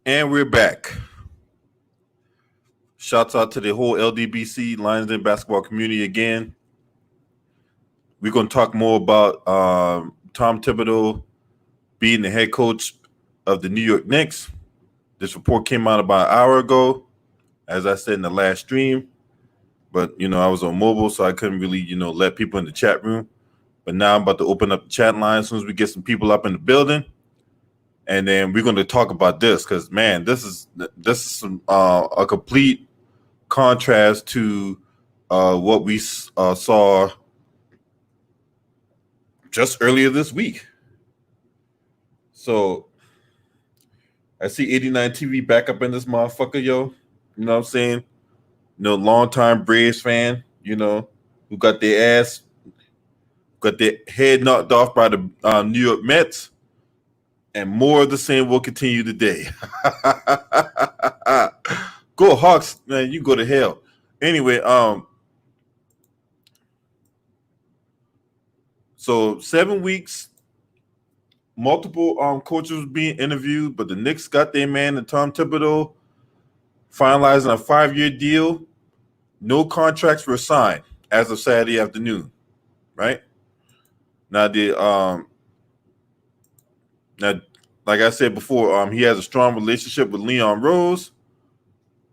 And we're back. Shouts out to the whole LDBC Lions Den basketball community again. We're going to talk more about Tom Thibodeau being the head coach of the New York Knicks. This report came out about an hour ago, as I said in the last stream. But, I was on mobile, so I couldn't really, let people in the chat room. But now I'm about to open up the chat line as soon as we get some people up in the building. And then we're going to talk about this because, man, this is some, a complete contrast to what we saw just earlier this week. So I see 89 TV back up in this motherfucker, yo. You know what I'm saying? Longtime Braves fan, who got their head knocked off by the New York Mets. And more of the same will continue today. Go Hawks, man, you go to hell. Anyway, so 7 weeks, multiple coaches being interviewed, but the Knicks got their man, the Tom Thibodeau, finalizing a 5-year deal. No contracts were signed as of Saturday afternoon, right? Now like I said before, he has a strong relationship with Leon Rose.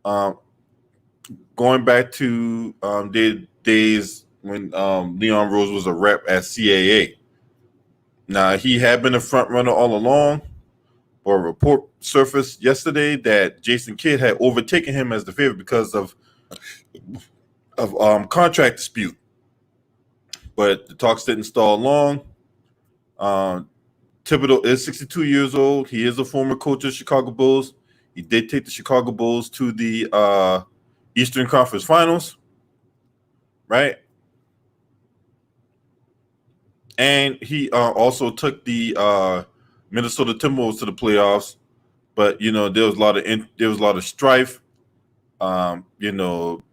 Going back to the days when Leon Rose was a rep at CAA. Now, he had been a front runner all along, but a report surfaced yesterday that Jason Kidd had overtaken him as the favorite because of contract dispute. But the talks didn't stall long. Thibodeau is 62 years old. He is a former coach of Chicago Bulls. He did take the Chicago Bulls to the Eastern Conference Finals, right? And he also took the Minnesota Timberwolves to the playoffs. But there was a lot of strife,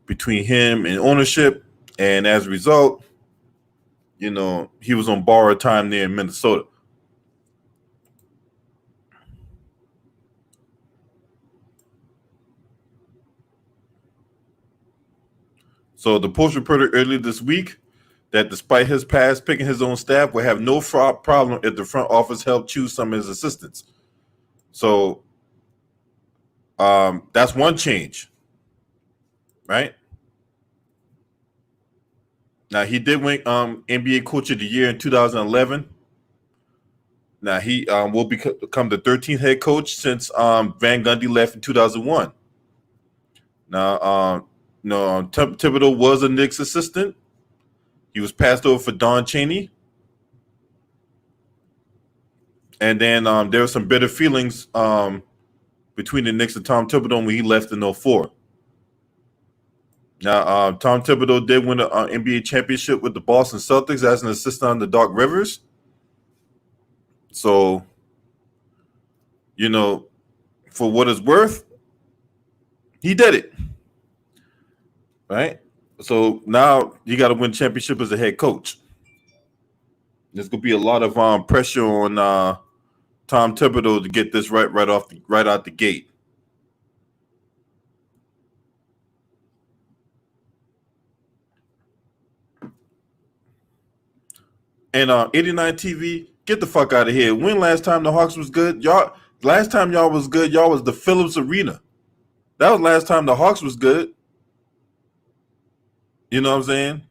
between him and ownership, and as a result, he was on borrowed time there in Minnesota. So the Post reported earlier this week that despite his past picking his own staff, will have no problem if the front office helped choose some of his assistants. So that's one change, right? Now, he did win NBA Coach of the Year in 2011. Now, he will become the 13th head coach since Van Gundy left in 2001. Now, Thibodeau was a Knicks assistant. He was passed over for Don Chaney. And then there were some bitter feelings between the Knicks and Tom Thibodeau when he left in 2004. Now, Tom Thibodeau did win an NBA championship with the Boston Celtics as an assistant on the Doc Rivers. So, for what it's worth, he did it. Right? So now you got to win championship as a head coach. There's going to be a lot of pressure on Tom Thibodeau to get this right out the gate. And 89 TV, get the fuck out of here. When last time the Hawks was good? Last time y'all was good, y'all was the Phillips Arena. That was last time the Hawks was good. You know what I'm saying?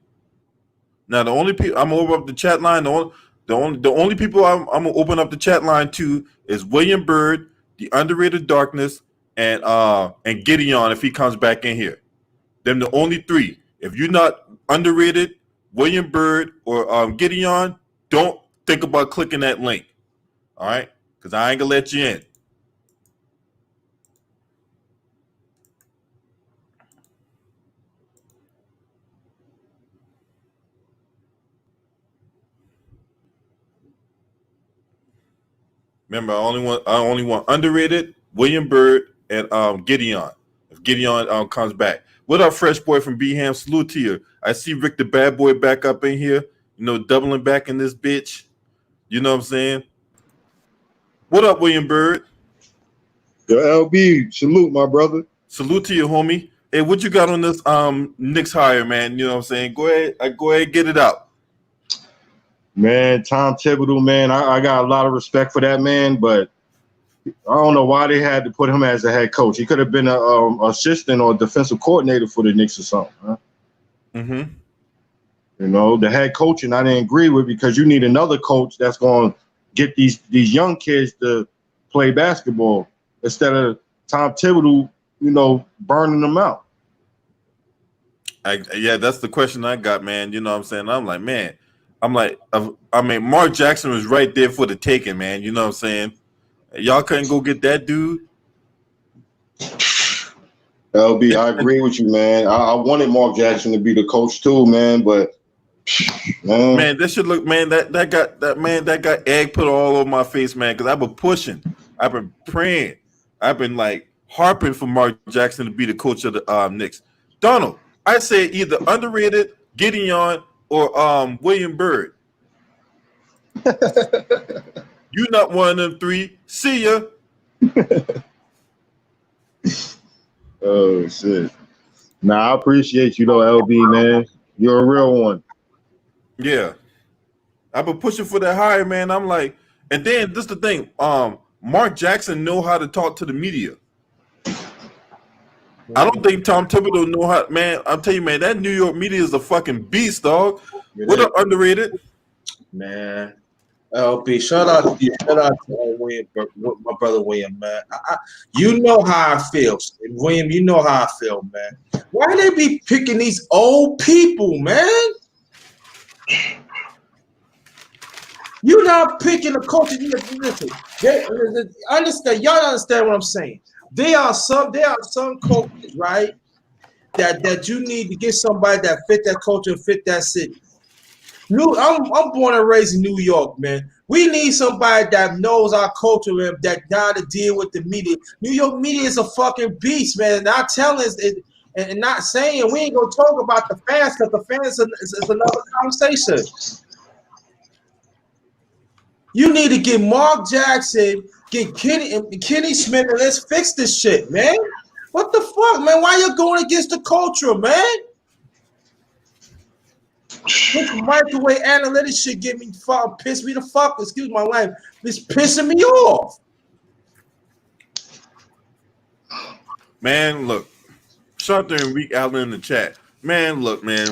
Now the only people I'm gonna open up the chat line. The only people I'm gonna open up the chat line to is William Byrd, the Underrated Darkness, and Gideon if he comes back in here. Them the only three. If you're not underrated, William Byrd or Gideon, don't think about clicking that link. All right, because I ain't gonna let you in. Remember, I only want underrated, William Byrd, and Gideon. If Gideon comes back. What up, fresh boy from Beham? Salute to you. I see Rick the bad boy back up in here, doubling back in this bitch. You know what I'm saying? What up, William Byrd? Yo, LB, salute, my brother. Salute to you, homie. Hey, what you got on this Knicks hire, man? You know what I'm saying? Go ahead, get it out. Man, Tom Thibodeau, man, I got a lot of respect for that man, but I don't know why they had to put him as a head coach. He could have been a assistant or defensive coordinator for the Knicks or something. Huh? Mm-hmm. You know, the head coaching I didn't agree with because you need another coach that's going to get these young kids to play basketball instead of Tom Thibodeau, you know, burning them out. Yeah, that's the question I got, man. You know what I'm saying? I'm like, man, I mean, Mark Jackson was right there for the taking, man. You know what I'm saying? Y'all couldn't go get that dude. LB, I agree with you, man. I wanted Mark Jackson to be the coach too, man, but man, this should look, man. That got egg put all over my face, man. Because I've been pushing, I've been praying, I've been like harping for Mark Jackson to be the coach of the Knicks. Donald, I say either underrated Gideon or William Byrd. You not one of them three. See ya. Oh shit. Nah, I appreciate you though, LB, man. You're a real one. Yeah. I've been pushing for that hire, man. I'm like, and then this the thing. Mark Jackson know how to talk to the media. I don't think Tom Thibodeau know how. Man, I'm telling you, man, that New York media is a fucking beast, dog. What up, underrated? Man, LB, shout out to you. Shout out to William, my brother William, man. You know how I feel, William. You know how I feel, man. Why they be picking these old people, man? You're not picking a coach. Listen, understand. Y'all understand what I'm saying? There are some coaches, right? That you need to get somebody that fit that culture and fit that city. I'm born and raised in New York, man. We need somebody that knows our culture and that know how to deal with the media. New York media is a fucking beast, man. Not telling it and not saying we ain't gonna talk about the fans because the fans is another conversation. You need to get Mark Jackson, get Kenny Smith, and let's fix this shit, man. What the fuck, man? Why you going against the culture, man? This microwave analytics shit get me piss me the fuck. Excuse my life. It's pissing me off. Man, look. Sharp and Reek out in the chat. Man, look, man.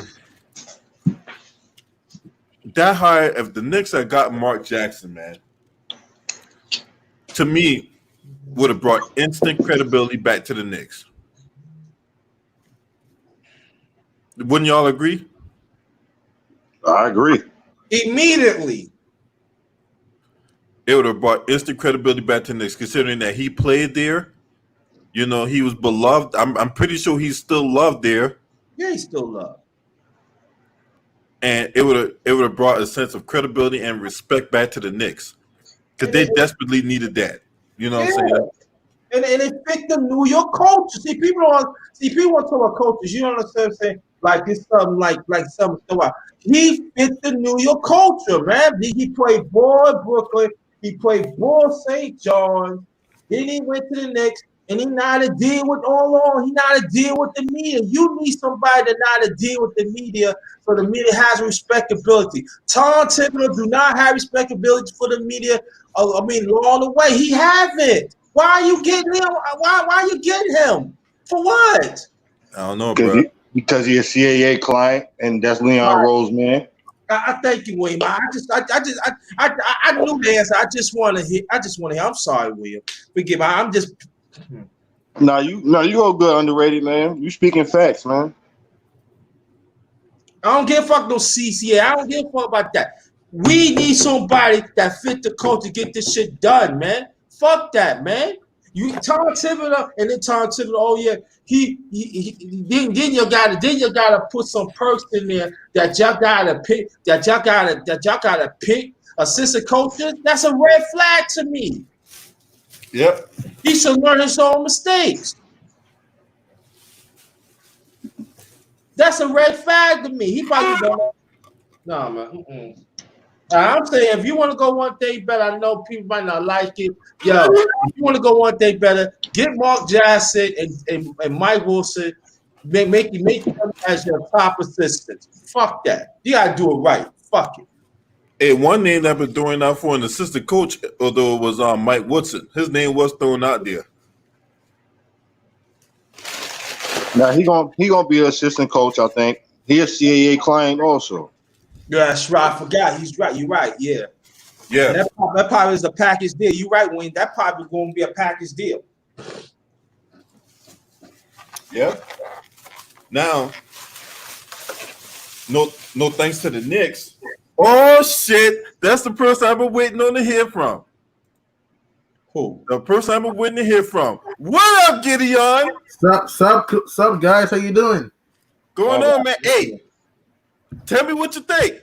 That hire, if the Knicks had got Mark Jackson, man, to me, would have brought instant credibility back to the Knicks. Wouldn't y'all agree? I agree. Immediately. It would have brought instant credibility back to the Knicks, considering that he played there. You know, he was beloved. I'm pretty sure he's still loved there. Yeah, he's still loved. And it would have brought a sense of credibility and respect back to the Knicks. Because they desperately needed that. You know what I'm saying? And it fit the New York culture. People want to talk about coaches. You don't understand what I'm saying? Like it's something like something. He fit the New York culture, man. He played ball at Brooklyn. He played ball St. John's. Then he went to the Knicks, and he know how to deal with He know how to deal with the media. You need somebody that know how to deal with the media, so the media has respectability. Tom Thibodeau do not have respectability for the media. Along the way, he haven't. Why are you getting him? Why are you getting him? For what? I don't know, bro. Because he's a CAA client, and that's Leon Rose, man. I thank you, William. I knew the answer. I just want to hear. I'm sorry, William. Forgive me. I'm just. No, you go good, underrated, man. You speaking facts, man. I don't give a fuck no CCA. I don't give a fuck about that. We need somebody that fit the culture to get this shit done, man. Fuck that, man. You Tom Thibodeau and then Tom Thibodeau. Oh yeah, then you gotta put some perks in there that y'all gotta pick. That y'all gotta pick assistant coaches. That's a red flag to me. Yep. He should learn his own mistakes. That's a red flag to me. He probably don't. No, man. I'm saying if you want to go one day better, I know people might not like it. Yo, if you want to go one day better, get Mark Jackson and Mike Wilson. Make them as your top assistants. Fuck that. You gotta do it right. Fuck it. Hey, one name that been throwing out for an assistant coach, although it was Mike Woodson. His name was thrown out there. Now he gonna be an assistant coach. I think he a CAA client also. Yeah, that's right. I forgot. He's right. You're right. Yeah. Yeah. And that probably is a package deal. You're right, Wayne. That probably going to be a package deal. Yeah. Now, no thanks to the Knicks. Oh shit! That's the person I've been waiting on to hear from. Who? The person I've been waiting to hear from. What up, Gideon? Sup, guys? How you doing? Going on, man? Hey, tell me what you think.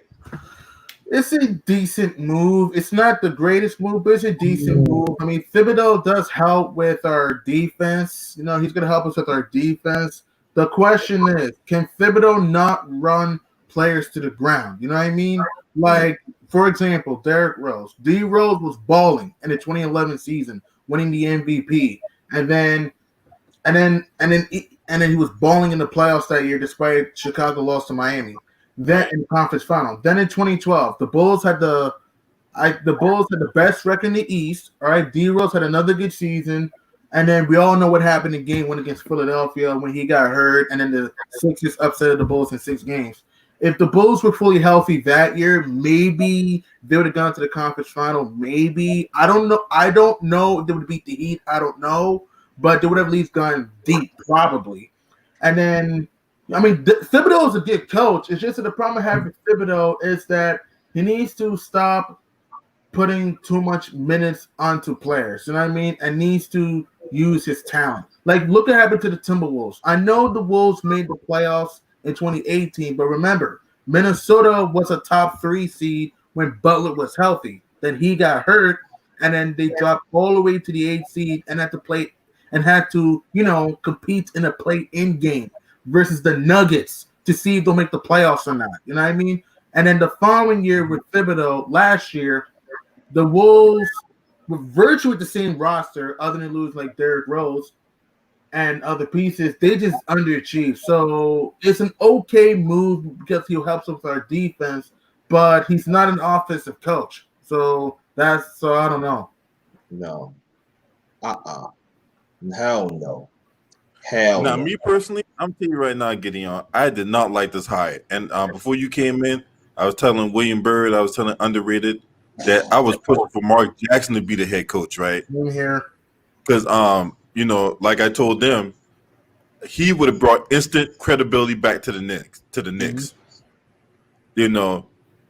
It's a decent move. It's not the greatest move, but it's a decent move. I mean, Thibodeau does help with our defense. You know, he's going to help us with our defense. The question is, can Thibodeau not run players to the ground? You know what I mean? Like, for example, Derrick Rose. D Rose was balling in the 2011 season, winning the MVP, and then he was balling in the playoffs that year, despite Chicago lost to Miami. Then in the conference final. Then in 2012, the Bulls had the best record in the East. All right, D Rose had another good season, and then we all know what happened in Game 1 against Philadelphia when he got hurt, and then the Sixers upset the Bulls in 6 games. If the Bulls were fully healthy that year, maybe they would have gone to the conference final. Maybe. I don't know. I don't know if they would beat the Heat. I don't know. But they would have at least gone deep, probably. And then, I mean, Thibodeau is a good coach. It's just that the problem I have with Thibodeau is that he needs to stop putting too much minutes onto players. You know what I mean? And needs to use his talent. Like, look what happened to the Timberwolves. I know the Wolves made the playoffs in 2018, but remember, Minnesota was a top 3 seed when Butler was healthy. Then he got hurt, and then they dropped all the way to the 8th seed and had to, you know, compete in a play-in game versus the Nuggets to see if they'll make the playoffs or not. You know what I mean? And then the following year with Thibodeau, last year, the Wolves were virtually the same roster, other than lose like Derrick Rose and other pieces. They just underachieved. So it's an okay move because he helps us with our defense, but he's not an offensive coach. So I don't know. No. Hell no. Hell Now, no. me personally, I'm telling you right now, Gideon, I did not like this hire. And before you came in, I was telling William Bird, I was telling Underrated that I was pushing for Mark Jackson to be the head coach, right? Here. Because you know, like I told them, he would have brought instant credibility back to the Knicks. Mm-hmm. You know,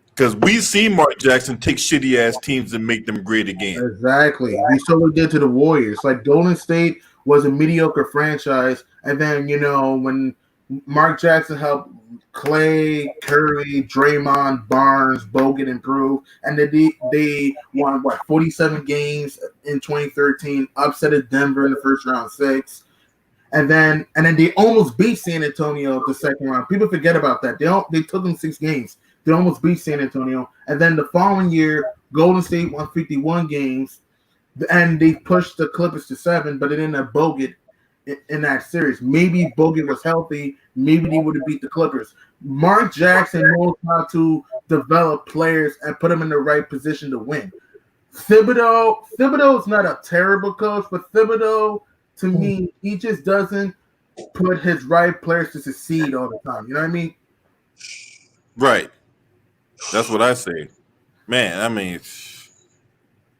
because we've seen Mark Jackson take shitty ass teams and make them great again. Exactly. We saw what he did to the Warriors. Like Golden State was a mediocre franchise, and then you know when Mark Jackson helped Clay, Curry, Draymond, Barnes, Bogut improve, and then they won 47 games in 2013, upset Denver in the first round 6. And then they almost beat San Antonio the second round. People forget about that. They took them 6 games. They almost beat San Antonio. And then the following year, Golden State won 51 games, and they pushed the Clippers to 7, but it didn't have Bogut in that series. Maybe Bogut was healthy. Maybe they would have beat the Clippers. Mark Jackson knows how to develop players and put them in the right position to win. Thibodeau is not a terrible coach, but Thibodeau, to me, he just doesn't put his right players to succeed all the time. You know what I mean? Right. That's what I say. Man, I mean,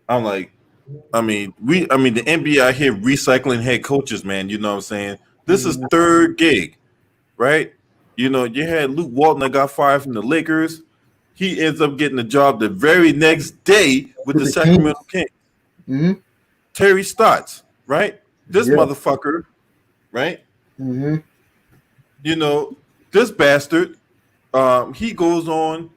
I'm like, the NBA out here recycling head coaches, man. You know what I'm saying? This is third gig, right? You know, you had Luke Walton that got fired from the Lakers. He ends up getting the job the very next day with the Sacramento Kings. Mm-hmm. Terry Stotts, right? This motherfucker, right? Mm-hmm. You know, this bastard, he goes on.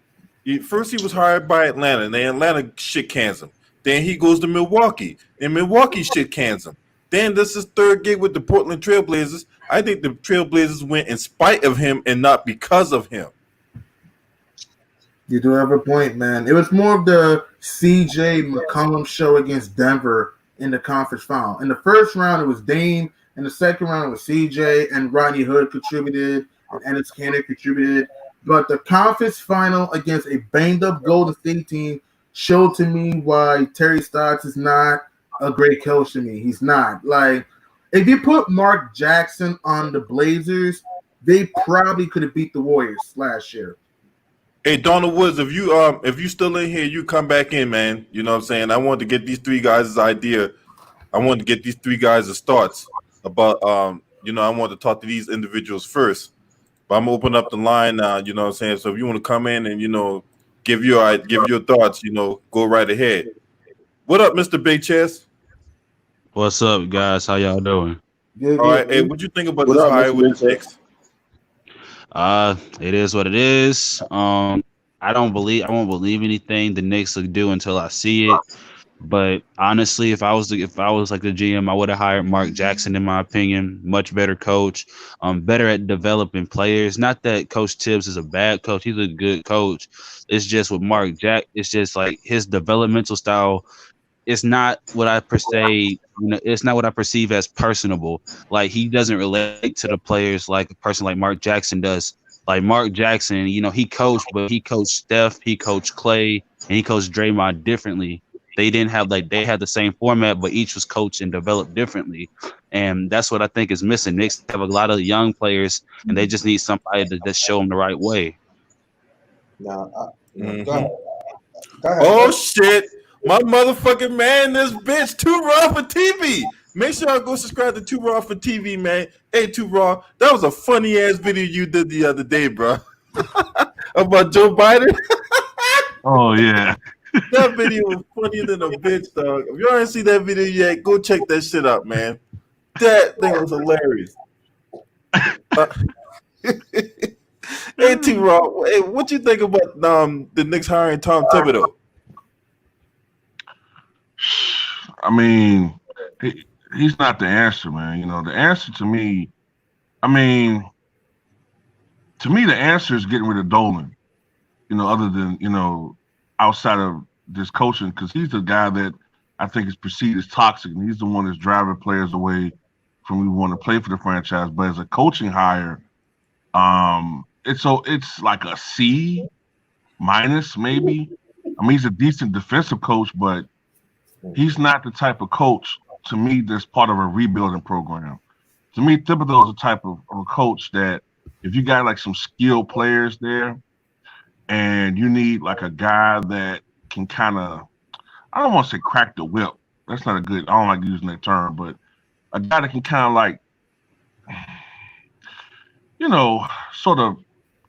First, he was hired by Atlanta, and then Atlanta shit cans him. Then he goes to Milwaukee, and Milwaukee shit cans him. Then this is third gig with the Portland Trailblazers. I think the Trailblazers went in spite of him and not because of him. You do have a point, man. It was more of the CJ McCollum show against Denver in the conference final. In the first round, it was Dame. In the second round, it was CJ, and Rodney Hood contributed, and Ennis Cantor contributed. But the conference final against a banged-up Golden State team showed to me why Terry Stotts is not a great coach to me. He's not. Like, if you put Mark Jackson on the Blazers, they probably could have beat the Warriors last year. Hey, Donald Woods, if you still in here, you come back in, man. You know what I'm saying? I wanted to get these three guys' idea. I wanted to get these three guys' thoughts about I want to talk to these individuals first. But I'm opening up the line now, you know what I'm saying? So if you want to come in and give your thoughts, go right ahead. What up, Mr. Big Chess? What's up, guys? How y'all doing? Good, All right. good. Hey, what you think about What this up, hire Mr. with Big the Chess? Knicks? It is what it is. I won't believe anything the Knicks will do until I see it. But honestly, if I was like the GM, I would have hired Mark Jackson, in my opinion. Much better coach, better at developing players. Not that Coach Tibbs is a bad coach; he's a good coach. It's just with Mark Jack, it's just like his developmental style. It's not what I per se, it's not what I perceive as personable. Like, he doesn't relate to the players like a person like Mark Jackson does. Like Mark Jackson, he coached, but he coached Steph, he coached Clay, and he coached Draymond differently. They had the same format, but each was coached and developed differently. And that's what I think is missing. Knicks have a lot of young players, and they just need somebody to just show them the right way. Now, Mhm. go ahead. Go ahead. Oh shit! My motherfucking man, this bitch, Too Raw for TV. Make sure y'all go subscribe to Too Raw for TV, man. Hey, Too Raw, that was a funny ass video you did the other day, bro. About Joe Biden. Oh yeah. That video was funnier than a bitch, dog. If y'all ain't see that video yet, go check that shit out, man. That thing was hilarious. Hey, T. Raw, hey, what you think about the Knicks hiring Tom Thibodeau? I mean, he's not the answer, man. The answer to me, the answer is getting rid of Dolan. Other than outside of this coaching, because he's the guy that I think is perceived as toxic, and he's the one that's driving players away from we want to play for the franchise. But as a coaching hire, it's like a C minus maybe. He's a decent defensive coach, but he's not the type of coach to me that's part of a rebuilding program. To me, Thibodeau is the type of a coach that if you got like some skilled players there, and you need like a guy that can kind of, I don't want to say crack the whip. That's not a good, I don't like using that term, but a guy that can kind of like, sort of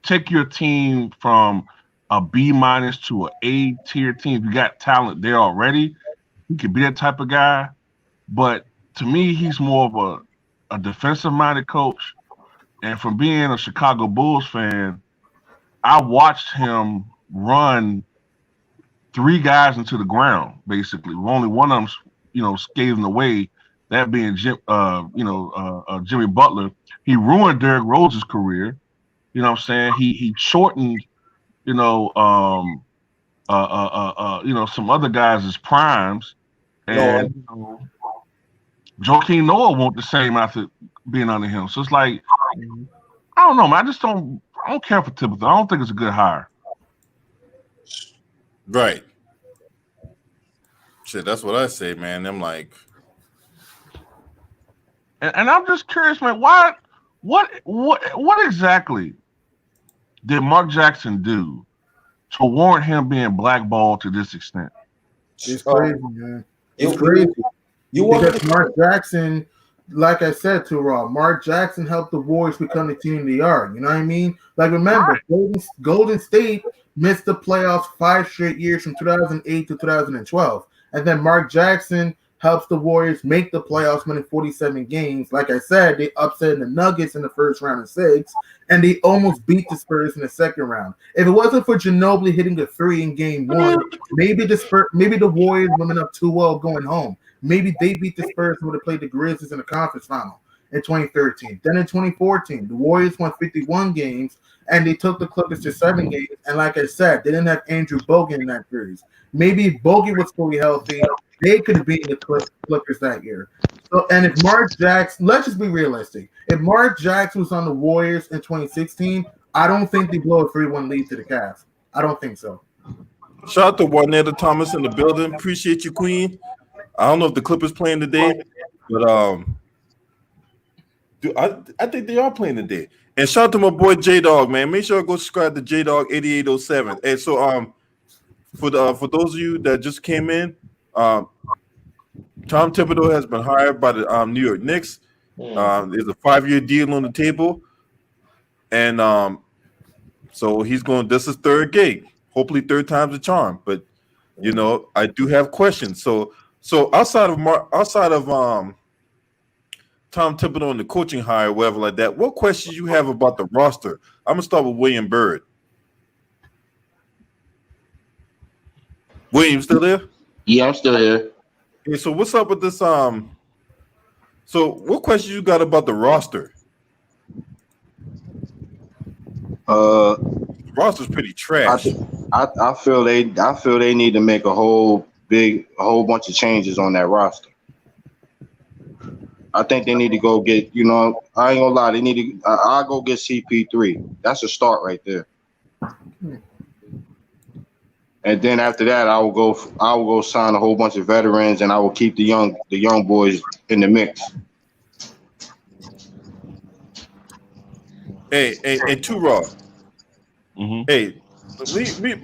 take your team from a B minus to an A tier team. If you got talent there already, he could be that type of guy. But to me, he's more of a defensive minded coach. And from being a Chicago Bulls fan, I watched him run three guys into the ground, basically. Only one of them, scaling away, that being Jimmy Butler. He ruined Derrick Rose's career. You know what I'm saying? He shortened, some other guys' primes. And Joakim Noah won't the same after being under him. So it's like, I don't know, man. I don't care for Thibodeau. I don't think it's a good hire. Right. Shit, that's what I say, man. I'm like, and I'm just curious, man. What exactly did Mark Jackson do to warrant him being blackballed to this extent? It's crazy, man. It's You- crazy. You want Because Mark Jackson, like I said to Raw, Mark Jackson helped the Warriors become the team they are. You know what I mean? Like, remember, Golden State missed the playoffs 5 straight years from 2008 to 2012. And then Mark Jackson helps the Warriors make the playoffs, winning 47 games. Like I said, they upset the Nuggets in the first round of 6, and they almost beat the Spurs in the second round. If it wasn't for Ginobili hitting a 3 in game 1, maybe the Warriors would have been up 2-0 going home. Maybe they beat the Spurs and would have played the Grizzlies in the conference final. in 2013. Then in 2014, the Warriors won 51 games, and they took the Clippers to 7 games. And like I said, they didn't have Andrew Bogut in that series. Maybe if Bogut was fully healthy, they could have beaten the Clippers that year. So, and if Mark Jackson, let's just be realistic. If Mark Jackson was on the Warriors in 2016, I don't think they blow a 3-1 lead to the Cavs. I don't think so. Shout out to Juanetta Thomas in the building. Appreciate you, Queen. I don't know if the Clippers playing today, but I think they are playing today. And shout out to my boy J Dog, man. Make sure I go subscribe to J Dog 8807. And so for those of you that just came in, Tom Thibodeau has been hired by the New York Knicks. There's a 5-year deal on the table, and so he's going. This is third gig. Hopefully, third time's a charm. But you know, I do have questions. So outside of Tom Thibodeau and the coaching hire, whatever like that, what questions you have about the roster? I'm gonna start with William Bird. William, still there? Yeah, I'm still here. Okay, so what's up with this? So what questions you got about the roster? Roster's pretty trash. I feel they need to make a whole bunch of changes on that roster. I think they need to go get, you know, I ain't gonna lie, they need to. I'll go get CP3. That's a start right there. And then after that, I will go sign a whole bunch of veterans, and I will keep the young boys in the mix. Hey, Too Raw. Mm-hmm. Hey,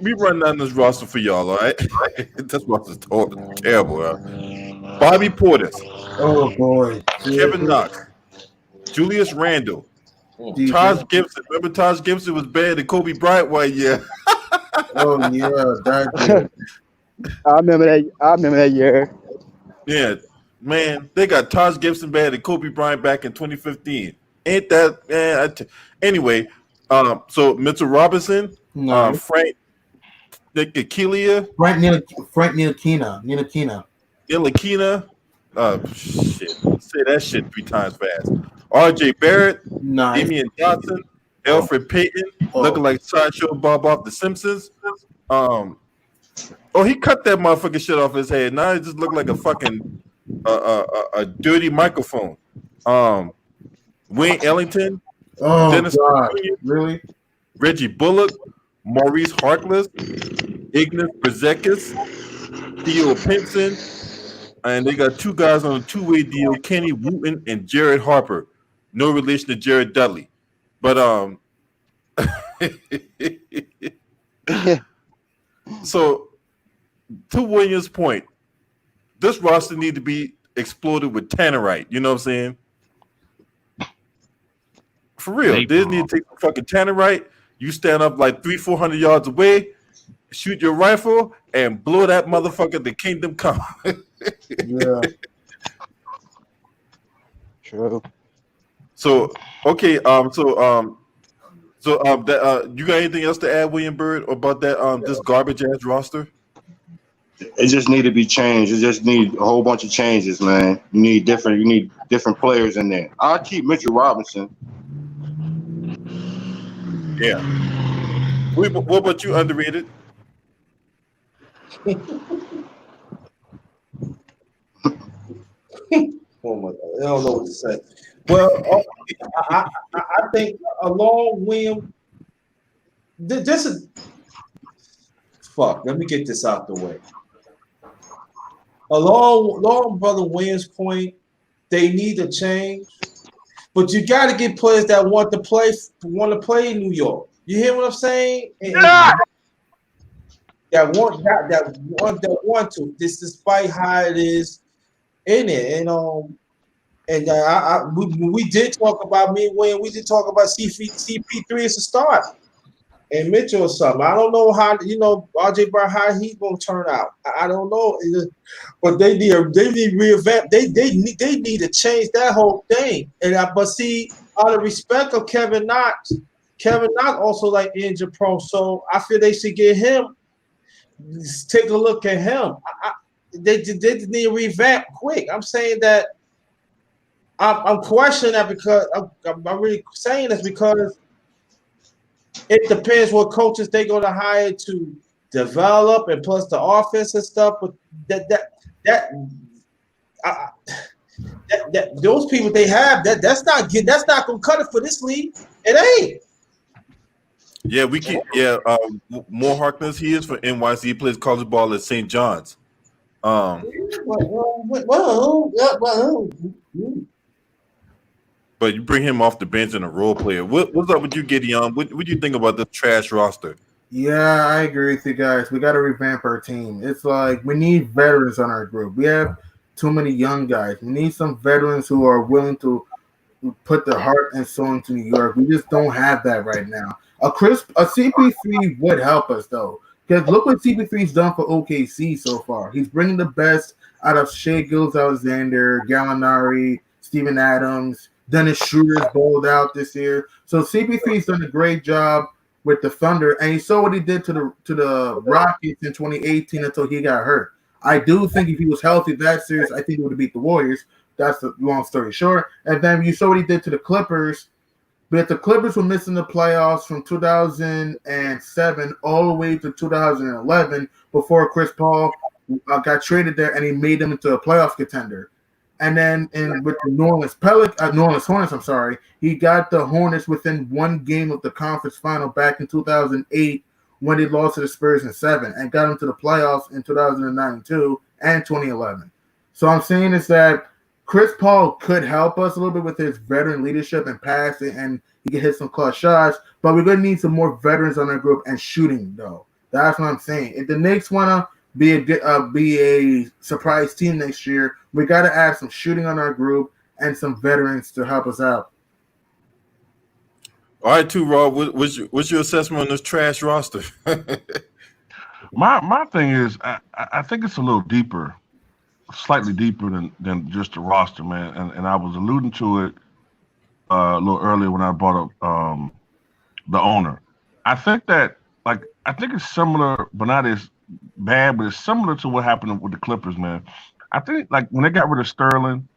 we run down this roster for y'all, all right? This roster's terrible. Bobby Portis. Oh boy. Kevin Knox. Julius Randle. Taj Gibson. Remember Taj Gibson was bad in Kobe Bryant one year? Oh yeah, that I remember that year. Yeah, man, they got Taj Gibson bad and Kobe Bryant back in 2015. Ain't that man? Anyway, so Mitchell Robinson, No. Frank Ntilikina, Frank Ntilikina. Ntilikina. Shit, say that shit 3 times fast. R.J. Barrett, Nice. Damian Johnson, Alfred Payton, looking like Sideshow Bob off The Simpsons. He cut that motherfucking shit off his head. Now it just looked like a fucking a dirty microphone. Wayne Ellington, Oh Dennis God, Jr., really? Reggie Bullock, Maurice Harkless, Ignas Brzezikis, Theo Pinson, and they got 2 guys on a 2-way deal: Kenny Wooten and Jared Harper. No relation to Jared Dudley, but So, to Williams' point, this roster need to be exploded with tannerite. You know what I'm saying? For real, they need to take some fucking tannerite. You stand up like 300-400 yards away, shoot your rifle, and blow that motherfucker. The kingdom come. Yeah. True. So okay, you got anything else to add, William Bird, about that this garbage ass roster? It just need to be changed. It just need a whole bunch of changes, man. You need different players in there. I'll keep Mitchell Robinson. Yeah. What about you, underrated? Oh my God, I don't know what to say. Well, I think along William, this is fuck. Let me get this out the way. Along Brother Williams' point, they need to change, but you got to get players that want to play in New York. You hear what I'm saying? That want to. This, despite how it is in it, and we did talk about me when we did talk about CP3 as a start and Mitchell or something. I don't know how RJ Barrett how he's gonna turn out. I don't know, but they need revamp. They need to change that whole thing. And but see, out of respect of Kevin Knox also like injury prone, so I feel they should get him. Take a look at him. They need to revamp quick. I'm saying that I'm questioning that because I'm really saying this because it depends what coaches they going to hire to develop and plus the offense and stuff. But that those people they have that's not gonna cut it for this league. It ain't. Yeah, we keep more Harkness. He is for NYC. He plays college ball at St. John's. But you bring him off the bench and a role player. What's up with you, Gideon? What do you think about this trash roster? Yeah, I agree with you guys. We got to revamp our team. It's like we need veterans on our group. We have too many young guys. We need some veterans who are willing to put their heart and soul into New York. We just don't have that right now. A CP3 would help us though, because look what CP3's done for OKC so far. He's bringing the best out of Shea Gilgeous-Alexander, Gallinari, Steven Adams. Dennis Schroeder's bowled out this year, so CP3's done a great job with the Thunder, and you saw what he did to the Rockets in 2018 until he got hurt. I do think if he was healthy that series, I think he would have beat the Warriors. That's the long story short. And then you saw what he did to the Clippers. But the Clippers were missing the playoffs from 2007 all the way to 2011 before Chris Paul got traded there, and he made them into a playoff contender. And then with the New Orleans Hornets, he got the Hornets within one game of the conference final back in 2008 when they lost to the Spurs in 7 and got them to the playoffs in 2009 too and 2011. So I'm saying is that Chris Paul could help us a little bit with his veteran leadership and passing, and he can hit some clutch shots, but we're going to need some more veterans on our group and shooting, though. That's what I'm saying. If the Knicks want to be a surprise team next year, we got to add some shooting on our group and some veterans to help us out. All right, too, Rob. What's your assessment on this trash roster? My thing is, I think it's a little deeper, slightly deeper than just the roster, man. And I was alluding to it a little earlier when I brought up the owner. I think it's similar, but not as bad, but it's similar to what happened with the Clippers, man. I think like when they got rid of Sterling,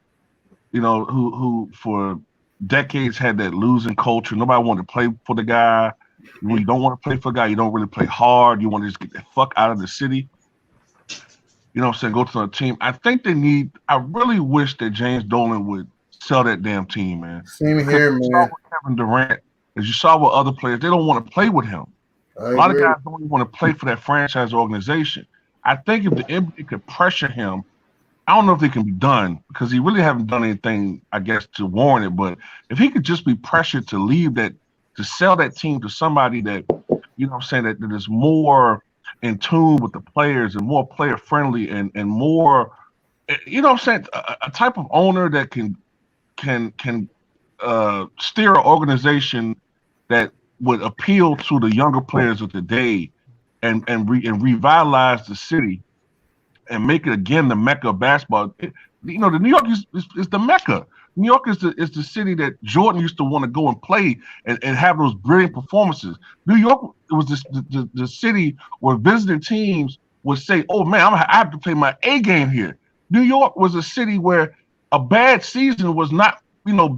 who for decades had that losing culture. Nobody wanted to play for the guy. When you don't want to play for a guy, you don't really play hard. You want to just get the fuck out of the city. You know what I'm saying? Go to another team. I really wish that James Dolan would sell that damn team, man. Same here, man. You saw with Kevin Durant, as you saw with other players, they don't want to play with him. A lot of guys don't even want to play for that franchise organization. I think if the NBA could pressure him, I don't know if it can be done because he really haven't done anything, I guess, to warrant it. But if he could just be pressured to leave that, to sell that team to somebody that, you know what I'm saying, that is more in tune with the players and more player friendly and more, you know what I'm saying, a type of owner that can steer an organization that would appeal to the younger players of the day and revitalize the city and make it again the Mecca of basketball. The New York is the Mecca. New York is the city that Jordan used to want to go and play and have those brilliant performances. New York was the city where visiting teams would say, "Oh man, I have to play my A game here." New York was a city where a bad season was not,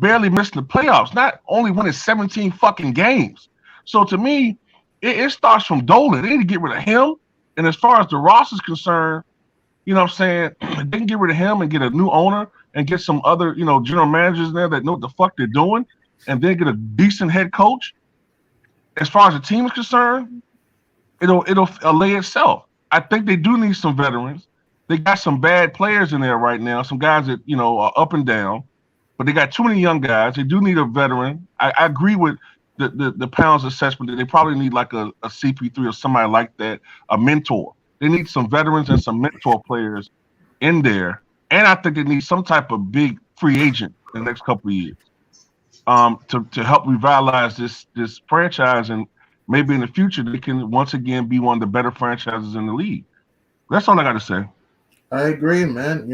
barely missing the playoffs, not only winning 17 fucking games. So to me, it starts from Dolan. They need to get rid of him. And as far as the roster is concerned, you know what I'm saying, they can get rid of him and get a new owner and get some other, general managers there that know what the fuck they're doing, and then get a decent head coach. As far as the team is concerned, it'll allay itself. I think they do need some veterans. They got some bad players in there right now, some guys that, are up and down, but they got too many young guys. They do need a veteran. I agree with the Pounds assessment that they probably need like a CP3 or somebody like that, a mentor. They need some veterans and some mentor players in there. And I think they need some type of big free agent in the next couple of years to help revitalize this franchise. And maybe in the future, they can once again be one of the better franchises in the league. That's all I got to say. I agree, man.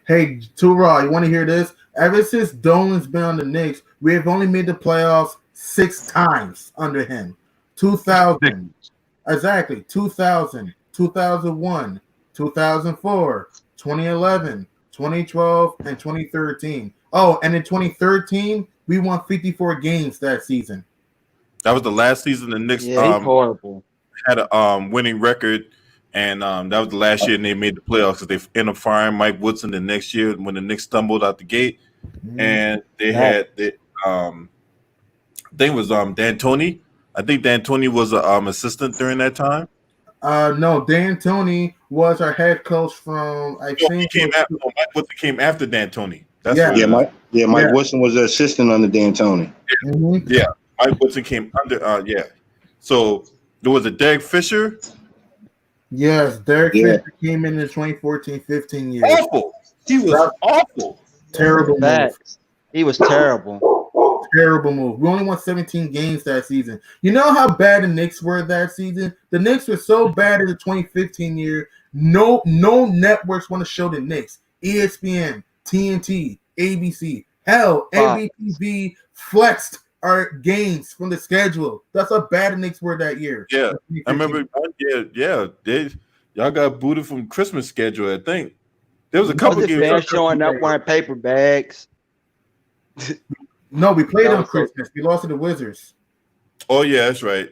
Hey, Raw, you want to hear this? Ever since Dolan's been on the Knicks, we have only made the playoffs 6 times under him. 2000. Exactly. 2000. 2001, 2004, 2011, 2012, and 2013. Oh, and in 2013, we won 54 games that season. That was the last season the Knicks Yeah, he's horrible. had a winning record, and that was the last year and they made the playoffs because they ended up firing Mike Woodson the next year when the Knicks stumbled out the gate, and they had I think it was D'Antoni. I think D'Antoni was an assistant during that time. No, D'Antoni was our head coach from Mike Woodson came after D'Antoni. That's Yeah. what it is. Mike Woodson was the assistant under D'Antoni. Mhm. Yeah, Mike Woodson came under. Yeah, so there was a Derek Fisher. Yes, Derek Fisher came in the 2014-15 year. Awful. He was awful. Terrible move. Facts. He was terrible. Terrible move. We only won 17 games that season. You know how bad the Knicks were that season? The Knicks were so bad in the 2015 year. No networks want to show the Knicks. ESPN, TNT, ABC, hell, NBTV flexed our games from the schedule. That's how bad the Knicks were that year. Yeah, I remember. Yeah. Y'all got booted from Christmas schedule. I think there was a couple Was it games bad showing up wearing paper bags? No, we played on Christmas. We lost to the Wizards. Oh yeah, that's right.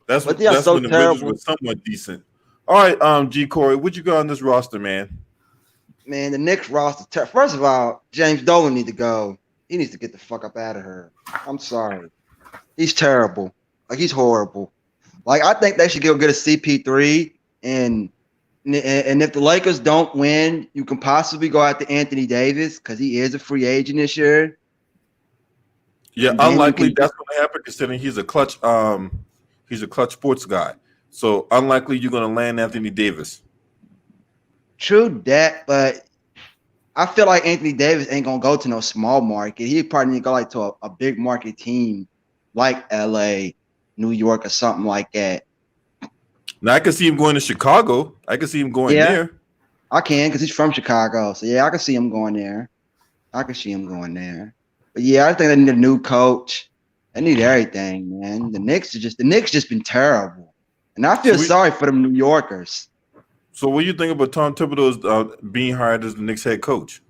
That's But they are that's so when the terrible. Wizards were somewhat decent. All right, G Corey, what you got on this roster, man? Man, the Knicks roster. First of all, James Dolan needs to go. He needs to get the fuck up out of here. I'm sorry. He's terrible. Like, he's horrible. Like, I think they should go get a CP3. And if the Lakers don't win, you can possibly go after Anthony Davis because he is a free agent this year. Yeah, unlikely that's going to happen considering he's a clutch sports guy. So unlikely you're going to land Anthony Davis. True that, but I feel like Anthony Davis ain't gonna go to no small market. He probably need to go like to a big market team like LA, New York, or something like that. Now I can see him going to Chicago. I can see him going there. I can because he's from Chicago. So yeah, I can see him going there. But yeah, I think they need a new coach. They need everything, man. The Knicks just been terrible. And I feel sorry for them New Yorkers. So what do you think about Tom Thibodeau being hired as the Knicks head coach?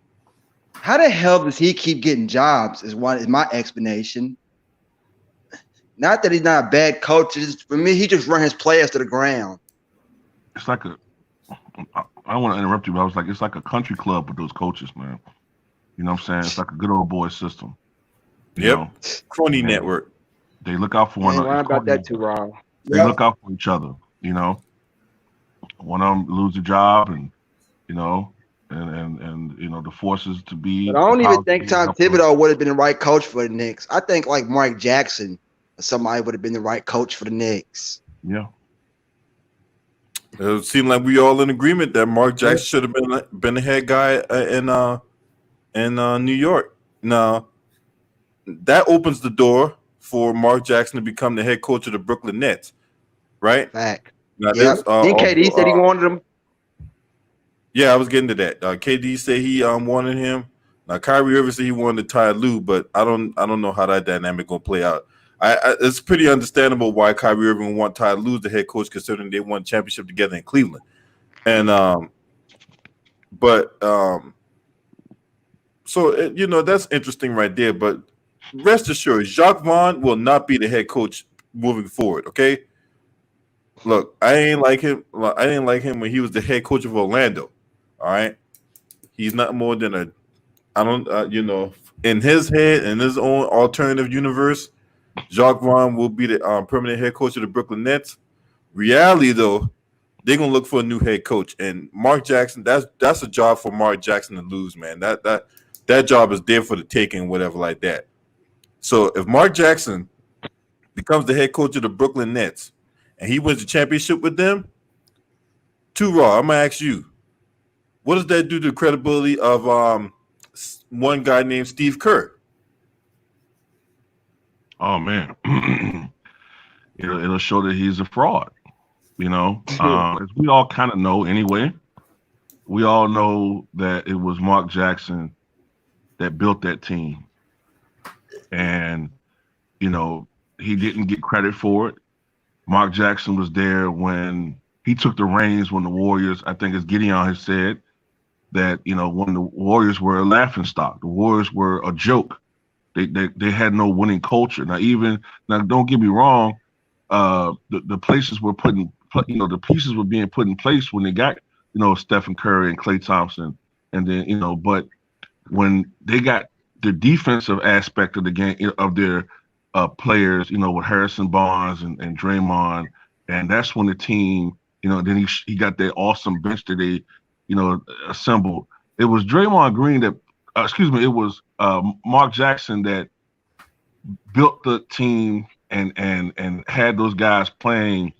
How the hell does he keep getting jobs is my explanation. Not that he's not a bad coach. For me, he just run his players to the ground. It's like I don't want to interrupt you, but I was like, it's like a country club with those coaches, man. You know what I'm saying? It's like a good old boy system. Yep. Crony network. They look out for one another. Why about that too, Rob? They look out for each other, you know. One of them lose a job, and you know, and you know the forces to be. But I don't even think Tom Thibodeau would have been the right coach for the Knicks. I think like Mark Jackson or somebody would have been the right coach for the Knicks. Yeah. It seemed like we all in agreement that Mark Jackson should have been the head guy in New York. Now that opens the door for Mark Jackson to become the head coach of the Brooklyn Nets, right? Fact. Now, KD said he wanted him. Yeah, I was getting to that. KD said he wanted him. Now Kyrie Irving said he wanted Ty Lue, but I don't know how that dynamic gonna play out. It's pretty understandable why Kyrie Irving would want Ty Lue the head coach, considering they won a championship together in Cleveland. And so that's interesting right there. But rest assured, Jacques Vaughn will not be the head coach moving forward. Okay. Look, I didn't like him when he was the head coach of Orlando. All right, he's not more than in his head, in his own alternative universe, Jacques Vaughn will be the permanent head coach of the Brooklyn Nets. Reality, though, they're gonna look for a new head coach, and Mark Jackson. That's a job for Mark Jackson to lose, man. That job is there for the taking, whatever like that. So if Mark Jackson becomes the head coach of the Brooklyn Nets, and he wins the championship with them, Raw, I'm gonna ask you, what does that do to the credibility of one guy named Steve Kerr? Oh man, it'll show that he's a fraud. You know, as we all kind of know anyway. We all know that it was Mark Jackson that built that team, and you know he didn't get credit for it. Mark Jackson was there when he took the reins when the Warriors, I think as Gideon has said, that when the Warriors were a laughingstock, the Warriors were a joke. They had no winning culture. Now don't get me wrong, the places were the pieces were being put in place when they got Stephen Curry and Klay Thompson, and then but when they got the defensive aspect of the game of their players, with Harrison Barnes and Draymond, and that's when the team, then he got that awesome bench that they, assembled. It was Draymond Green that, it was Mark Jackson that built the team and had those guys playing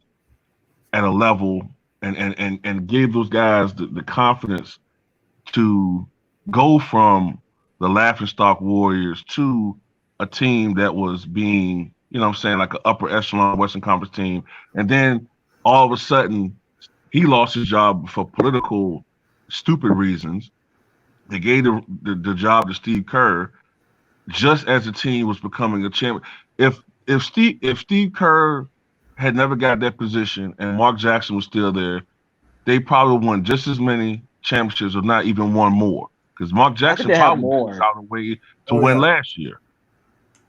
at a level and gave those guys the confidence to go from the laughingstock Warriors to a team that was being, like an upper echelon Western Conference team. And then all of a sudden he lost his job for political stupid reasons. They gave the job to Steve Kerr just as the team was becoming a champion. If Steve Kerr had never got that position and Mark Jackson was still there, they probably won just as many championships, if not even one more. Because Mark Jackson probably found a way to win last year.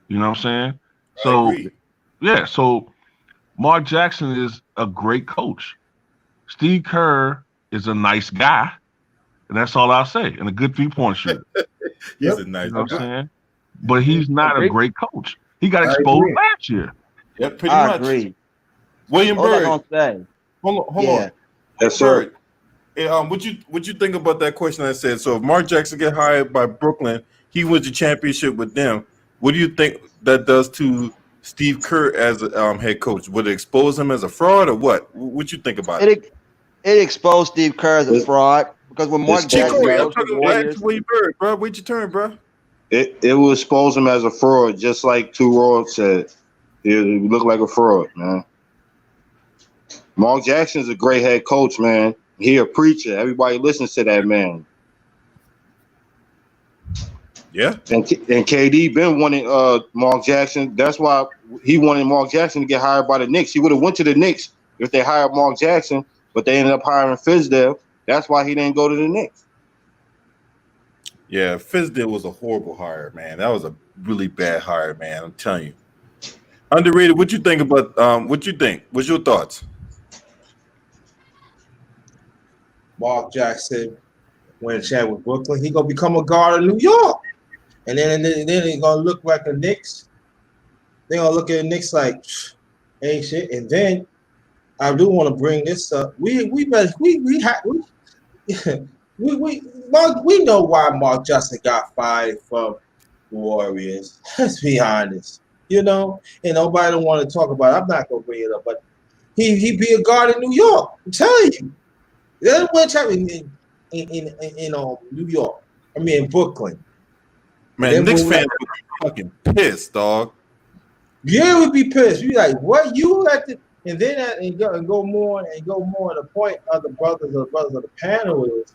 You know what I'm saying? So Mark Jackson is a great coach. Steve Kerr is a nice guy, and that's all I'll say. And a good 3-point shooter. He's a nice guy. You know what I'm saying? But he's not a great coach. He got exposed last year. Yeah, pretty I much. agree. William Bird. Hold on. Yes, sir. Hey, what you think about that question I said? So if Mark Jackson get hired by Brooklyn, he wins the championship with them. What do you think that does to Steve Kerr as a head coach? Would it expose him as a fraud or what? What you think about it? It exposed Steve Kerr as a fraud because when Mark Jackson coached the Warriors, William Bird, bro, wait your turn, bro. It will expose him as a fraud, just like Two Roy said. It looked like a fraud, man. Mark Jackson's a great head coach, man. He a preacher. Everybody listens to that man. Yeah. And KD been wanting Mark Jackson. That's why he wanted Mark Jackson to get hired by the Knicks. He would have went to the Knicks if they hired Mark Jackson, but they ended up hiring Fizdale. That's why he didn't go to the Knicks. Yeah, Fizdale was a horrible hire, man. That was a really bad hire, man. I'm telling you. Underrated. What you think about what you think? What's your thoughts? Mark Jackson win a champ with Brooklyn, he gonna become a guard in New York, and then he gonna look like the Knicks. They gonna look at the Knicks like ain't shit. And then I do want to bring this up. We know why Mark Jackson got fired from the Warriors. Let's be honest, and nobody don't want to talk about it. I'm not gonna bring it up, but he be a guard in New York. I'm telling you. There's one time in New York. I mean, in Brooklyn. Man, Knicks fans would be fucking pissed, dog. Yeah, we'd be pissed. We'd be like, what? You let the and then and go more and go more. The point of the brothers of the panel is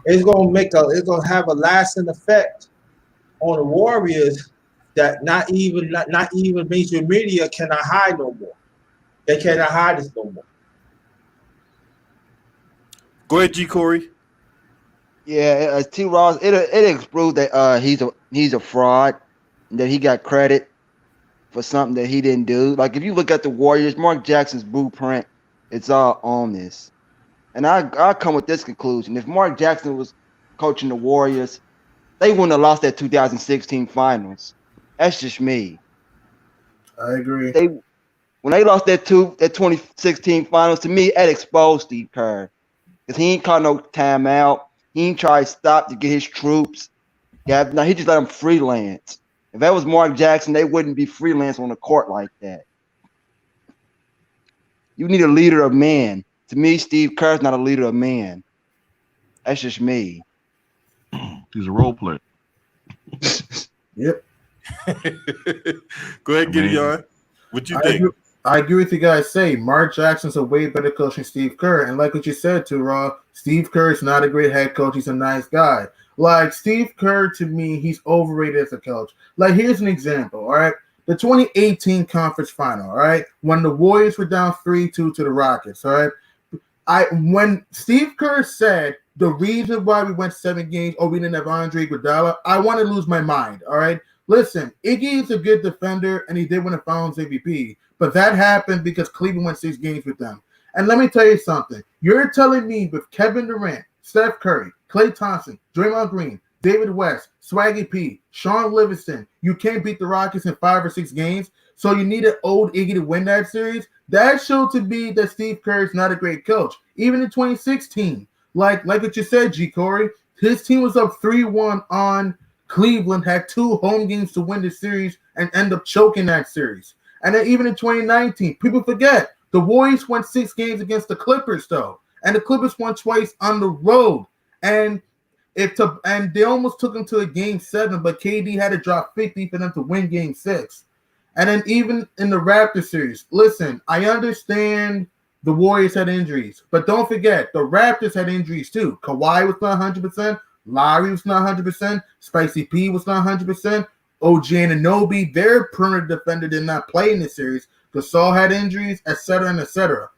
it's gonna have a lasting effect on the Warriors that not even major media cannot hide no more. They cannot hide this no more. Go ahead, G. Corey. Yeah, T. Ross. It exposed that he's a fraud, and that he got credit for something that he didn't do. Like if you look at the Warriors, Mark Jackson's blueprint, it's all on this. And I come with this conclusion: if Mark Jackson was coaching the Warriors, they wouldn't have lost that 2016 finals. That's just me. I agree. When they lost that 2016 finals, to me, that exposed Steve Kerr. Because he ain't caught no timeout. He ain't try to stop to get his troops. Yeah, no, he just let them freelance. If that was Mark Jackson, they wouldn't be freelance on the court like that. You need a leader of men. To me, Steve Kerr's not a leader of men. That's just me. He's a role player. Yep. Go ahead, Gideon. What you think? I agree with you guys say. Mark Jackson's a way better coach than Steve Kerr. And like what you said, Raw, Steve Kerr is not a great head coach. He's a nice guy. Like, Steve Kerr, to me, he's overrated as a coach. Like, here's an example, all right? The 2018 conference final, all right? When the Warriors were down 3-2 to the Rockets, all right? when Steve Kerr said the reason why we went 7 games, we didn't have Andre Iguodala, I want to lose my mind. All right, listen, Iggy is a good defender, and he did win a Finals MVP, but that happened because Cleveland went 6 games with them. And let me tell you something. You're telling me with Kevin Durant, Steph Curry, Klay Thompson, Draymond Green, David West, Swaggy P, Sean Livingston, you can't beat the Rockets in 5 or 6 games, so you needed old Iggy to win that series? That showed to be that Steve Kerr is not a great coach. Even in 2016, like what you said, G. Corey, his team was up 3-1 on Cleveland, had 2 home games to win the series, and end up choking that series. And then even in 2019, people forget, the Warriors won 6 games against the Clippers, though. And the Clippers won twice on the road. And they almost took them to a game 7, but KD had to drop 50 for them to win game 6. And then even in the Raptors series, listen, I understand the Warriors had injuries, but don't forget, the Raptors had injuries too. Kawhi was not 100%, Lowry was not 100%, Spicy P was not 100%, OG Anunoby, their perimeter defender, did not play in this series. Gasol had injuries, etc., and etc.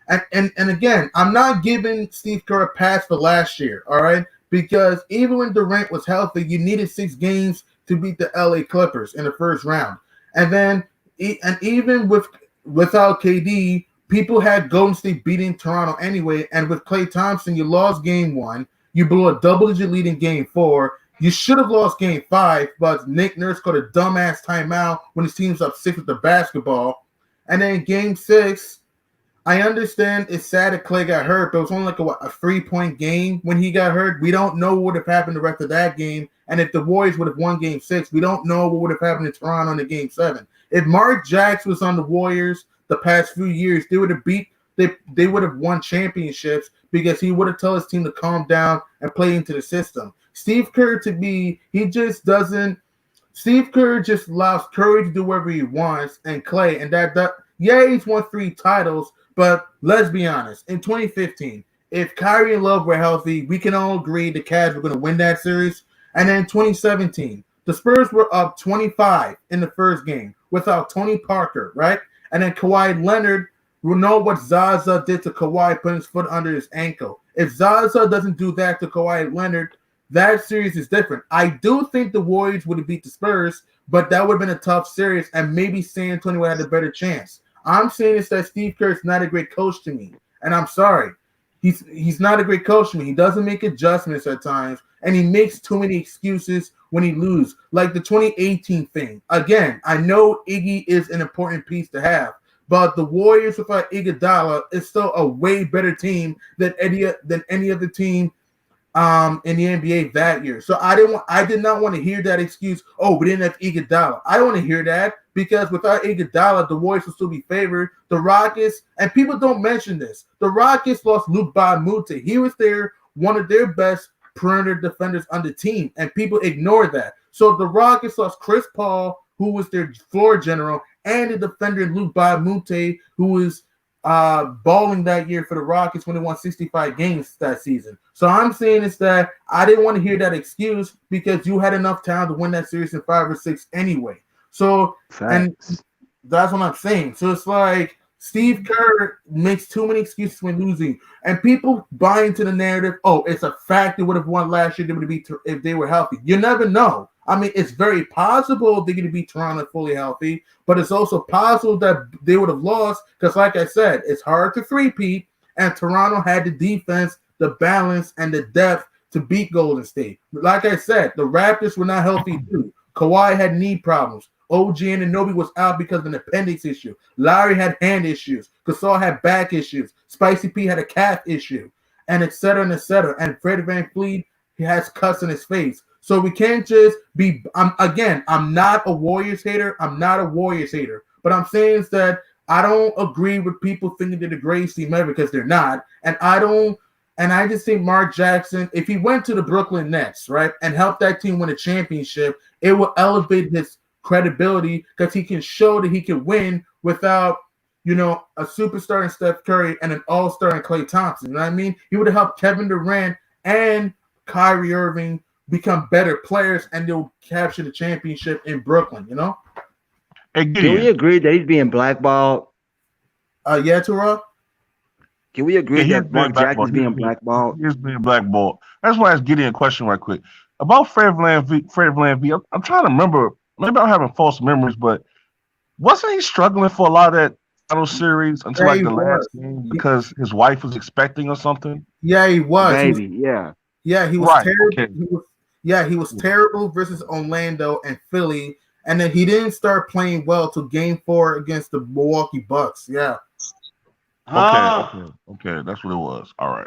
And again, I'm not giving Steve Kerr a pass for last year, all right? Because even when Durant was healthy, you needed 6 games to beat the LA Clippers in the first round. And even without KD, people had Golden State beating Toronto anyway. And with Klay Thompson, you lost game 1. You blew a double-digit lead in game 4. You should have lost game 5, but Nick Nurse got a dumbass timeout when his team's up 6 with the basketball. And then game 6, I understand it's sad that Klay got hurt, but it was only like a 3-point game when he got hurt. We don't know what would have happened the rest of that game. And if the Warriors would have won game 6, we don't know what would have happened in Toronto in the game 7. If Mark Jackson was on the Warriors the past few years, they would have won championships because he would have told his team to calm down and play into the system. Steve Kerr, to me, Steve Kerr just allows Curry to do whatever he wants and Klay, and he's won 3 titles, but let's be honest, in 2015, if Kyrie and Love were healthy, we can all agree the Cavs were going to win that series. And then 2017, the Spurs were up 25 in the first game without Tony Parker, right? And then Kawhi Leonard, we know what Zaza did to Kawhi, putting his foot under his ankle. If Zaza doesn't do that to Kawhi Leonard, that series is different. I do think the Warriors would have beat the Spurs, but that would have been a tough series, and maybe San Antonio would have had a better chance. I'm saying is that Steve Kerr is not a great coach to me, and I'm sorry. He's not a great coach to me. He doesn't make adjustments at times, and he makes too many excuses when he loses. Like the 2018 thing. Again, I know Iggy is an important piece to have, but the Warriors without Iguodala is still a way better team than any other team in the NBA that year. So I did not want to hear that excuse, we didn't have Iguodala. I don't want to hear that because without Iguodala, the Warriors will still be favored. The Rockets, and people don't mention this, the Rockets lost Luc Mbah a Moute. He was one of their best perimeter defenders on the team, and people ignore that. So the Rockets lost Chris Paul, who was their floor general, and the defender Luc Mbah a Moute, who was balling that year for the Rockets when they won 65 games that season. So I'm saying is that I didn't want to hear that excuse because you had enough talent to win that series in 5 or 6 anyway. So and that's what I'm saying. So it's like Steve Kerr makes too many excuses when losing, and people buy into the narrative. It's a fact they would have won last year. They would have beat if they were healthy. You never know. I mean, it's very possible they're going to beat Toronto fully healthy, but it's also possible that they would have lost because, like I said, it's hard to three-peat, and Toronto had the defense, the balance, and the depth to beat Golden State. Like I said, the Raptors were not healthy too. Kawhi had knee problems. OG Anunoby was out because of an appendix issue. Lowry had hand issues. Gasol had back issues. Spicy P had a calf issue, and et cetera, and et cetera. And Fred VanVleet, he has cuts in his face. So we can't just be I'm not a Warriors hater. But I'm saying is that I don't agree with people thinking they're the greatest team ever because they're not. And I just think Mark Jackson, if he went to the Brooklyn Nets, right, and helped that team win a championship, it will elevate his credibility because he can show that he can win without, a superstar in Steph Curry and an all-star in Klay Thompson. You know what I mean? He would have helped Kevin Durant and Kyrie Irving become better players, and they'll capture the championship in Brooklyn, Hey, Can we agree that he's being blackballed? Yeah, Terrell? Can we agree he is that Mark Jackson's being He blackballed? is being blackballed. That's why I was getting a question right quick about Fred VanVleet. I'm trying to remember. Maybe I'm having false memories, but wasn't he struggling for a lot of that title series until Yeah, like he the last was. game because his wife was expecting or something? Yeah, he was. Baby, yeah. Yeah, he was Right, terrible. okay. He was terrible versus Orlando and Philly, and then he didn't start playing well till Game 4 against the Milwaukee Bucks. Yeah. Okay. That's what it was. All right.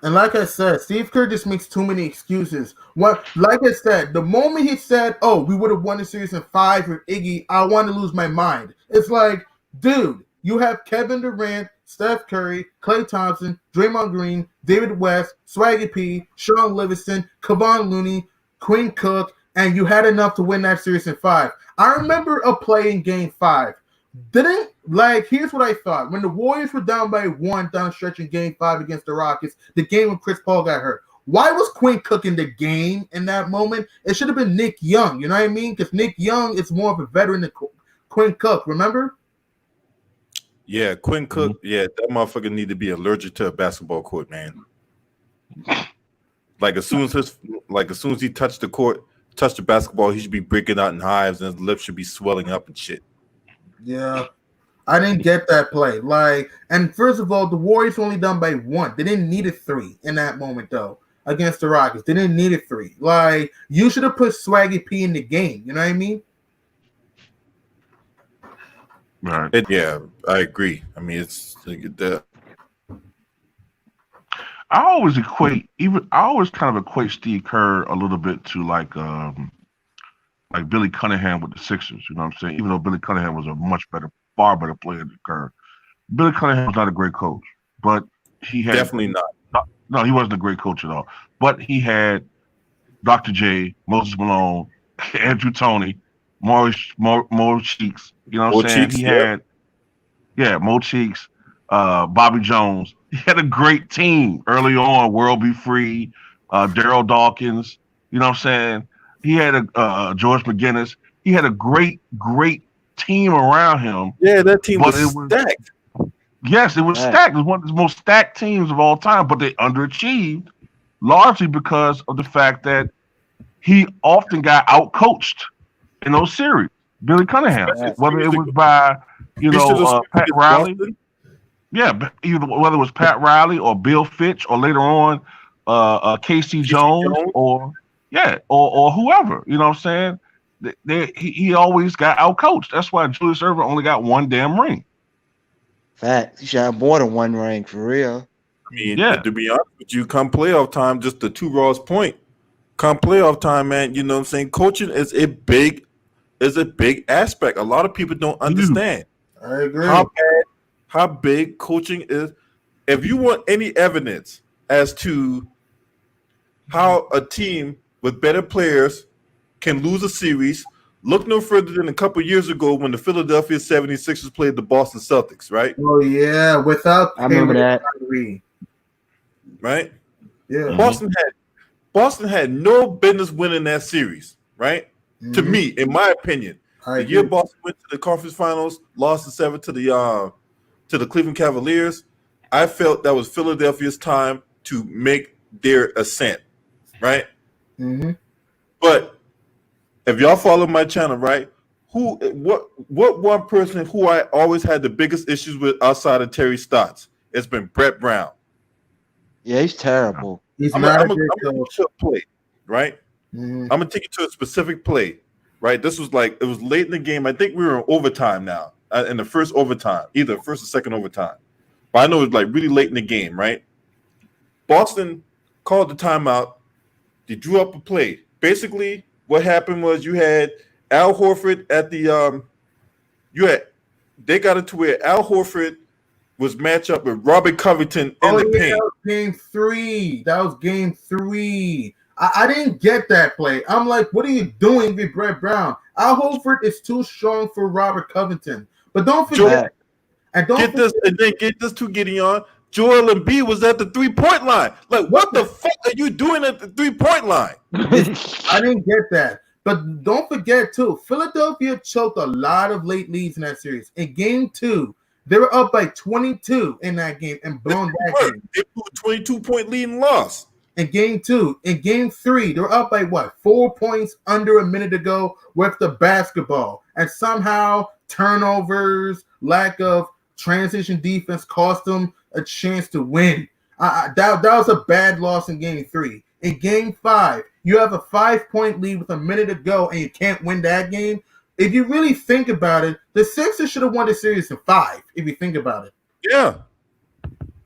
And like I said, Steve Kerr just makes too many excuses. Like I said, the moment he said, "Oh, we would have won the series in 5 with Iggy," I want to lose my mind. It's like, dude, you have Kevin Durant, Steph Curry, Klay Thompson, Draymond Green, David West, Swaggy P, Sean Livingston, Kevon Looney, Quinn Cook, and you had enough to win that series in 5. I remember a play in Game 5. Here's what I thought. When the Warriors were down by 1 down stretch in Game 5 against the Rockets, the game when Chris Paul got hurt. Why was Quinn Cook in the game in that moment? It should have been Nick Young, you know what I mean? Because Nick Young is more of a veteran than Quinn Cook, remember? Yeah, Quinn Cook. Yeah, that motherfucker need to be allergic to a basketball court, man. Like as soon as he touched the court, touched the basketball, he should be breaking out in hives and his lips should be swelling up and shit. Yeah. I didn't get that play. And first of all, the Warriors only done by 1. They didn't need a 3 in that moment, though, against the Rockets. They didn't need a 3. You should have put Swaggy P in the game. You know what I mean? Right. Yeah, I agree. I mean, it's the. I always kind of equate Steve Kerr a little bit to like Billy Cunningham with the Sixers. You know what I'm saying? Even though Billy Cunningham was a far better player than Kerr. Billy Cunningham was not a great coach, but he had Definitely not. No, he wasn't a great coach at all. But he had Dr. J, Moses Malone, Andrew Toney, Mo Cheeks. You know what I'm saying? Cheeks, He had Mo Cheeks, Bobby Jones. He had a great team early on. World Be Free, Daryl Dawkins. You know what I'm saying? He had a George McGinnis. He had a great team around him. Yeah, that team was stacked. Yes, it was stacked. It was one of the most stacked teams of all time, but they underachieved largely because of the fact that he often got outcoached in those series. Billy Cunningham, whether it was by Pat Riley. Boston? Yeah, whether it was Pat Riley or Bill Fitch or later on Casey Jones or whoever. You know what I'm saying? He always got outcoached. That's why Julius Erving only got 1 damn ring. Fact. He should have more than 1 ring for real. I mean, to be honest with you, come playoff time, just the two Raw's point. Come playoff time, man, you know what I'm saying? Coaching is a big aspect. A lot of people don't understand. I agree. How big coaching is. If you want any evidence as to how a team with better players can lose a series, look no further than a couple years ago when the Philadelphia 76ers played the Boston Celtics, right? Oh, yeah. I remember that. Right? Yeah. Boston had no business winning that series, right? Mm-hmm. To me, in my opinion. The year Boston went to the conference finals, lost in 7 to the Cleveland Cavaliers, I felt that was Philadelphia's time to make their ascent, right? Mm-hmm. But if y'all follow my channel, right, what one person who I always had the biggest issues with outside of Terry Stotts, it's been Brett Brown. Yeah, he's terrible. I'm gonna take you to a play, right? Mm-hmm. I'm gonna take you to a specific play, right? This was it was late in the game. I think we were in overtime now, in the first overtime, either first or second overtime. But I know it was really late in the game, right? Boston called the timeout. They drew up a play. Basically, what happened was you had Al Horford at the they got it to where Al Horford was matched up with Robert Covington in the paint. That was game 3. That was game 3. I didn't get that play. I'm like, what are you doing with Brett Brown? Al Horford is too strong for Robert Covington. But don't forget, get this to Gideon. Joel Embiid was at the 3-point line. Like, what the fuck are you doing at the 3-point line? I didn't get that. But don't forget, too, Philadelphia choked a lot of late leads in that series. In game 2, they were up by 22 in that game and blown that game. They blew a 22-point lead and lost. In game 2, in game 3, they were up by 4 points under a minute to go with the basketball. And somehow turnovers, lack of transition defense cost them a chance to win. That was a bad loss in game 3. In game 5, you have a 5-point lead with a minute to go and you can't win that game. If you really think about it, the Sixers should have won the series in 5, if you think about it. Yeah.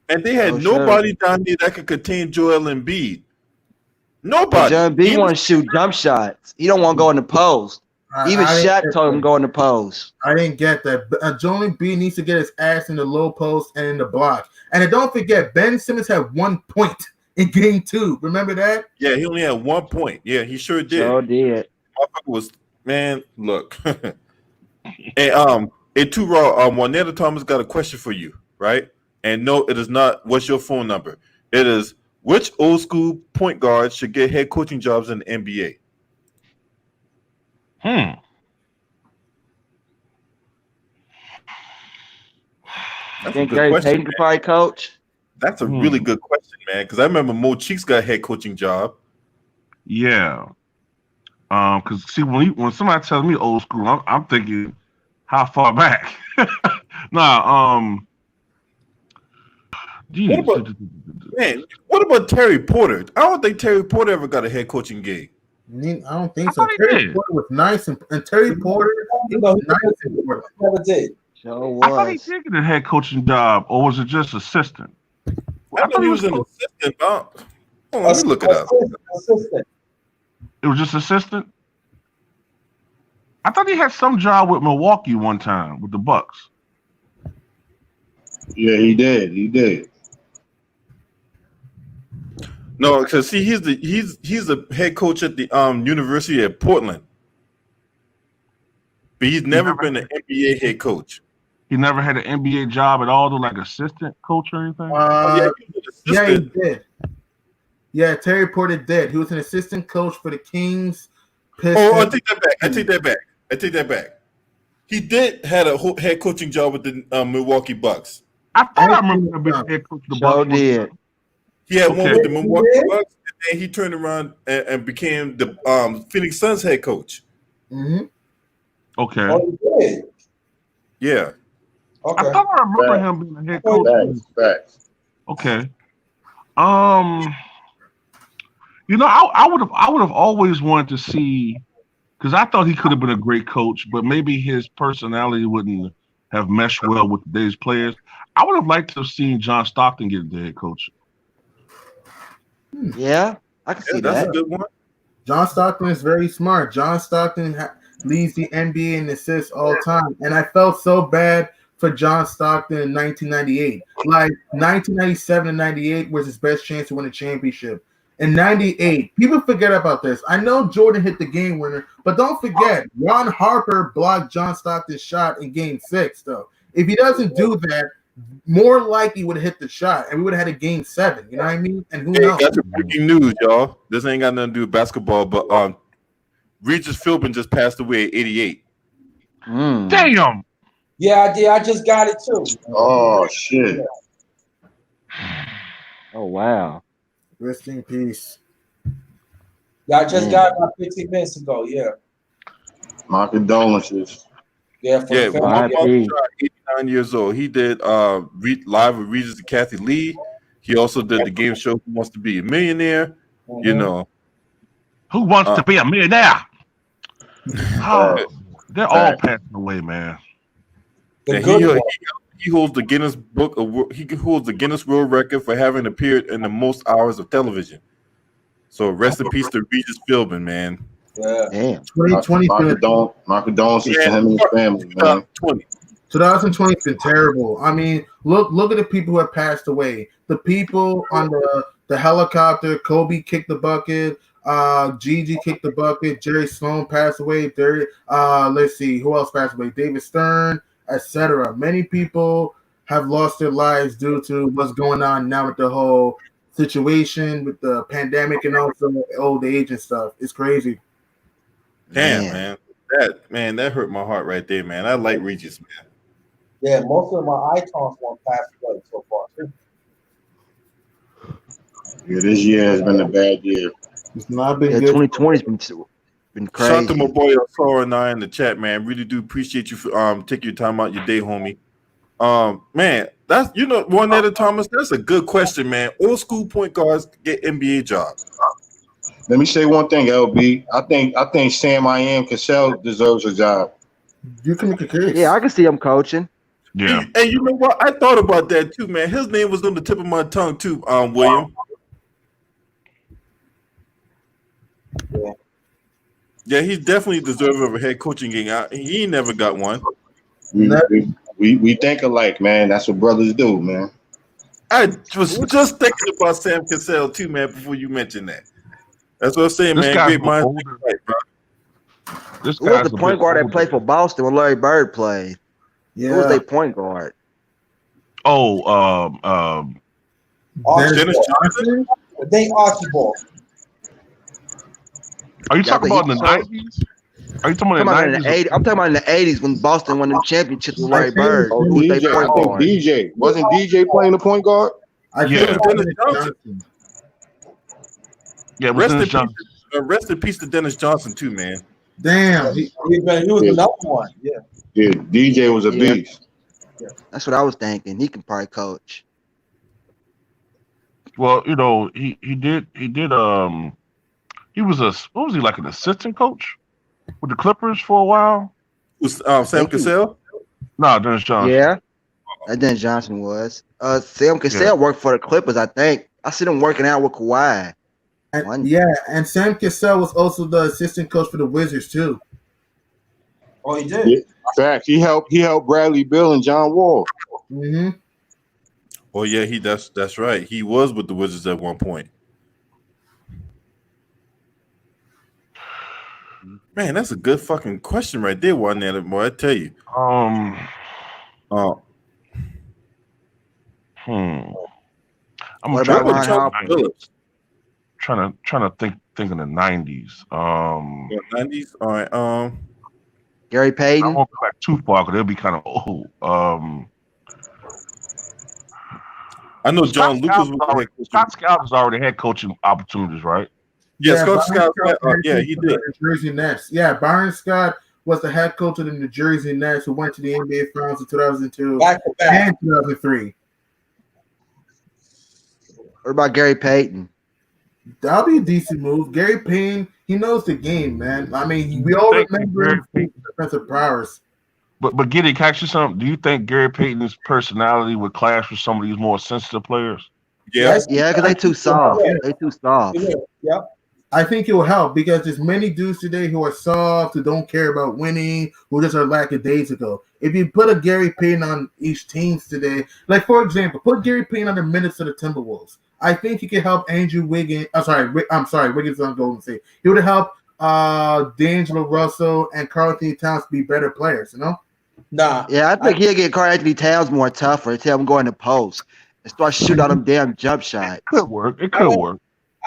And they had nobody down there that could contain Joel Embiid. Nobody. Joel Embiid want to shoot jump shots. He don't want to go in the post. Even Shaq told him to go in the post. I didn't get that. Joel Embiid needs to get his ass in the low post and in the block. And don't forget, Ben Simmons had 1 point in game 2. Remember that? Yeah, he only had 1 point. Yeah, he sure did. Sure did. Was man, look. And too raw. Juanetta Thomas got a question for you, right? And no, it is not. What's your phone number? It is which old school point guard should get head coaching jobs in the NBA? I think Gary Payton could probably coach. That's a really good question, man. Because I remember Mo Cheeks got a head coaching job. Yeah. Because see, when somebody tells me old school, I'm thinking how far back. What about Terry Porter? I don't think Terry Porter ever got a head coaching gig. I don't think so. Terry Porter was nice, and Terry Porter was nice. Never did. I thought he did get a head coaching job, or was it just assistant? I thought he was an assistant. Let me look it up. Assistant. It was just assistant. I thought he had some job with Milwaukee one time with the Bucks. Yeah, he did. He did. No, because see, he's the head coach at the University of Portland, but he's never been an NBA head coach. He never had an NBA job at all, though, like assistant coach or anything. Yeah, he did. Yeah, Terry Porter did. He was an assistant coach for the Kings. Pistons. Oh, I take that back. He did had a head coaching job with the Milwaukee Bucks. I thought I remember him being head coach of the Bucks. Did. He had one with the Milwaukee Bucks, and then he turned around and became the Phoenix Suns head coach. Mm-hmm. Okay. Oh, he did. Yeah. Okay. I thought I remember him being a head coach. Facts. Okay. I would have always wanted to see, because I thought he could have been a great coach, but maybe his personality wouldn't have meshed well with today's players. I would have liked to have seen John Stockton get the head coach. Yeah, I can see that's that. a good one. John Stockton is very smart. John Stockton leads the NBA in assists all time, and I felt so bad for John Stockton in 1998. Like 1997 and 98 was his best chance to win a championship. In 98, people forget about this. I know Jordan hit the game winner, but don't forget, Ron Harper blocked John Stockton's shot in Game 6, though. If he doesn't do that, more likely would have hit the shot, and we would have had a Game 7. You know what I mean? And who knows? That's breaking news, y'all. This ain't got nothing to do with basketball, but Regis Philbin just passed away at 88. Damn. Yeah, I just got it too. Oh shit. Oh wow. Rest in peace. Yeah, I just got it about 15 minutes ago. Yeah. My condolences. Yeah. Yeah, my father 89 years old. He did live with Regis and Kathy Lee. He also did the game show Who Wants to Be a Millionaire. Mm-hmm. You know, Who wants to be a millionaire? They're all passing away, man. and he holds the Guinness Book. He holds the Guinness World Record for having appeared in the most hours of television. So rest in peace to Regis Philbin, man. Yeah. Damn. 2020. My condolences to him and his family, man. 2020's been terrible. I mean, look at the people who have passed away. The people on the helicopter. Kobe kicked the bucket. Gigi kicked the bucket. Jerry Sloan passed away. Let's see who else passed away. David Stern, etc. Many people have lost their lives due to what's going on now with the whole situation with the pandemic and also old age and stuff. It's crazy. Damn, man. That hurt my heart right there, man. I like Regis, man. Yeah, most of my icons won't pass away so far too. Yeah, this year has been a bad year. It's not been Yeah, good. 2020's been Shout out to my crazy. boy Sora and I in the chat, man. Really do appreciate you for taking your time out your day, homie. Man, that's Juanetta Thomas. That's a good question, man. Old school point guards get NBA jobs. Let me say one thing, LB. I think Sam I Am Cassell deserves a job. You can make a case. Yeah, I can see him coaching. Yeah. Hey, you know what? I thought about that too, man. His name was on the tip of my tongue too, William. Yeah, he's definitely deserving of a head coaching gig. He ain't never got one. We think alike, man. That's what brothers do, man. I was just thinking about Sam Cassell too, man. Before you mentioned that, that's what I'm saying, This man. guy's Great minds older. think alike, bro. This Who was guy's the a point bit guard that older. played for Boston when Larry Bird played? Who was Yeah. their point guard? Oh, Dennis Johnson. They Archibald. are you Yeah, talking but about in the he- 90s? Are you talking I'm about talking in about the in 90s? the 80s. I'm talking about in the 80s when Boston won them championships with Larry I think- Bird. Oh, Who was DJ. their I point think guard? DJ. Wasn't DJ playing the point guard? I think Yeah. it was Dennis Dennis Johnson. Johnson. Yeah, it was Rest in Dennis peace. Johnson. Rest in peace to Dennis Johnson too, man. Damn. He was Yeah. another one. Yeah. Yeah, DJ was a Yeah. beast. That's what I was thinking. He can probably coach. Well, he was what was he, like an assistant coach with the Clippers for a while? Was Sam think he- Cassell? No, Dennis Johnson. Yeah. And then Johnson was. Sam Cassell worked for the Clippers, I think. I see them working out with Kawhi. And, yeah, and Sam Cassell was also the assistant coach for the Wizards too. Oh, he did. Yeah. Fact. He helped Bradley Beal and John Wall. Mm-hmm. Oh yeah, that's right. He was with the Wizards at one point. Man, that's a good fucking question right there, Juanetta, boy. I tell you. I'm What trying about Ron to Harper? Phillips. trying to think in the 90s. 90s. All right. Gary I Payton. won't go back too far because it'll be kind of old. I know John Lucas was the head coach. Scott Scott has already had coaching opportunities, right? Yeah, Scott Byron Scott. Yeah, he did. The New Jersey Nets. Yeah, Byron Scott was the head coach of the New Jersey Nets who went to the NBA Finals in 2002 Back to back. and 2003. What about Gary Payton? That'll be a decent move. Gary Payne, he knows the game, man. I mean, we all remember him for his defensive prowess. But Giddy, can I ask you something? Do you think Gary Payton's personality would clash with some of these more sensitive players? Yeah. Yeah, because they too soft. They too soft. Yeah. I think it will help because there's many dudes today who are soft, who don't care about winning, who just are lackadaisical. If you put a Gary Payton on each team today, like for example, put Gary Payton on the minutes of the Timberwolves. I think he could help Andrew Wiggins. Wiggins on Golden State. He would help D'Angelo Russell and Karl Anthony Towns be better players, you know? Nah. Yeah, I think he'll get Karl Anthony Towns more tougher. Tell him go in the post and start shooting all them damn jump shots. Could work. It could work.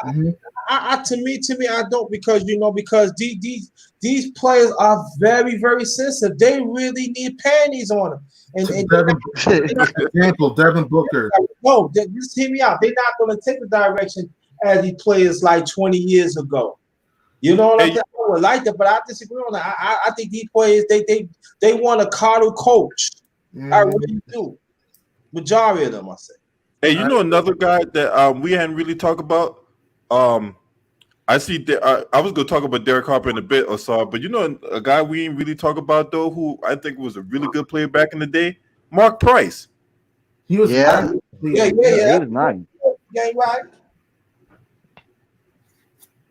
Mm-hmm. To me, I don't because these players are very, very sensitive. They really need panties on them. And Devin Booker. No, just hear me out. They're not going to take the direction as these players like 20 years ago. You know what I'm saying? I would like that, but I disagree on that. I think these players they want a coddle coach. I really do. Majority of them, I say. Hey, you know another guy that we hadn't really talked about. I see. I was going to talk about Derek Harper in a bit or so, but you know a guy we didn't really talk about though, who I think was a really good player back in the day, Mark Price. He was Yeah. He was nice. Yeah, right.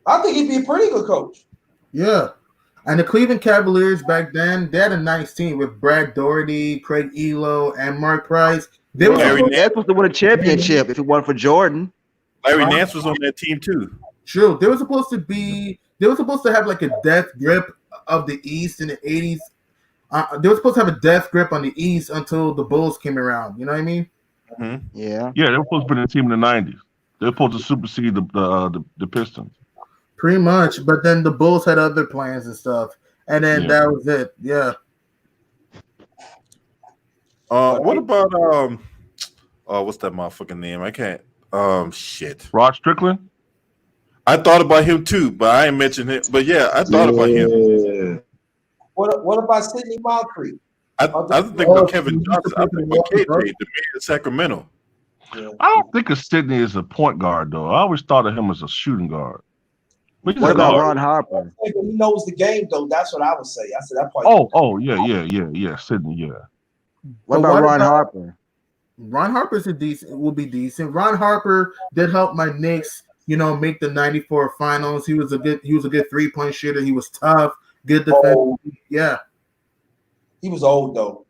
I think he'd be a pretty good coach. Yeah. And the Cleveland Cavaliers back then, they had a nice team with Brad Daugherty, Craig Elo, and Mark Price. They were supposed to win a championship if it wasn't for Jordan. Larry Nance was on that team too. True. They were supposed to have like a death grip of the East in the 80s. They were supposed to have a death grip on the East until the Bulls came around. You know what I mean? Mm-hmm. Yeah. Yeah, they were supposed to be the team in the 90s. They were supposed to supersede the Pistons. Pretty much, but then the Bulls had other plans and stuff, and then that was it. Yeah. What about what's that motherfucking name? I can't. Shit. Rod Strickland. I thought about him too, but I ain't mentioned it. But yeah, I thought about him. What about Sidney Moncrief? I think of Kevin Johnson. I think of KJ, the man in Sacramento. Yeah. I don't think of Sidney as a point guard though. I always thought of him as a shooting guard. But What about Ron Harper? He knows the game though. That's what I would say. I said that part. Yeah, Sidney, yeah. What about Ron Harper? Ron Harper's will be decent. Ron Harper did help my Knicks, make the '94 finals. He was a good 3-point shooter. He was tough, good defense. Yeah. He was old though.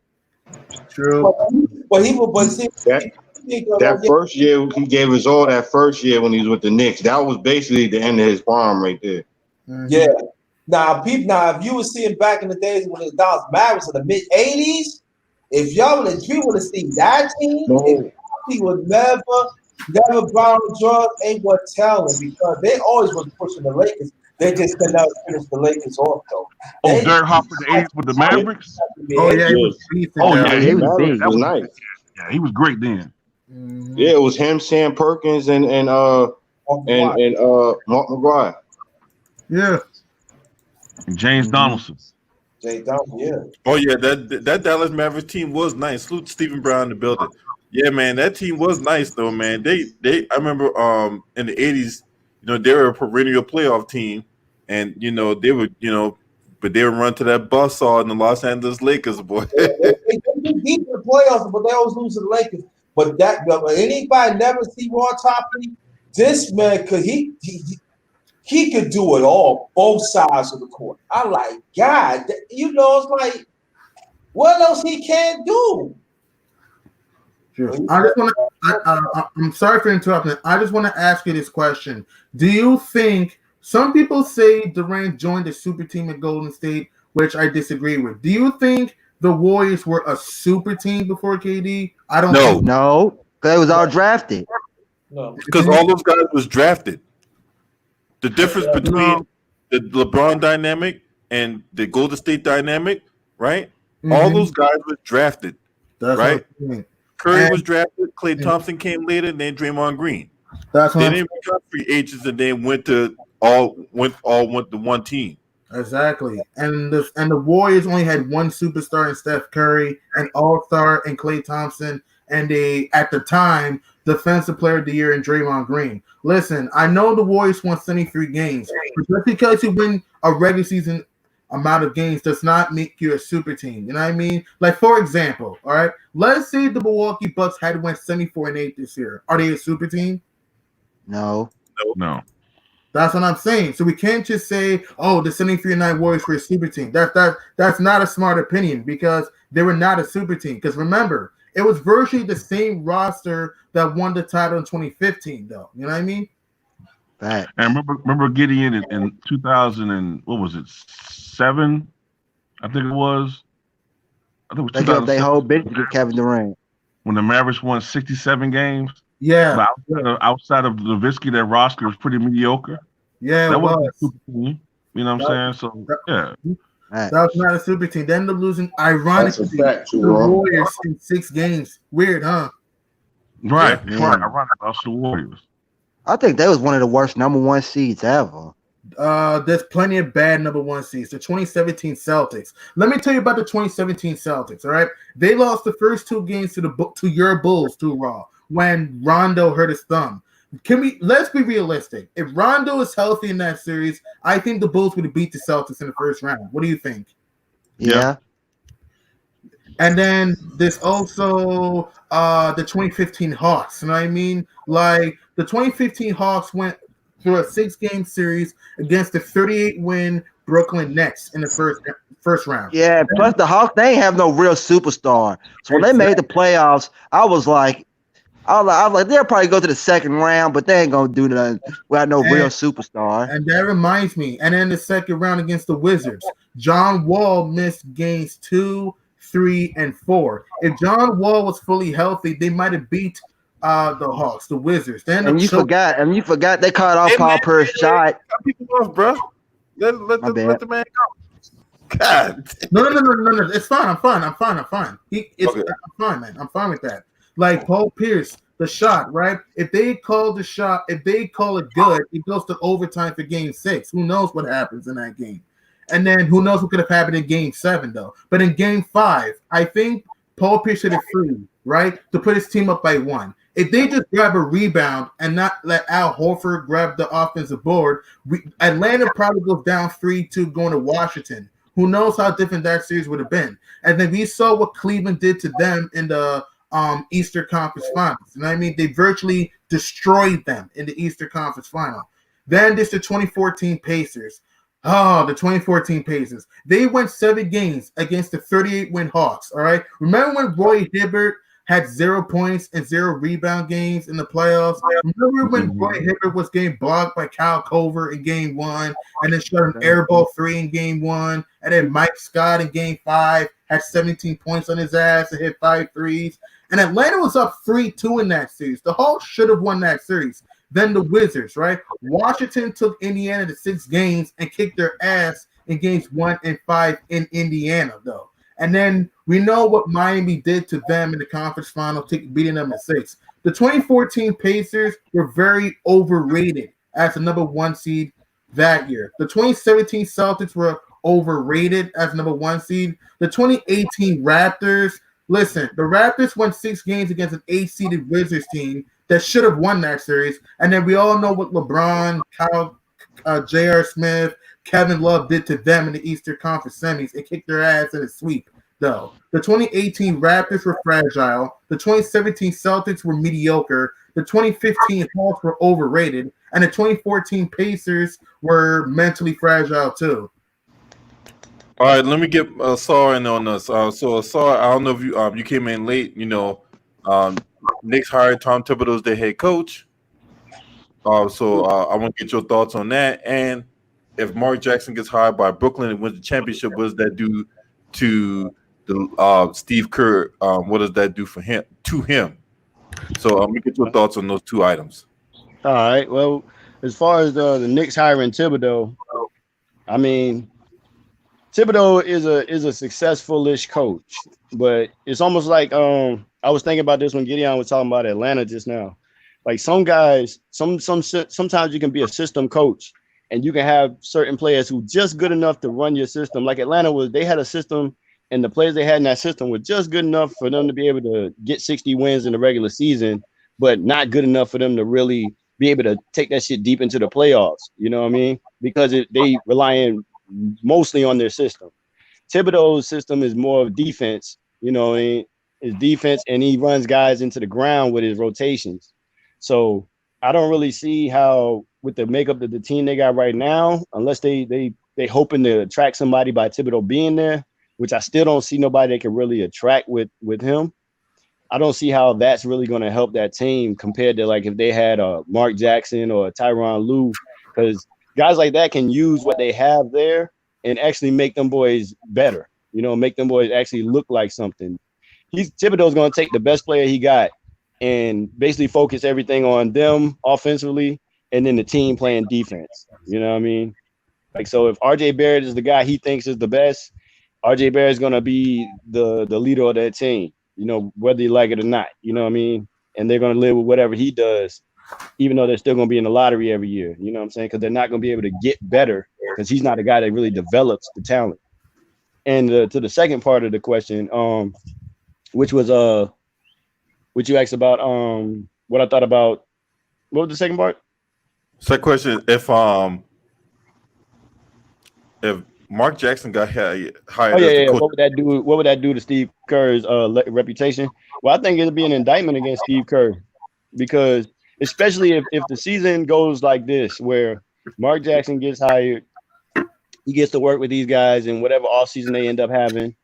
True. But he was that first year he gave us all that first year when he was with the Knicks. That was basically the end of his prime right there. Mm-hmm. Yeah. Now, if you were seeing back in the days when the Dallas Mavericks in the mid '80s, if you would have seen that team, he would never Brown drugs ain't what telling because they always was pushing the Lakers. They just could not finish the Lakers off though. Derek Harper the '80s with the Mavericks. Oh yeah, he was decent. He was big. That was nice. Yeah, he was great then. Mm-hmm. Yeah, it was him, Sam Perkins, and Mark McGuire. Yeah. And James Donaldson. James Donaldson, yeah. Oh yeah, that Dallas Mavericks team was nice. Salute Stephen Brown in the building. Yeah, man, that team was nice though, man. They I remember in the '80s, they were a perennial playoff team, and they would but they would run to that buzzsaw in the Los Angeles Lakers, boy. They deep in the playoffs, but they always lose to the Lakers. But anybody never see Ron Topley, this man, because he could do it all, both sides of the court. I'm like, God, it's like, what else he can't do? Sure. I just want to. I'm sorry for interrupting. I just want to ask you this question: do you think some people say Durant joined the super team at Golden State, which I disagree with? Do you think the Warriors were a super team before KD? I don't. No, because it was all drafted. No, because all those guys was drafted. The difference between the LeBron dynamic and the Golden State dynamic, right? Mm-hmm. All those guys were drafted, right? Curry was drafted. Klay Thompson came later, and then Draymond Green. They didn't become free agents, and then went to one team. Exactly, and the Warriors only had one superstar in Steph Curry, an all-star in Klay Thompson, and at the time, Defensive Player of the Year in Draymond Green. Listen, I know the Warriors won 73 games, but just because you win a regular season amount of games does not make you a super team. You know what I mean? Like, for example, all right, let's say the Milwaukee Bucks had went 74-8 this year. Are they a super team? No. That's what I'm saying. So we can't just say, oh, the 73-9 Warriors were a super team. That's not a smart opinion because they were not a super team. Because remember, it was virtually the same roster that won the title in 2015, though. You know what I mean? Right. And remember Gideon in 2000 and what was it, 7? I think it was. I think it was they got their whole bench to get Kevin Durant. When the Mavericks won 67 games. Yeah. But outside of Nowitzki, that roster was pretty mediocre. Yeah, that wasn't a super team. You know what I'm saying? So yeah. That was not a super team. They ended up losing, ironically, the Warriors in 6 games. Weird, huh? Right. Ironic. That's the Warriors. I think that was one of the worst number 1 seeds ever. There's plenty of bad number 1 seeds. The 2017 Celtics. Let me tell you about the 2017 Celtics. All right, they lost the first 2 games to your Bulls too raw when Rondo hurt his thumb. Let's be realistic. If Rondo is healthy in that series, I think the Bulls would have beat the Celtics in the first round. What do you think? Yeah. And then there's also the 2015 Hawks. You know what I mean? Like the 2015 Hawks went through a 6-game series against the 38-win Brooklyn Nets in the first round. Yeah. Plus the Hawks, they ain't have no real superstar. So when they made the playoffs, I was like, they'll probably go to the second round, but they ain't gonna do nothing without no real superstar. And that reminds me. And then the second round against the Wizards, John Wall missed games 2, 3, and 4. If John Wall was fully healthy, they might have beat the Hawks, the Wizards. Then you forgot they caught off Paul Pierce's shot. People off, bro. Let My bad. the man go. God. No. It's fine. I'm fine. I'm fine. Okay. I'm fine, man. I'm fine with that. Like Paul Pierce, the shot, right? If they call the shot, if they call it good, it goes to overtime for game 6. Who knows what happens in that game? And then who knows what could have happened in game 7, though. But in game 5, I think Paul Pierce hit it free, right? To put his team up by 1. If they just grab a rebound and not let Al Horford grab the offensive board, Atlanta probably goes down 3-2 going to Washington. Who knows how different that series would have been? And then we saw what Cleveland did to them in the Eastern Conference Finals. You know what I mean? They virtually destroyed them in the Eastern Conference Final. Then there's the 2014 Pacers. Oh, the 2014 Pacers. They went 7 games against the 38-win Hawks, all right? Remember when Roy Hibbert had 0 points and 0 rebound games in the playoffs? Remember when Roy Hibbert was getting blocked by Kyle Culver in game 1 and then shot an airball 3 in game 1, and then Mike Scott in game 5 had 17 points on his ass and hit 5 threes. And Atlanta was up 3-2 in that series. The Hawks should have won that series. Then the Wizards, right? Washington took Indiana to 6 games and kicked their ass in games 1 and 5 in Indiana, though. And then we know what Miami did to them in the conference final, beating them in 6. The 2014 Pacers were very overrated as the number 1 seed that year. The 2017 Celtics were overrated as number 1 seed. The 2018 Raptors, listen, the Raptors won 6 games against an 8-seeded Wizards team that should have won that series. And then we all know what LeBron, Kyle, J.R. Smith, Kevin Love did to them in the Eastern Conference semis and kicked their ass in a sweep, though. The 2018 Raptors were fragile. The 2017 Celtics were mediocre. The 2015 Hawks were overrated. And the 2014 Pacers were mentally fragile, too. All right, let me get Saar in on us. So Saar, I don't know if you came in late. Knicks hired Tom Thibodeau as their head coach. So I want to get your thoughts on that. And if Mark Jackson gets hired by Brooklyn and wins the championship, what does that do to the Steve Kerr? What does that do for him? To him? So let me get your thoughts on those 2 items. All right. Well, as far as the Knicks hiring Thibodeau, I mean, Thibodeau is a successful-ish coach, but it's almost like I was thinking about this when Gideon was talking about Atlanta just now. Like some guys, sometimes you can be a system coach and you can have certain players who just good enough to run your system. Like Atlanta they had a system, and the players they had in that system were just good enough for them to be able to get 60 wins in the regular season, but not good enough for them to really be able to take that shit deep into the playoffs. You know what I mean? Because they rely mostly on their system. Thibodeau's system is more of defense, his defense, and he runs guys into the ground with his rotations. So I don't really see how, with the makeup of the team they got right now, unless they hoping to attract somebody by Thibodeau being there, which I still don't see nobody that can really attract with him. I don't see how that's really going to help that team compared to like if they had a Mark Jackson or a Tyronn Lue, because guys like that can use what they have there and actually make them boys better, make them boys actually look like something. Thibodeau's going to take the best player he got and basically focus everything on them offensively and then the team playing defense. You know what I mean? Like, so if RJ Barrett is the guy he thinks is the best, RJ Barrett is going to be the leader of that team, whether you like it or not, you know what I mean? And they're going to live with whatever he does, even though they're still going to be in the lottery every year, you know what I'm saying? Because they're not going to be able to get better because he's not a guy that really develops the talent. And to the second part of the question, which was what you asked about, what I thought about. What was the second part? Second question: If Mark Jackson got hired, as the coach, what would that do? What would that do to Steve Kerr's reputation? Well, I think it'd be an indictment against Steve Kerr, because especially if the season goes like this, where Mark Jackson gets hired, he gets to work with these guys in whatever offseason they end up having,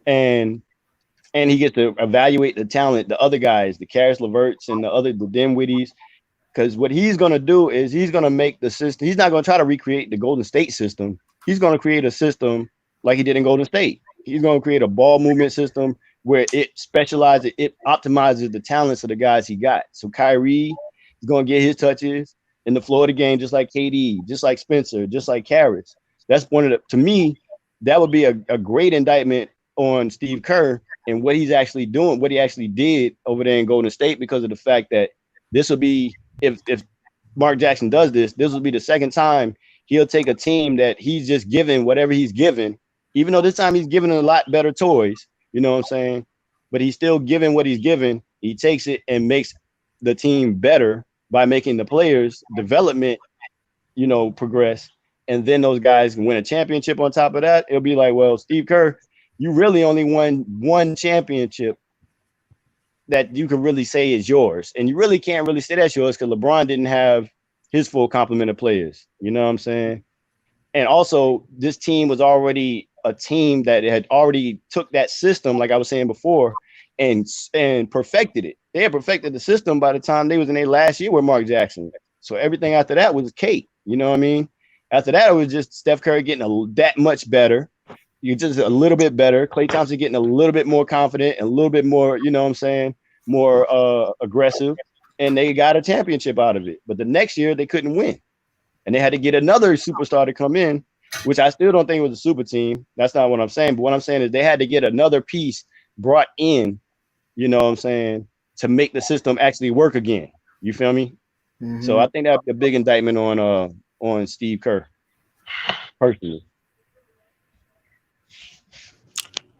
and he gets to evaluate the talent, the other guys, the Karis LeVerts and the Dinwiddies, because what he's going to do is he's going to make the system. He's not going to try to recreate the Golden State system. He's going to create a system like he did in Golden State. He's going to create a ball movement system where it specializes, it optimizes the talents of the guys he got. So Kyrie is going to get his touches, in the Florida game, just like KD, just like Spencer, just like Harris. That's one of the, to me, that would be a great indictment on Steve Kerr and what he's actually doing, what he actually did over there in Golden State, because of the fact that this will be, if Mark Jackson does this will be the second time he'll take a team that he's just given whatever he's given, even though this time he's given a lot better toys, you know what I'm saying? But he's still giving what he's given. He takes it and makes the team better by making the players' development, you know, progress. And then those guys can win a championship on top of that. It'll be like, well, Steve Kerr, you really only won one championship that you can really say is yours. And you really can't really say that's yours because LeBron didn't have his full complement of players. You know what I'm saying? And also, this team was already a team that had already took that system, like I was saying before, and perfected it. They had perfected the system by the time they was in their last year with Mark Jackson. So everything after that was cake. You know what I mean? After that, it was just Steph Curry getting that much better. You just a little bit better. Klay Thompson getting a little bit more confident, and a little bit more, you know what I'm saying, more aggressive. And they got a championship out of it. But the next year, they couldn't win. And they had to get another superstar to come in, which I still don't think was a super team. That's not what I'm saying. But what I'm saying is they had to get another piece brought in, you know what I'm saying, to make the system actually work again. You feel me? Mm-hmm. So I think that's a big indictment on Steve Kerr, personally.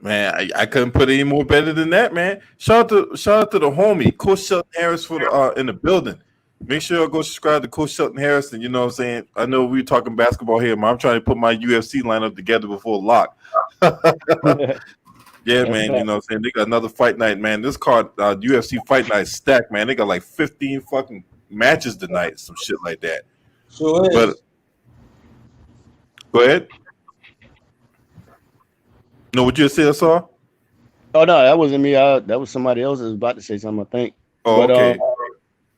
Man, I couldn't put any more better than that, man. Shout out to the homie, Coach Shelton Harris, for the in the building. Make sure you go subscribe to Coach Shelton Harris. And you know what I'm saying? I know we're talking basketball here, but I'm trying to put my UFC lineup together before lock. Yeah, man, you know what I'm saying? They got another fight night, man. This card, UFC fight night stacked, man. They got like 15 fucking matches tonight, some shit like that. Sure is. But go ahead. No, what you say, Saw? Oh no, that wasn't me. That was somebody else that was about to say something, I think. Oh, but, okay.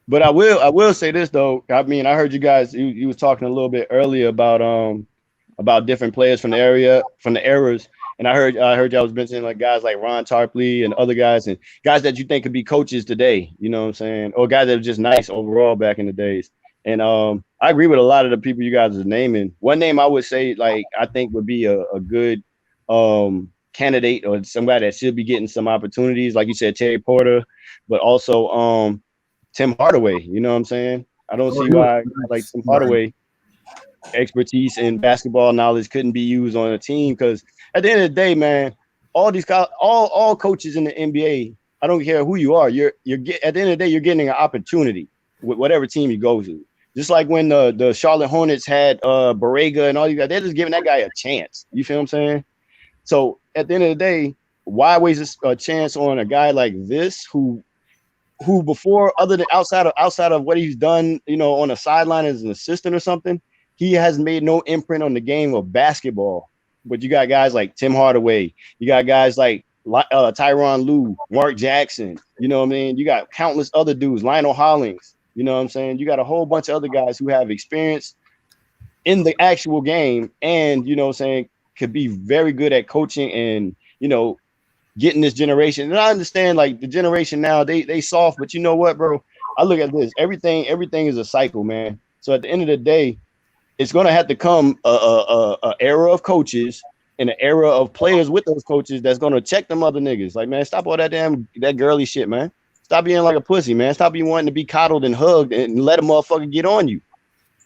But I will say this though. I mean, I heard you guys. You was talking a little bit earlier about different players from the area, from the eras, and I heard y'all was mentioning like guys like Ron Tarpley and other guys, and guys that you think could be coaches today. You know what I'm saying? Or guys that are just nice overall back in the days. And I agree with a lot of the people you guys are naming. One name I would say, like, I think would be a good candidate or somebody that should be getting some opportunities, like you said, Terry Porter, but also Tim Hardaway. You know what I'm saying? I don't see why like Tim Hardaway expertise and basketball knowledge couldn't be used on a team, because at the end of the day, man, all coaches in the NBA, I don't care who you are, you're at the end of the day, you're getting an opportunity with whatever team you go to. Just like when the Charlotte Hornets had Borrega and all you guys, they're just giving that guy a chance. You feel what I'm saying? So at the end of the day, why waste a chance on a guy like this who before, other than outside of what he's done, you know, on the sideline as an assistant or something, he has made no imprint on the game of basketball. But you got guys like Tim Hardaway, you got guys like Tyronn Lue, Mark Jackson, you know what I mean? You got countless other dudes, Lionel Hollings, you know what I'm saying? You got a whole bunch of other guys who have experience in the actual game and, you know what I'm saying, could be very good at coaching and, you know, getting this generation. And I understand like the generation now, they soft, but you know what, bro? I look at this, everything is a cycle, man. So at the end of the day, it's going to have to come a era of coaches and an era of players with those coaches that's going to check them other niggas. Like, man, stop all that girly shit, man. Stop being like a pussy, man. Stop being wanting to be coddled and hugged and let a motherfucker get on you.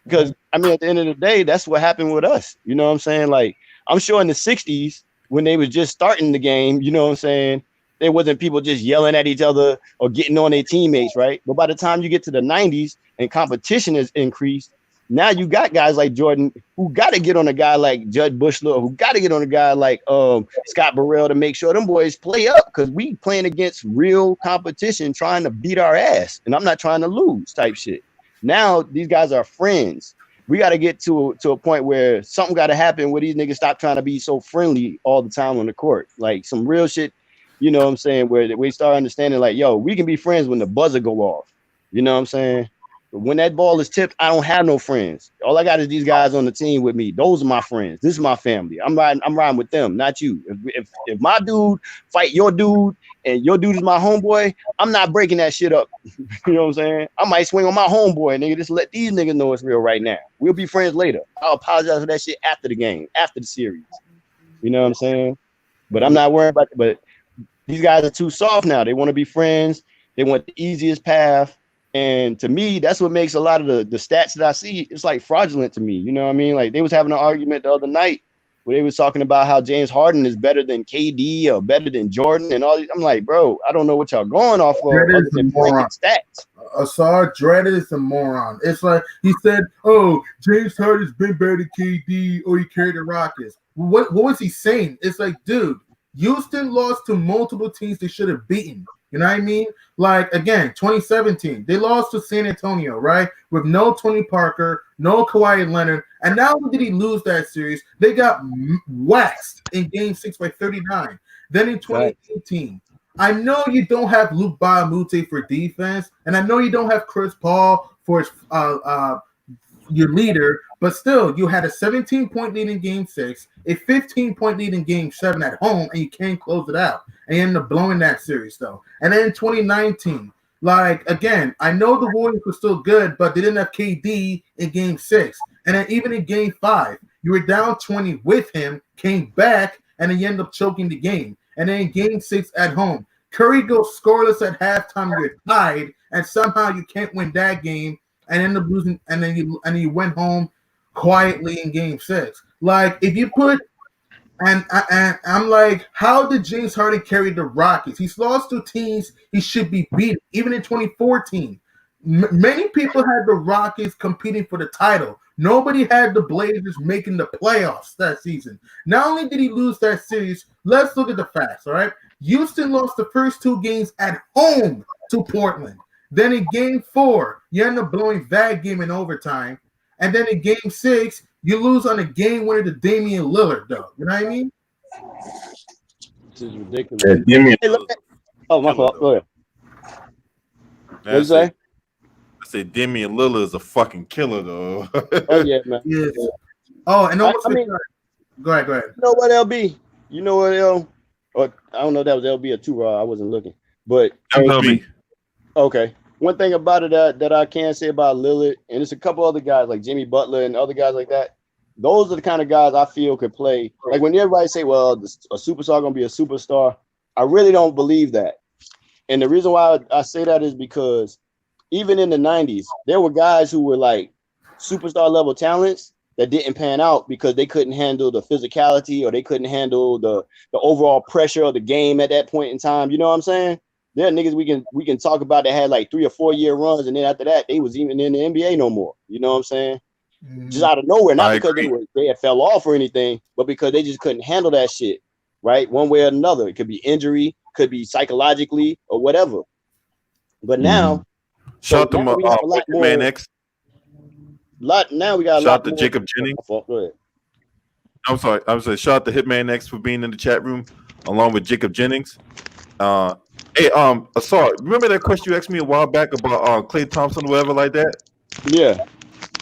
Because, I mean, at the end of the day, that's what happened with us. You know what I'm saying? Like, I'm sure in the 60s, when they was just starting the game, you know what I'm saying, there wasn't people just yelling at each other or getting on their teammates, right? But by the time you get to the 90s and competition has increased, now you got guys like Jordan who got to get on a guy like Judd Bushler, who got to get on a guy like Scott Burrell to make sure them boys play up, because we playing against real competition trying to beat our ass. And I'm not trying to lose type shit. Now these guys are friends. We got to get to a point where something got to happen where these niggas stop trying to be so friendly all the time on the court. Like some real shit, you know what I'm saying, where we start understanding like, yo, we can be friends when the buzzer go off. You know what I'm saying? When that ball is tipped, I don't have no friends. All I got is these guys on the team with me. Those are my friends. This is my family. I'm riding with them, not you. If my dude fight your dude and your dude is my homeboy, I'm not breaking that shit up. You know what I'm saying? I might swing on my homeboy, nigga. Just let these niggas know it's real right now. We'll be friends later. I'll apologize for that shit after the game, after the series. You know what I'm saying? But I'm not worried about it. But these guys are too soft now. They want to be friends. They want the easiest path. And to me, that's what makes a lot of the stats that I see, it's like fraudulent to me. You know what I mean? Like they was having an argument the other night where they was talking about how James Harden is better than KD or better than Jordan and all these. I'm like, bro, I don't know what y'all going off of other than blanket stats. Asar Dredd is a moron. It's like he said, "Oh, James Harden's been better than KD, or he carried the Rockets." What was he saying? It's like, dude, Houston lost to multiple teams they should have beaten. You know what I mean? Like, again, 2017, they lost to San Antonio, right? With no Tony Parker, no Kawhi Leonard. And not only did he lose that series, they got waxed in Game 6 by 39. Then in 2018, I know you don't have Luke Baamute for defense, and I know you don't have Chris Paul for his, your leader, but still, you had a 17-point lead in Game 6, a 15-point lead in Game 7 at home, and you can't close it out. And you end up blowing that series, though. And then in 2019, like, again, I know the Warriors were still good, but they didn't have KD in Game 6. And then even in Game 5, you were down 20 with him, came back, and then you end up choking the game. And then in Game 6 at home, Curry goes scoreless at halftime, you're tied, and somehow you can't win that game and end up losing, and then you went home quietly in Game 6. Like, if you put and I'm like, how did James Harden carry the Rockets? He's lost to teams he should be beating, even in 2014. Many people had the Rockets competing for the title. Nobody had the Blazers making the playoffs that season. Not only did he lose that series, let's look at the facts, all right? Houston lost the first 2 games at home to Portland. Then in Game 4, you end up blowing that game in overtime. And then in Game 6, you lose on a game winner to Damian Lillard, though. You know what I mean? This is ridiculous. Yeah, Damian Lillard. Oh, my fault. Go ahead. What you say? I said Damian Lillard is a fucking killer, though. Oh, yeah, man. Yes. Oh, and also, go ahead. You know what, LB? You know what, L? Or I don't know if that was LB or 2-Raw. I wasn't looking. But LB. Okay. One thing about it that I can say about Lillard, and it's a couple other guys like Jimmy Butler and other guys like that. Those are the kind of guys I feel could play. Like when everybody say, well, a superstar going to be a superstar, I really don't believe that. And the reason why I say that is because even in the 90s, there were guys who were like superstar level talents that didn't pan out because they couldn't handle the physicality or they couldn't handle the overall pressure of the game at that point in time. You know what I'm saying? There are niggas we can talk about that had like 3 or 4 year runs, and then after that, they was even in the NBA no more. You know what I'm saying? Just out of nowhere, not because they had fell off or anything, but because they just couldn't handle that shit, right? One way or another. It could be injury, could be psychologically or whatever. But now, shout to my man X. Now we got a shout lot to more. Jacob Jennings. Go ahead. I'm sorry. Shout out to Hitman X for being in the chat room, along with Jacob Jennings. Hey, Asar, remember that question you asked me a while back about Klay Thompson or whatever like that? Yeah.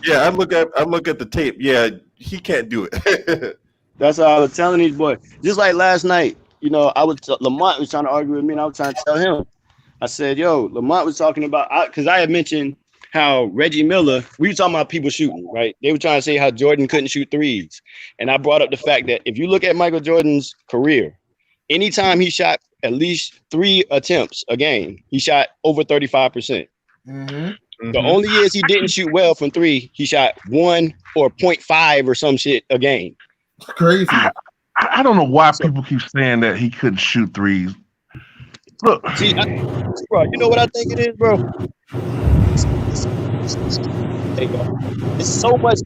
Yeah, I look at the tape. Yeah, he can't do it. That's how I was telling these boys. Just like last night, you know, Lamont was trying to argue with me, and I was trying to tell him. I said, yo, Lamont was talking about, because I had mentioned how Reggie Miller, we were talking about people shooting, right? They were trying to say how Jordan couldn't shoot threes. And I brought up the fact that if you look at Michael Jordan's career, anytime he shot at least 3 attempts a game, he shot over 35%. The only years he didn't shoot well from 3, he shot 1 or 0.5 or some shit a game. Crazy. I don't know why people keep saying that he couldn't shoot threes. Look, see, bro, you know what I think it is, bro? It's so much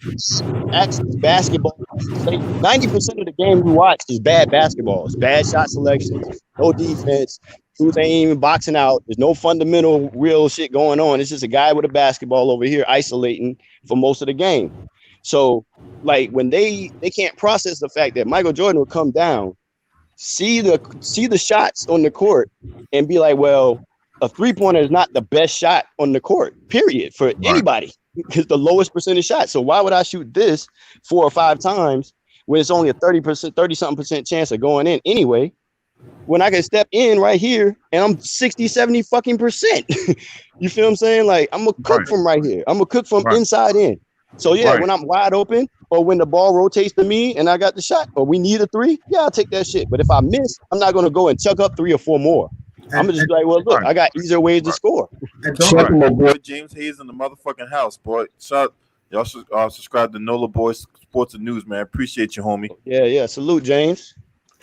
actually basketball. Like 90% of the game we watch is bad basketball. It's bad shot selection, no defense. Dudes ain't even boxing out. There's no fundamental real shit going on. It's just a guy with a basketball over here isolating for most of the game. So, like when they can't process the fact that Michael Jordan will come down, see the shots on the court, and be like, well, a 3-pointer is not the best shot on the court, period, for anybody. It's the lowest percentage shot. So why would I shoot this 4 or 5 times when it's only a 30-something% chance of going in anyway? When I can step in right here and I'm 60, 70 fucking percent. You feel what I'm saying? Like, I'm gonna cook from right here. I'm gonna cook from inside in. So yeah, when I'm wide open or when the ball rotates to me and I got the shot or we need a 3, yeah, I'll take that shit. But if I miss, I'm not gonna go and chuck up 3 or 4 more. I'm gonna just be like, well, look, I got easier ways to score. Shout my boy James Hayes in the motherfucking house, boy. Y'all should subscribe to NOLA Boys Sports and News, man. Appreciate you, homie. Yeah. Salute, James.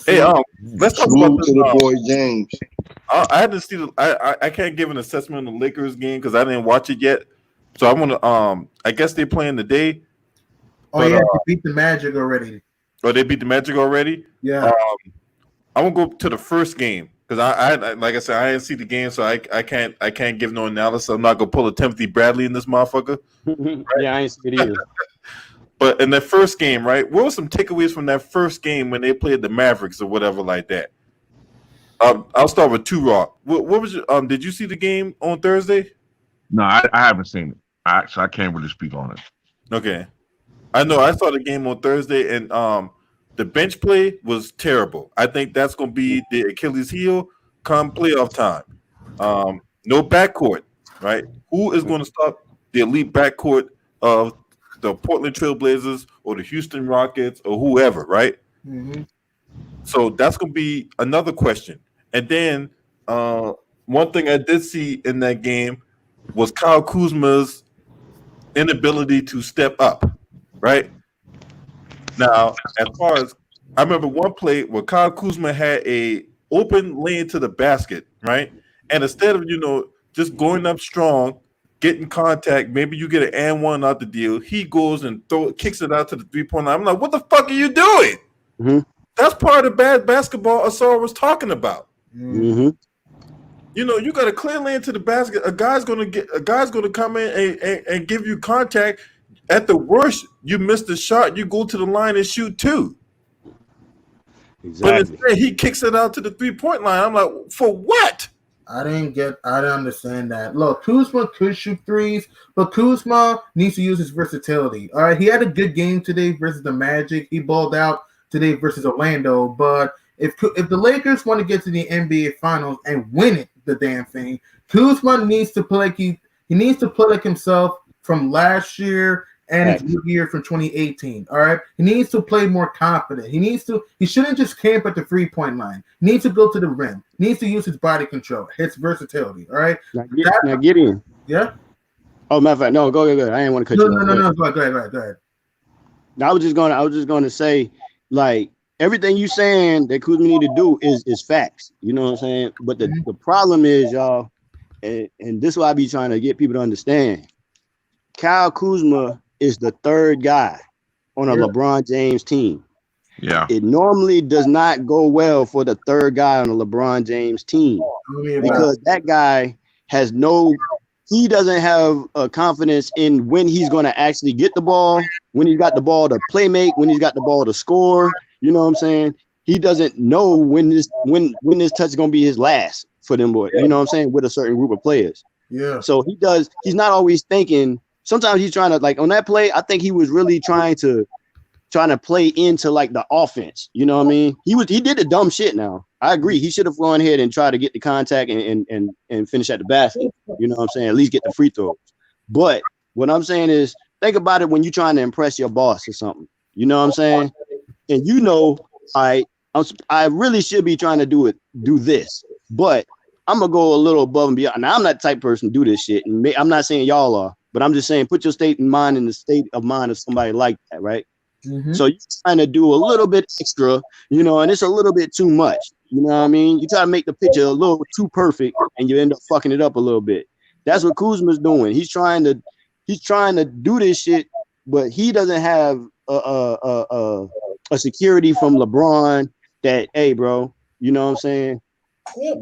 Hey, let's talk Salute about this. To the boy James. I had to see I can't give an assessment on the Lakers game because I didn't watch it yet. So I want to I guess they're playing today. They beat the Magic already. Oh, they beat the Magic already? Yeah. I'm gonna go to the first game because I like I said, I didn't see the game, so I can't give no analysis. I'm not gonna pull a Timothy Bradley in this motherfucker. Right? Yeah, I ain't see it either. But in that first game, right? What were some takeaways from that first game when they played the Mavericks or whatever like that? I'll start with Two Rock. What was your, did you see the game on Thursday? No, I haven't seen it. I can't really speak on it. Okay. I know I saw the game on Thursday and the bench play was terrible. I think that's going to be the Achilles heel come playoff time. No backcourt, right? Who is going to stop the elite backcourt of the Portland Trailblazers or the Houston Rockets or whoever, right? Mm-hmm. So that's going to be another question. And then one thing I did see in that game was Kyle Kuzma's inability to step up, right? Now, as far as I remember one play where Kyle Kuzma had a open lane to the basket, right? And instead of, just going up strong, getting contact, maybe you get an and one out the deal, he goes and kicks it out to the 3-point line. I'm like, what the fuck are you doing? Mm-hmm. That's part of the bad basketball Asar was talking about. Mm-hmm. You got a clear lane to the basket. A guy's gonna come in and give you contact. At the worst, you miss the shot, you go to the line and shoot 2. Exactly. But instead, he kicks it out to the 3-point line. I'm like, for what? I didn't understand that. Look, Kuzma could shoot 3s, but Kuzma needs to use his versatility. All right, he had a good game today versus the Magic. He balled out today versus Orlando. But if the Lakers want to get to the NBA Finals and win it, the damn thing, Kuzma needs to play like he needs to play like himself from last year and his year from 2018. All right, he needs to play more confident. He shouldn't just camp at the 3-point line. He needs to go to the rim. He needs to use his body control, his versatility. All right. Now get in. Yeah. Oh, matter of fact, no, go ahead. I didn't want to cut you off. No. Go ahead. Now, I was just going to say, like, everything you saying that Kuzma need to do is facts. You know what I'm saying? But the problem is, y'all, and this is what I be trying to get people to understand. Kyle Kuzma is the third guy on a LeBron James team. Yeah. It normally does not go well for the third guy on a LeBron James team because that guy he doesn't have a confidence in when he's going to actually get the ball, when he's got the ball to play make, when he's got the ball to score. You know what I'm saying? He doesn't know when this touch is going to be his last for them boys. You know what I'm saying? With a certain group of players. Yeah. So he's not always thinking. Sometimes he's trying to, like, on that play, I think he was really trying to play into, like, the offense. You know what I mean? He did the dumb shit now. I agree. He should have gone ahead and tried to get the contact and finish at the basket. You know what I'm saying? At least get the free throws. But what I'm saying is, think about it when you're trying to impress your boss or something. You know what I'm saying? And I really should be trying to do this. But I'm going to go a little above and beyond. Now, I'm not the type of person to do this shit. And I'm not saying y'all are. But I'm just saying, put your state in mind in the state of mind of somebody like that, right? Mm-hmm. So you're trying to do a little bit extra, and it's a little bit too much. You know what I mean? You try to make the picture a little too perfect, and you end up fucking it up a little bit. That's what Kuzma's doing. He's trying to do this shit, but he doesn't have a security from LeBron that, hey, bro, you know what I'm saying?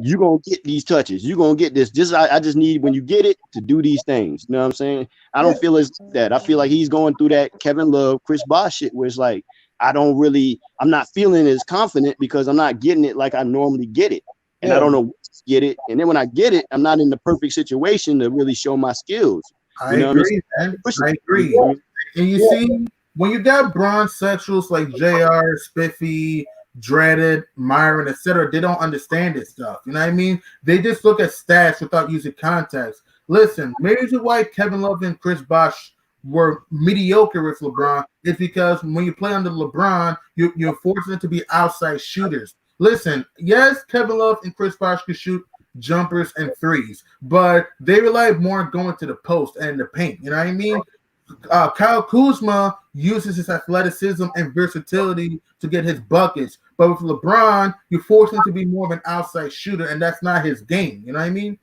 You're going to get these touches. You're going to get this. I just need, when you get it, to do these things. You know what I'm saying? I don't feel it's that. I feel like he's going through that Kevin Love, Chris Bosh shit where it's like, I'm not feeling as confident because I'm not getting it like I normally get it. And I don't know what's get it, and then when I get it, I'm not in the perfect situation to really show my skills. I You know what I agree, mean? man. I agree. And you see, when you got bronze sexuals like JR, Spiffy, Dreaded, Myron, etc., they don't understand this stuff. You know what I mean? They just look at stats without using context. Listen, maybe why Kevin Love and Chris Bosh were mediocre with LeBron is because when you play under LeBron, you're forcing them to be outside shooters. Listen, yes, Kevin Love and Chris Bosh could shoot jumpers and threes, but they rely more on going to the post and the paint. You know what I mean? Kyle Kuzma uses his athleticism and versatility to get his buckets, but with LeBron, you force him to be more of an outside shooter, and that's not his game. You know what I mean?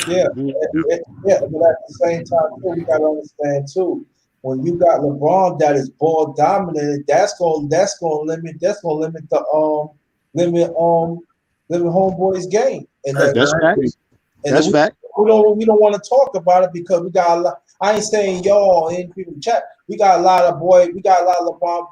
Yeah, yeah, but at the same time, too, we gotta understand too. When you got LeBron that is ball dominant, that's gonna limit the limit homeboy's game. And That's fact. That's fact. We don't want to talk about it because we got a lot. I ain't saying y'all in people chat. We got a lot of LeBron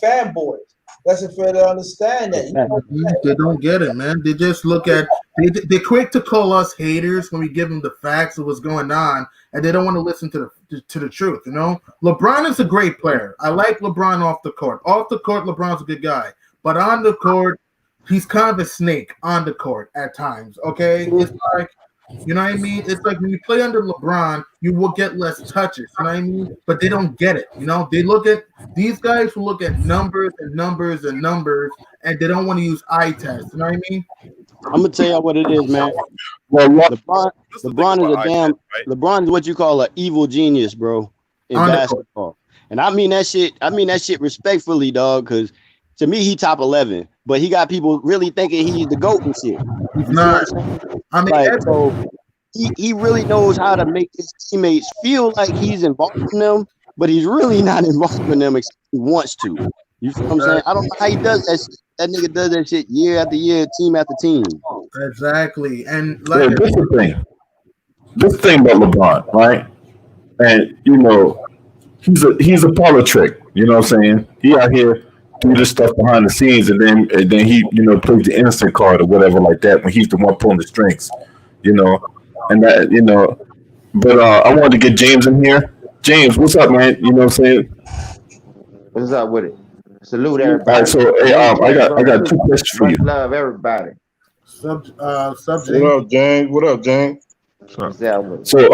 fanboys. That's fair to understand that. You know, they don't get it, man. They just look at they're quick to call us haters when we give them the facts of what's going on, and they don't want to listen to the truth. You know, LeBron is a great player. I like LeBron off the court. Off the court, LeBron's a good guy, but on the court, he's kind of a snake on the court at times. Okay, it's like. You know what I mean? It's like when you play under LeBron, you will get less touches. You know what I mean? But they don't get it. You know, they look at these guys who look at numbers and numbers and numbers, and they don't want to use eye tests. You know what I mean? I'm gonna tell you what it is, man. Well, LeBron is a damn. LeBron is what you call an evil genius, bro, in basketball. And I mean that shit. I mean that shit respectfully, dog. Because to me, he top 11, but he got people really thinking he's the GOAT and shit. He's not. I mean, like, so he really knows how to make his teammates feel like he's involved in them, but he's really not involved in them except he wants to. You feel what I'm saying? I don't know how he does that shit. That nigga does that shit year after year, team after team. Exactly. And like this is the thing. This thing about LeBron, right? And you know, he's a parlor trick. You know what I'm saying? He out here do this stuff behind the scenes, and then he, you know, plays the innocent card or whatever like that when he's the one pulling the strings, you know, and that, you know. But I wanted to get James in here. James, what's up, man? You know what I'm saying? What's up with it? Salute everybody. All right, so hey, I got two questions for you. Love everybody. Subject. What up, James? What up, James? So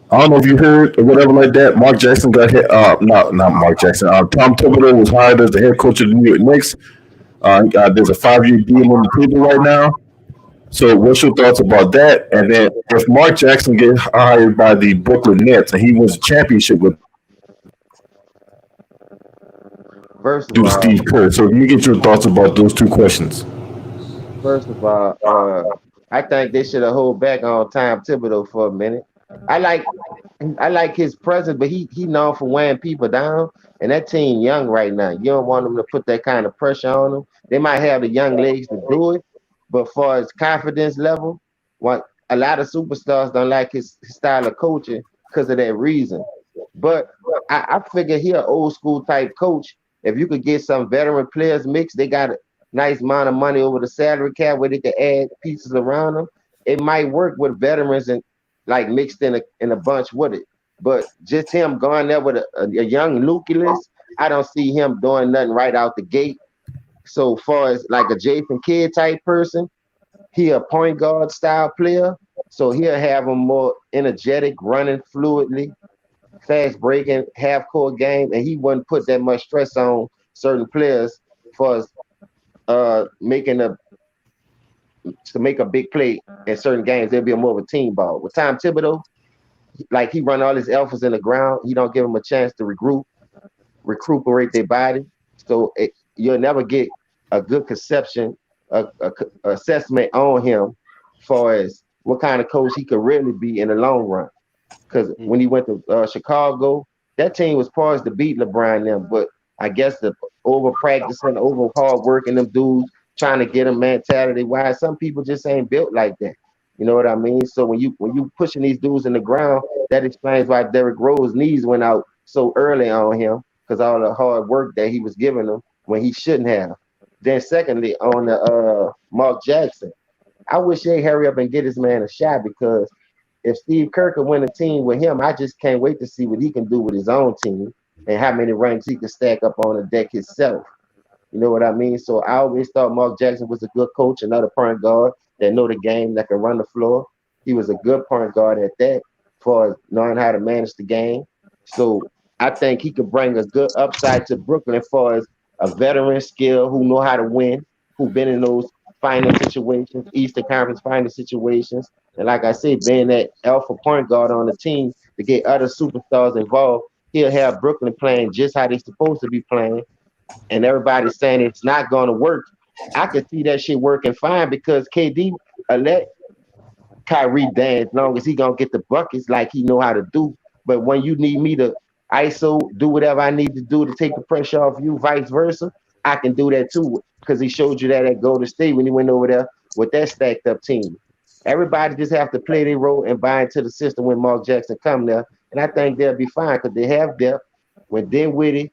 I don't know if you heard or whatever like that. Mark Jackson got hit. Not Mark Jackson. Tom Thibodeau was hired as the head coach of the New York Knicks. There's a 5-year deal on the table right now. So, what's your thoughts about that? And then, if Mark Jackson gets hired by the Brooklyn Nets and he wins a championship with Steve Kerr, so let me get your thoughts about those two questions. First of all, I think they should have held back on Tom Thibodeau for a minute. I like his presence, but he known for wearing people down, and that team young right now. You don't want them to put that kind of pressure on them. They might have the young legs to do it, but for his confidence level, a lot of superstars don't like his style of coaching because of that reason. But I figure he an old school type coach. If you could get some veteran players mixed, they got a nice amount of money over the salary cap where they can add pieces around them. It might work with veterans and like mixed in a bunch with it. But just him going there with a young nucleus, I don't see him doing nothing right out the gate. So far as like a Jason Kidd type person, he a point guard style player. So he'll have him more energetic, running fluidly, fast breaking, half court game, and he wouldn't put that much stress on certain players for to make a big play in certain games. There'll be more of a team ball. With Tom Thibodeau, like he run all his alphas in the ground, he don't give them a chance to recuperate their body. So you'll never get a good assessment on him far as what kind of coach he could really be in the long run. Because when he went to Chicago, that team was poised to beat LeBron and them, but I guess the over practicing, over hard working them dudes, trying to get them mentality wise, some people just ain't built like that. You know what I mean? So when you pushing these dudes in the ground, that explains why Derrick Rose's knees went out so early on him, because all the hard work that he was giving them when he shouldn't have. Then secondly, on the Mark Jackson, I wish they hurry up and get this man a shot because if Steve Kerr could win a team with him, I just can't wait to see what he can do with his own team and how many ranks he can stack up on the deck himself. You know what I mean? So I always thought Mark Jackson was a good coach, another point guard that know the game, that can run the floor. He was a good point guard at that, as far as knowing how to manage the game. So I think he could bring a good upside to Brooklyn as far as a veteran skill who know how to win, who been in those final situations, Eastern Conference final situations. And like I said, being that alpha point guard on the team to get other superstars involved, he'll have Brooklyn playing just how they're supposed to be playing. And everybody's saying it's not going to work. I could see that shit working fine because KD let Kyrie dance as long as he gonna get the buckets like he know how to do. But when you need me to ISO, do whatever I need to do to take the pressure off you, vice versa, I can do that too. Because he showed you that at Golden State when he went over there with that stacked up team. Everybody just have to play their role and buy into the system when Mark Jackson come there. And I think they'll be fine because they have depth. When Dinwiddie,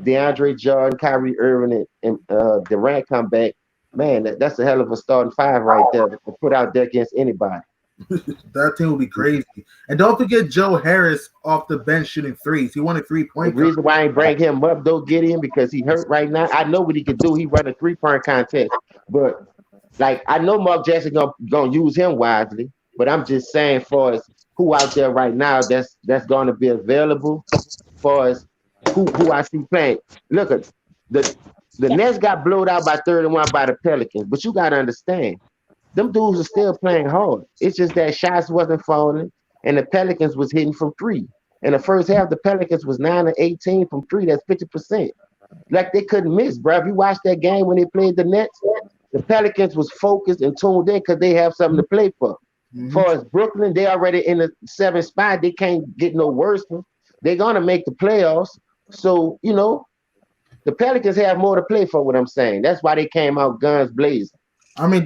DeAndre Jordan, Kyrie Irving, and Durant come back, man, that's a hell of a starting five right there to put out there against anybody. That team will be crazy. And don't forget Joe Harris off the bench shooting threes. He won a 3-point. The reason why I ain't bring him up though, Gideon, because he hurt right now. I know what he can do. He run a 3-point contest, but like I know Mark Jackson gonna use him wisely. But I'm just saying, for as who out there right now that's going to be available, for as who I see playing. Look at the Nets got blowed out by 31 by the Pelicans, but you got to understand, them dudes are still playing hard. It's just that shots wasn't falling, and the Pelicans was hitting from three. In the first half, the Pelicans was 9-18 from three. That's 50%. Like they couldn't miss, bro. If you watched that game when they played the Nets, the Pelicans was focused and tuned in because they have something to play for. As far as Brooklyn, they already in the 7th spot. They can't get no worse. They're gonna make the playoffs. So you know, the Pelicans have more to play for. What I'm saying. That's why they came out guns blazing. I mean,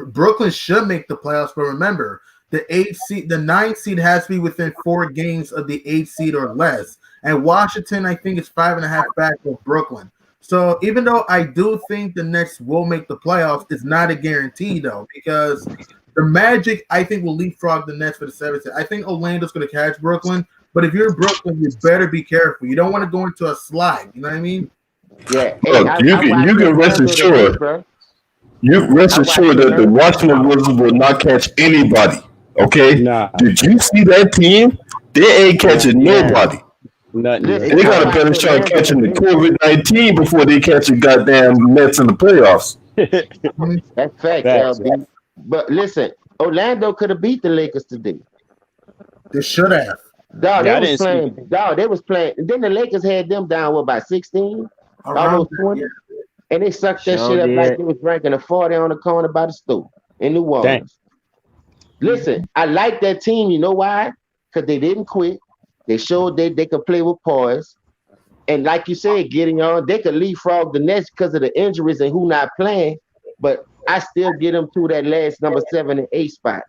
Brooklyn should make the playoffs, but remember, the 9th seed has to be within 4 games of the 8th seed or less. And Washington, I think, is 5.5 back of Brooklyn. So even though I do think the Nets will make the playoffs, it's not a guarantee though, because the Magic, I think, will leapfrog the Nets for the 7th seed. I think Orlando's going to catch Brooklyn, but if you're Brooklyn, you better be careful. You don't want to go into a slide. You know what I mean? Yeah. Look, you can rest assured. You rest assured that the Washington Wizards will not catch anybody. Okay? Nah. Did you see that team? They ain't catching nobody. Nothing. They got a better shot at catching the COVID-19 before they catch the goddamn Nets in the playoffs. That's fact, LB. But listen, Orlando could have beat the Lakers today. They should have. Dog, they was playing. And then the Lakers had them down, by 16? Almost 20? Yeah. And they sucked that shit up like they was drinking a 40 on the corner by the store in New Orleans. Listen, I like that team. You know why? Because they didn't quit. They showed they could play with poise. And like you said, getting on, they could leapfrog the Nets because of the injuries and who not playing. But I still get them to that last number 7 and 8 spot.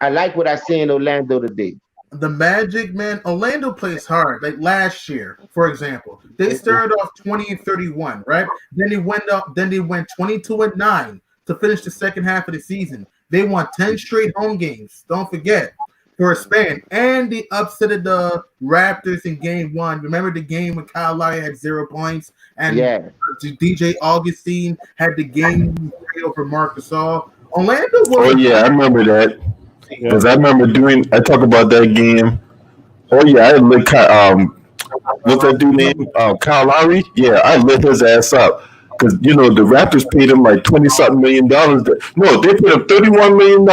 I like what I see in Orlando today. The Magic, man, Orlando plays hard. Like last year, for example, they started off 20-31, right? Then they went 22-9 to finish the second half of the season. They won 10 straight home games. Don't forget, for a span. And they upsetted the Raptors in game 1. Remember the game when Kyle Lowry had 0 points and DJ Augustine had the game over Marc Gasol. Orlando was I remember that. Because I remember I talk about that game. Oh yeah, I lit what's that dude name? Kyle Lowry? Yeah, I lit his ass up. Because the Raptors paid him like $20-something million. No, they paid him $31 million.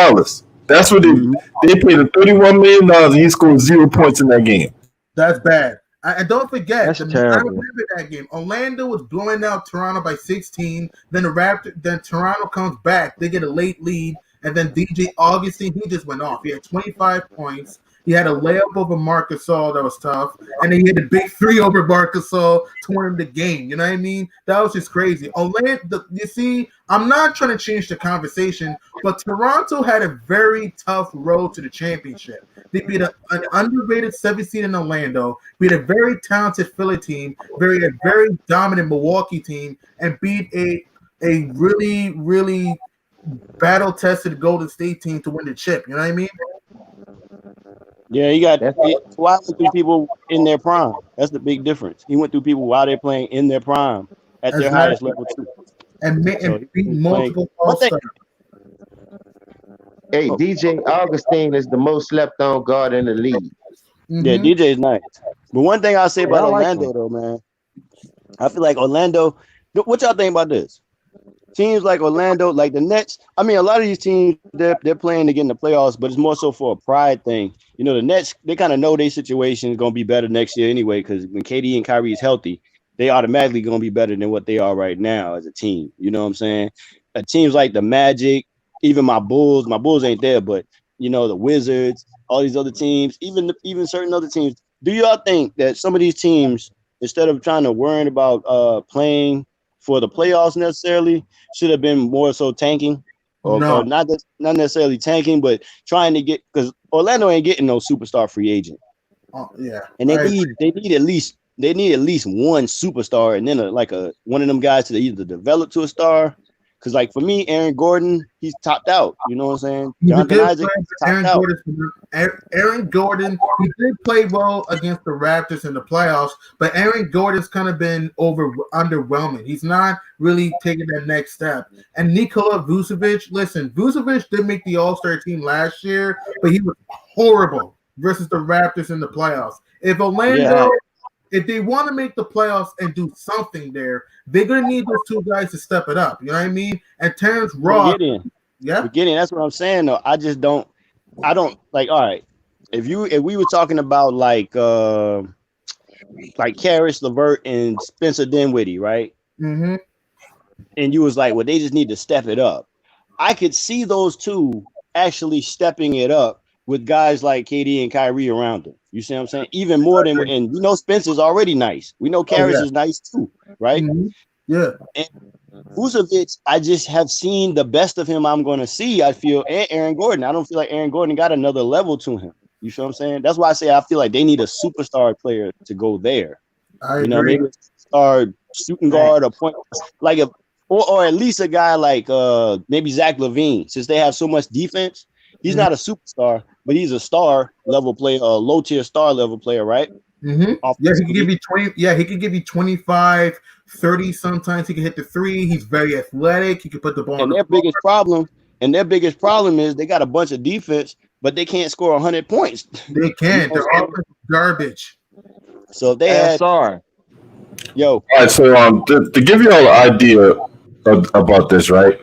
That's what they paid him $31 million and he scored 0 points in that game. That's bad. And don't forget, I remember that game. Orlando was blowing out Toronto by 16. Then Toronto comes back. They get a late lead. And then DJ Augustine, he just went off. He had 25 points. He had a layup over Marc Gasol that was tough. And then he had a big 3 over Marc Gasol to win the game. You know what I mean? That was just crazy. Orlando, you see, I'm not trying to change the conversation, but Toronto had a very tough road to the championship. They beat an underrated 7th seed in Orlando, beat a very talented Philly team, a very dominant Milwaukee team, and beat a really, really battle tested Golden State team to win the chip. You know what I mean? Yeah, he got went through people in their prime. That's the big difference. He went through people while they're playing in their prime at their highest level too. And beat multiple All-Stars. Hey, DJ Augustine is the most slept on guard in the league. Mm-hmm. Yeah, DJ is nice. But one thing I'll say about Orlando, though, man, I feel like Orlando. What y'all think about this? Teams like Orlando, like the Nets. I mean, a lot of these teams they're playing to get in the playoffs, but it's more so for a pride thing. You know, the Nets they kind of know their situation is going to be better next year anyway. Because when KD and Kyrie is healthy, they automatically going to be better than what they are right now as a team. You know what I'm saying? Teams like the Magic, even my Bulls ain't there, but you know the Wizards, all these other teams, even certain other teams. Do y'all think that some of these teams, instead of trying to worry about playing for the playoffs necessarily, should have been more so tanking, or not necessarily tanking, but trying to get, because Orlando ain't getting no superstar free agent. Yeah, and they need at least one superstar, and then one of them guys to either develop to a star. Because like for me, Aaron Gordon, he's topped out. You know what I'm saying? Jonathan Isaac, topped out. Aaron Gordon, he did play well against the Raptors in the playoffs, but Aaron Gordon's kind of been underwhelming. He's not really taking that next step. And Nikola Vucevic, listen, Vucevic did make the All-Star team last year, but he was horrible versus the Raptors in the playoffs. If Orlando, if they want to make the playoffs and do something there, they're going to need those two guys to step it up. You know what I mean? And Terrence Ross. That's what I'm saying, though. I don't like, all right, if we were talking about like Karis LeVert and Spencer Dinwiddie, right? Mm-hmm. And you was like, well, they just need to step it up. I could see those two actually stepping it up with guys like KD and Kyrie around them. You see what I'm saying? Even more than, and we know Spencer's already nice. We know Karis is nice too, right? Mm-hmm. Yeah. And Vucevic, I just have seen the best of him I'm going to see, I feel, and Aaron Gordon. I don't feel like Aaron Gordon got another level to him. You feel what I'm saying? That's why I say I feel like they need a superstar player to go there. I agree. Maybe a superstar shooting guard or point, like or at least a guy like maybe Zach LaVine, since they have so much defense. He's not a superstar, but he's a star level player, a low tier star level player, right? Mm-hmm. Yeah, he can give you 20. Yeah, he can give you 25, 30 sometimes. He can hit the three. He's very athletic. He can put the ball. And their biggest problem is they got a bunch of defense, but they can't score 100 points. They can't. They're all garbage. So if they had yo. All right, so to give you all an idea about this, right?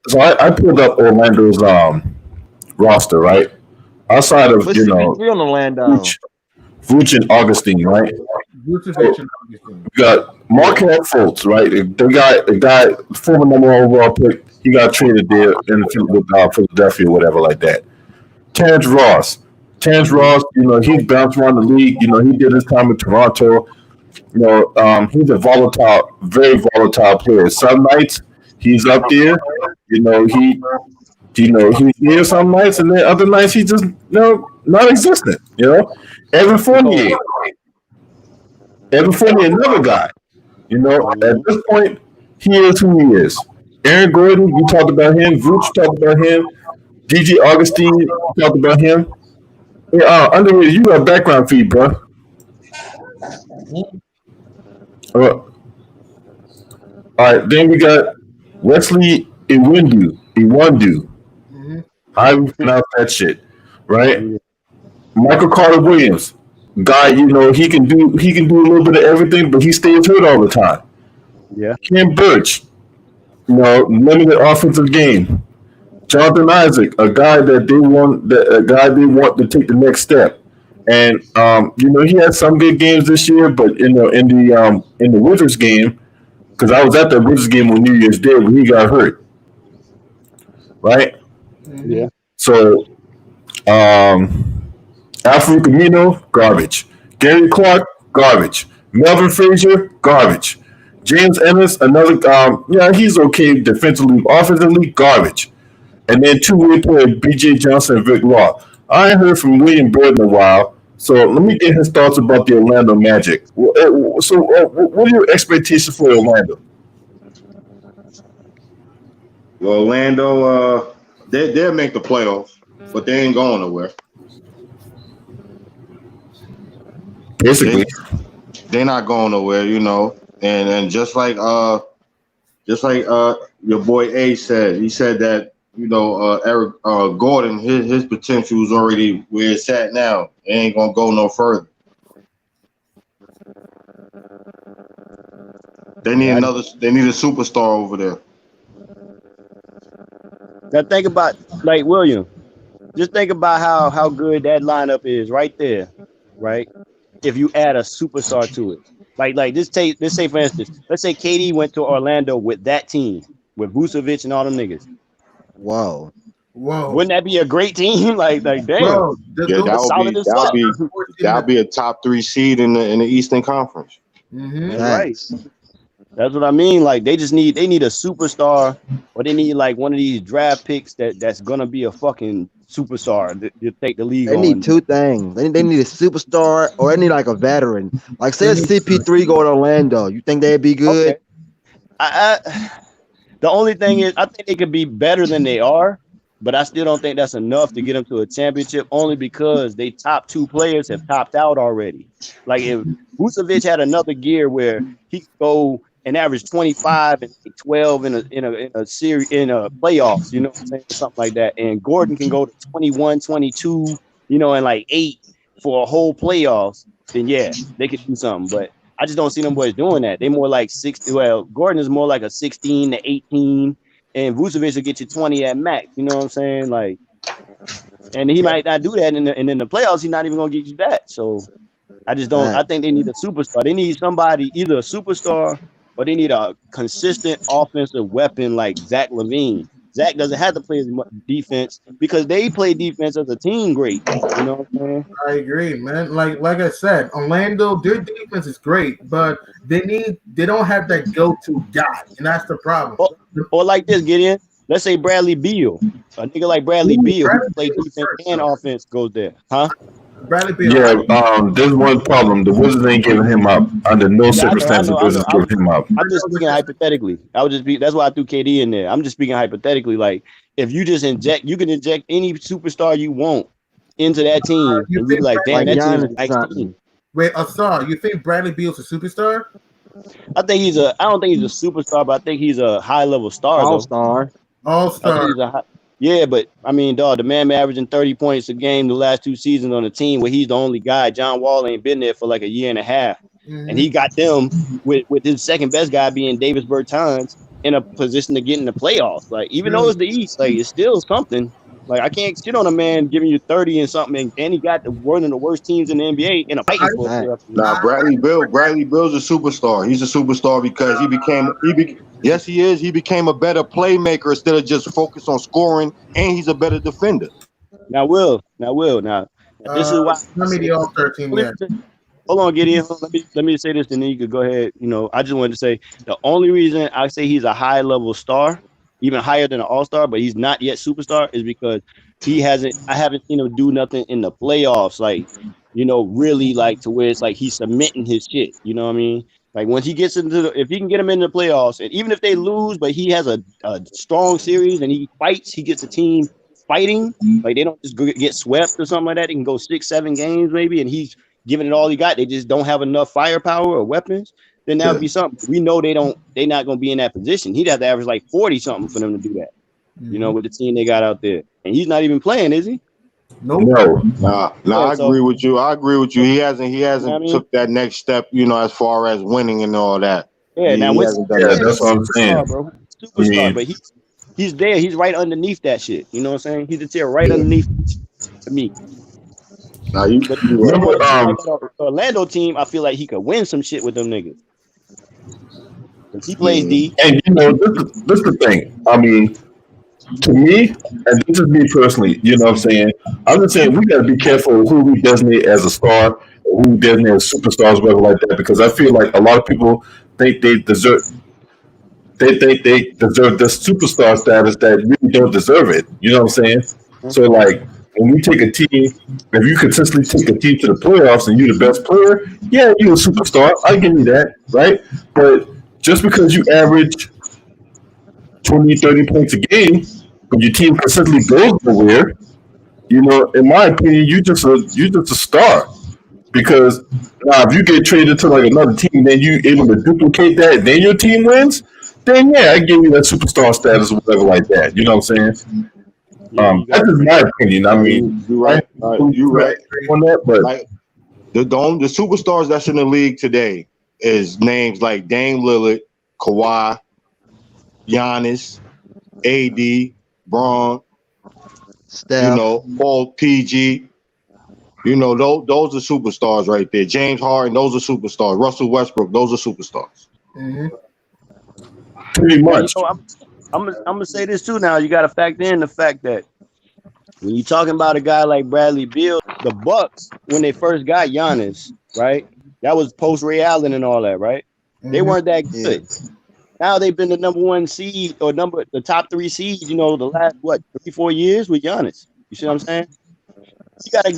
So I pulled up Orlando's roster, right? Outside of on Orlando, Vooch and Augustine, right? We got Markelle Fultz, right? The guy, former number one overall pick, he got traded there with Philadelphia, whatever like that. Terrence Ross, he's bounced around the league. He did his time in Toronto. He's a very volatile player. Some nights he's up there. He's here some nights, and then other nights he's just non-existent. Evan Fournier, another guy. At this point, he is who he is. Aaron Gordon, you talked about him. Vooch talked about him. DJ Augustine, you talked about him. Underrated, you got background feed, bro. All right, then we got Wesley Iwundu. How do you pronounce that shit, right? Michael Carter Williams, guy, he can do a little bit of everything, but he stays hurt all the time. Yeah. Ken Birch, limited offensive game. Jonathan Isaac, a guy they want to take the next step. And he had some good games this year, but in the Wizards game, because I was at the Wizards game on New Year's Day when he got hurt. Right? Yeah. So Alfred Camino, garbage. Gary Clark, garbage. Melvin Frazier, garbage. James Ennis, another he's okay defensively, offensively, garbage. And then two-way player BJ Johnson and Vic Law. I ain't heard from William Bird in a while, so let me get his thoughts about the Orlando Magic. So what are your expectations for Orlando? Well, Orlando, they'll make the playoffs, but they ain't going nowhere. Basically, They're not going nowhere, you know. And just like your boy A said, he said that Eric Gordon, his potential is already where it's at now. It ain't gonna go no further. They need They need a superstar over there. Now think about like William. Just think about how good that lineup is right there, right? If you add a superstar to it, like let's say for instance, let's say KD went to Orlando with that team with Vucevic and all them niggas. Whoa. Wouldn't that be a great team? like damn. Bro, that'll be a top 3 seed in the Eastern Conference. Mm-hmm. Right. That's what I mean. Like they need a superstar, or they need like one of these draft picks that's gonna be a fucking superstar to take the league. They need 2 things. They need a superstar, or they need like a veteran. Like say CP3 go to Orlando. You think they'd be good? Okay. The only thing is, I think they could be better than they are, but I still don't think that's enough to get them to a championship. Only because they top 2 players have topped out already. Like if Vucevic had another year where he could go and average 25 and 12 in a series in a playoffs, you know what I'm saying, something like that. And Gordon can go to 21, 22, and like 8 for a whole playoffs. Then yeah, they could do something. But I just don't see them boys doing that. They more like 60. Well, Gordon is more like a 16 to 18, and Vucevic will get you 20 at max. You know what I'm saying? Like, and he might not do that, and in the playoffs, he's not even gonna get you that. So I just don't. I think they need a superstar. They need somebody, either a superstar, or they need a consistent offensive weapon like Zach LaVine. Zach doesn't have to play as much defense because they play defense as a team great. You know what I'm saying? I agree, man. Like I said, Orlando, their defense is great, but they don't have that go-to guy, and that's the problem. Or like this, Gideon. Let's say Bradley Beal. A nigga like Bradley Beal who play defense and offense goes there. Huh? Bradley Beal. Yeah, there's one problem. The Wizards ain't giving him up. Under no circumstances, the Wizards giving him up. I'm just speaking hypothetically. That's why I threw KD in there. I'm just speaking hypothetically. Like, if you just you can inject any superstar you want into that team, and you be like, damn, that team is a nice team. Wait, Asar, you think Bradley Beal's a superstar? I don't think he's a superstar, but I think he's a high level star. All-star. Yeah, but I mean, dog, the man averaging 30 points a game the last 2 seasons on the team where he's the only guy. John Wall ain't been there for like a year and a half. Mm-hmm. And he got them with his second best guy being Davis Bertans in a position to get in the playoffs. Like, even though it's the East, like, it's still something. Like, I can't shit on a man giving you 30 and something, and he got one of the worst teams in the NBA in a fight. Bradley Bill's a superstar. He's a superstar because yes, he is. He became a better playmaker instead of just focus on scoring, and he's a better defender. Now, this is why. Let me the All-Star team. Hold on, Gideon. Let me say this, and then you could go ahead. I just wanted to say the only reason I say he's a high level star, even higher than an all-star, but he's not yet superstar, is because I haven't seen him do nothing in the playoffs, like, really like to where it's like he's cementing his shit. You know what I mean? Like once he gets if he can get him into the playoffs, and even if they lose, but he has a strong series and he fights, he gets a team fighting, like they don't just get swept or something like that. They can go 6-7 games maybe, and he's giving it all he got. They just don't have enough firepower or weapons. Then that would be something. We know they're not going to be in that position. He'd have to average like 40 something for them to do that. With the team they got out there, and he's not even playing, is he? No. I agree with you. He hasn't took that next step, as far as winning and all that. Yeah, that's what I'm saying, bro. Superstar, but he's there. He's right underneath that shit. You know what I'm saying? He's the tier right underneath to me. Now the Orlando team, I feel like he could win some shit with them niggas. He plays D. And this is the thing. I mean, to me, and this is me personally, you know what I'm saying? I'm just saying we gotta be careful who we designate as a star, or who we designate as superstars, whatever like that, because I feel like a lot of people think they deserve the superstar status that really don't deserve it. You know what I'm saying? So like when we take a team, if you consistently take a team to the playoffs and you're the best player, yeah, you're a superstar. I give you that, right? But just because you average 20, 30 points a game, but your team consistently goes nowhere, in my opinion, you just a star. Because now, if you get traded to like another team, then you able to duplicate that, then your team wins. Then yeah, I give you that superstar status or whatever like that. You know what I'm saying? That's just my opinion. I mean, you're right. You're right on that, but like the superstars that's in the league today is names like Dame Lillard, Kawhi, Giannis, AD, Braun, Steph. Paul PG. Those are superstars right there. James Harden, those are superstars. Russell Westbrook, those are superstars. Mm-hmm. Pretty much. I'm gonna say this too. Now you got to factor in the fact that when you're talking about a guy like Bradley Beal, the Bucks when they first got Giannis, right? That was post Ray Allen and all that, right? Mm-hmm. They weren't that good. Now they've been the number 1 seed or the top 3 seed. The last 3-4 years with Giannis. You see what I'm saying? You gotta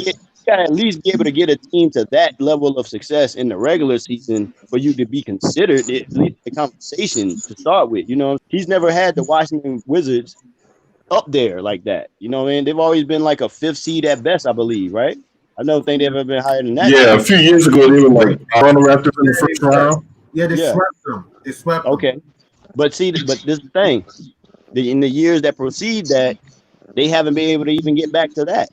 at least be able to get a team to that level of success in the regular season for you to be considered at least the conversation to start with. He's never had the Washington Wizards up there like that. They've always been like a 5th seed at best, I believe, right? I don't think they've ever been higher than that. Yeah, a few years ago they were like Toronto Raptors in the first round. Yeah, they swept them. They swept them. Okay, but this is the thing. In the years that precede that, they haven't been able to even get back to that.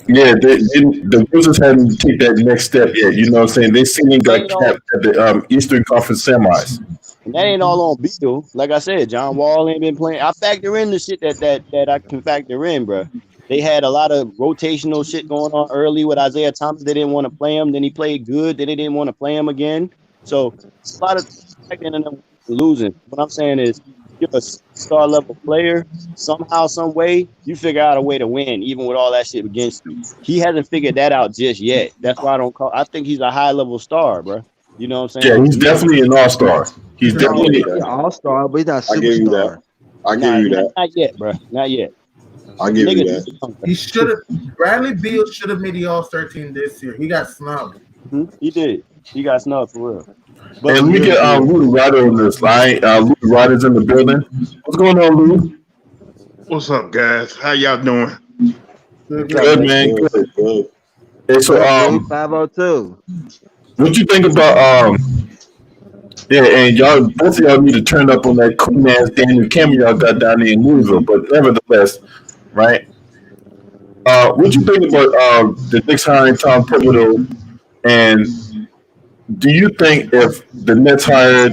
Yeah, the Wizards hadn't taken that next step yet. You know what I'm saying? They seemingly got capped at the Eastern Conference semis. And that ain't all on Beal. Like I said, John Wall ain't been playing. I factor in the shit that I can factor in, bro. They had a lot of rotational shit going on early with Isaiah Thomas. They didn't want to play him. Then he played good. Then they didn't want to play him again. So a lot of factoring in them losing. What I'm saying is, you're a star level player. Somehow, some way, you figure out a way to win, even with all that shit against you. He hasn't figured that out just yet. That's why I think he's a high level star, bro. You know what I'm saying? Yeah, he's definitely an all-star. He's definitely an all-star, but he's not a I give you that. superstar. I give you that. Not yet, bro. Not yet. I give you that. He should have. Bradley Beal should have made the All-Star team this year. He got snubbed. He did. He got snubbed for real. But let me get Lou Ryder on this line. Lou Ryder's in the building. What's going on, Lou? What's up, guys? How y'all doing? Good, man. Good. Hey, so 502. what you think about and y'all, both of y'all need to turn up on that cool ass Daniel Cameron y'all got down there in Louisville, but nevertheless, right? What you think about the Knicks hiring Tom Thibodeau, and do you think if the Nets hired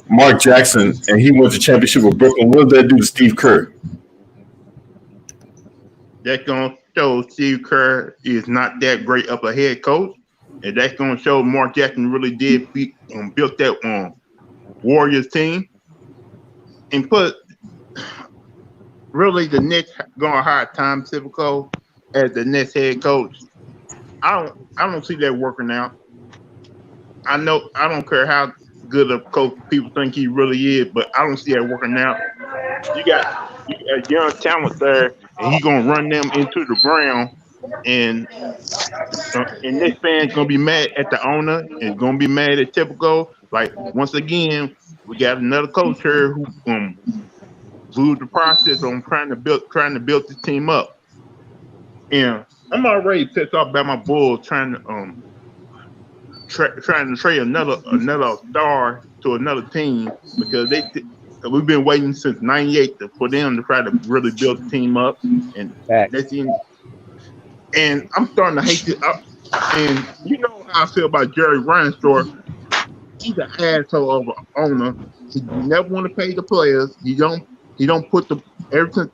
Mark Jackson and he wins the championship with Brooklyn, what does that do to Steve Kerr? That's going to show Steve Kerr is not that great of a head coach. And that's going to show Mark Jackson really did built that Warriors team. And really the Knicks going to hire Tom Thibodeau as the Nets head coach. I don't see that working out. I don't care how good a coach people think he really is, but I don't see that working out. You got a young talent there, and he's gonna run them into the ground, and this fan's gonna be mad at the owner and gonna be mad at Thibodeau. Like once again, we got another coach here who lose the process on trying to build this team up. And I'm already pissed off about my Bulls trying to trade another star to another team because we've been waiting since '98 for them to try to really build the team up, and and I'm starting to hate it. And you know how I feel about Jerry Reinsdorf. He's an asshole of an owner. He never want to pay the players. He don't put ever since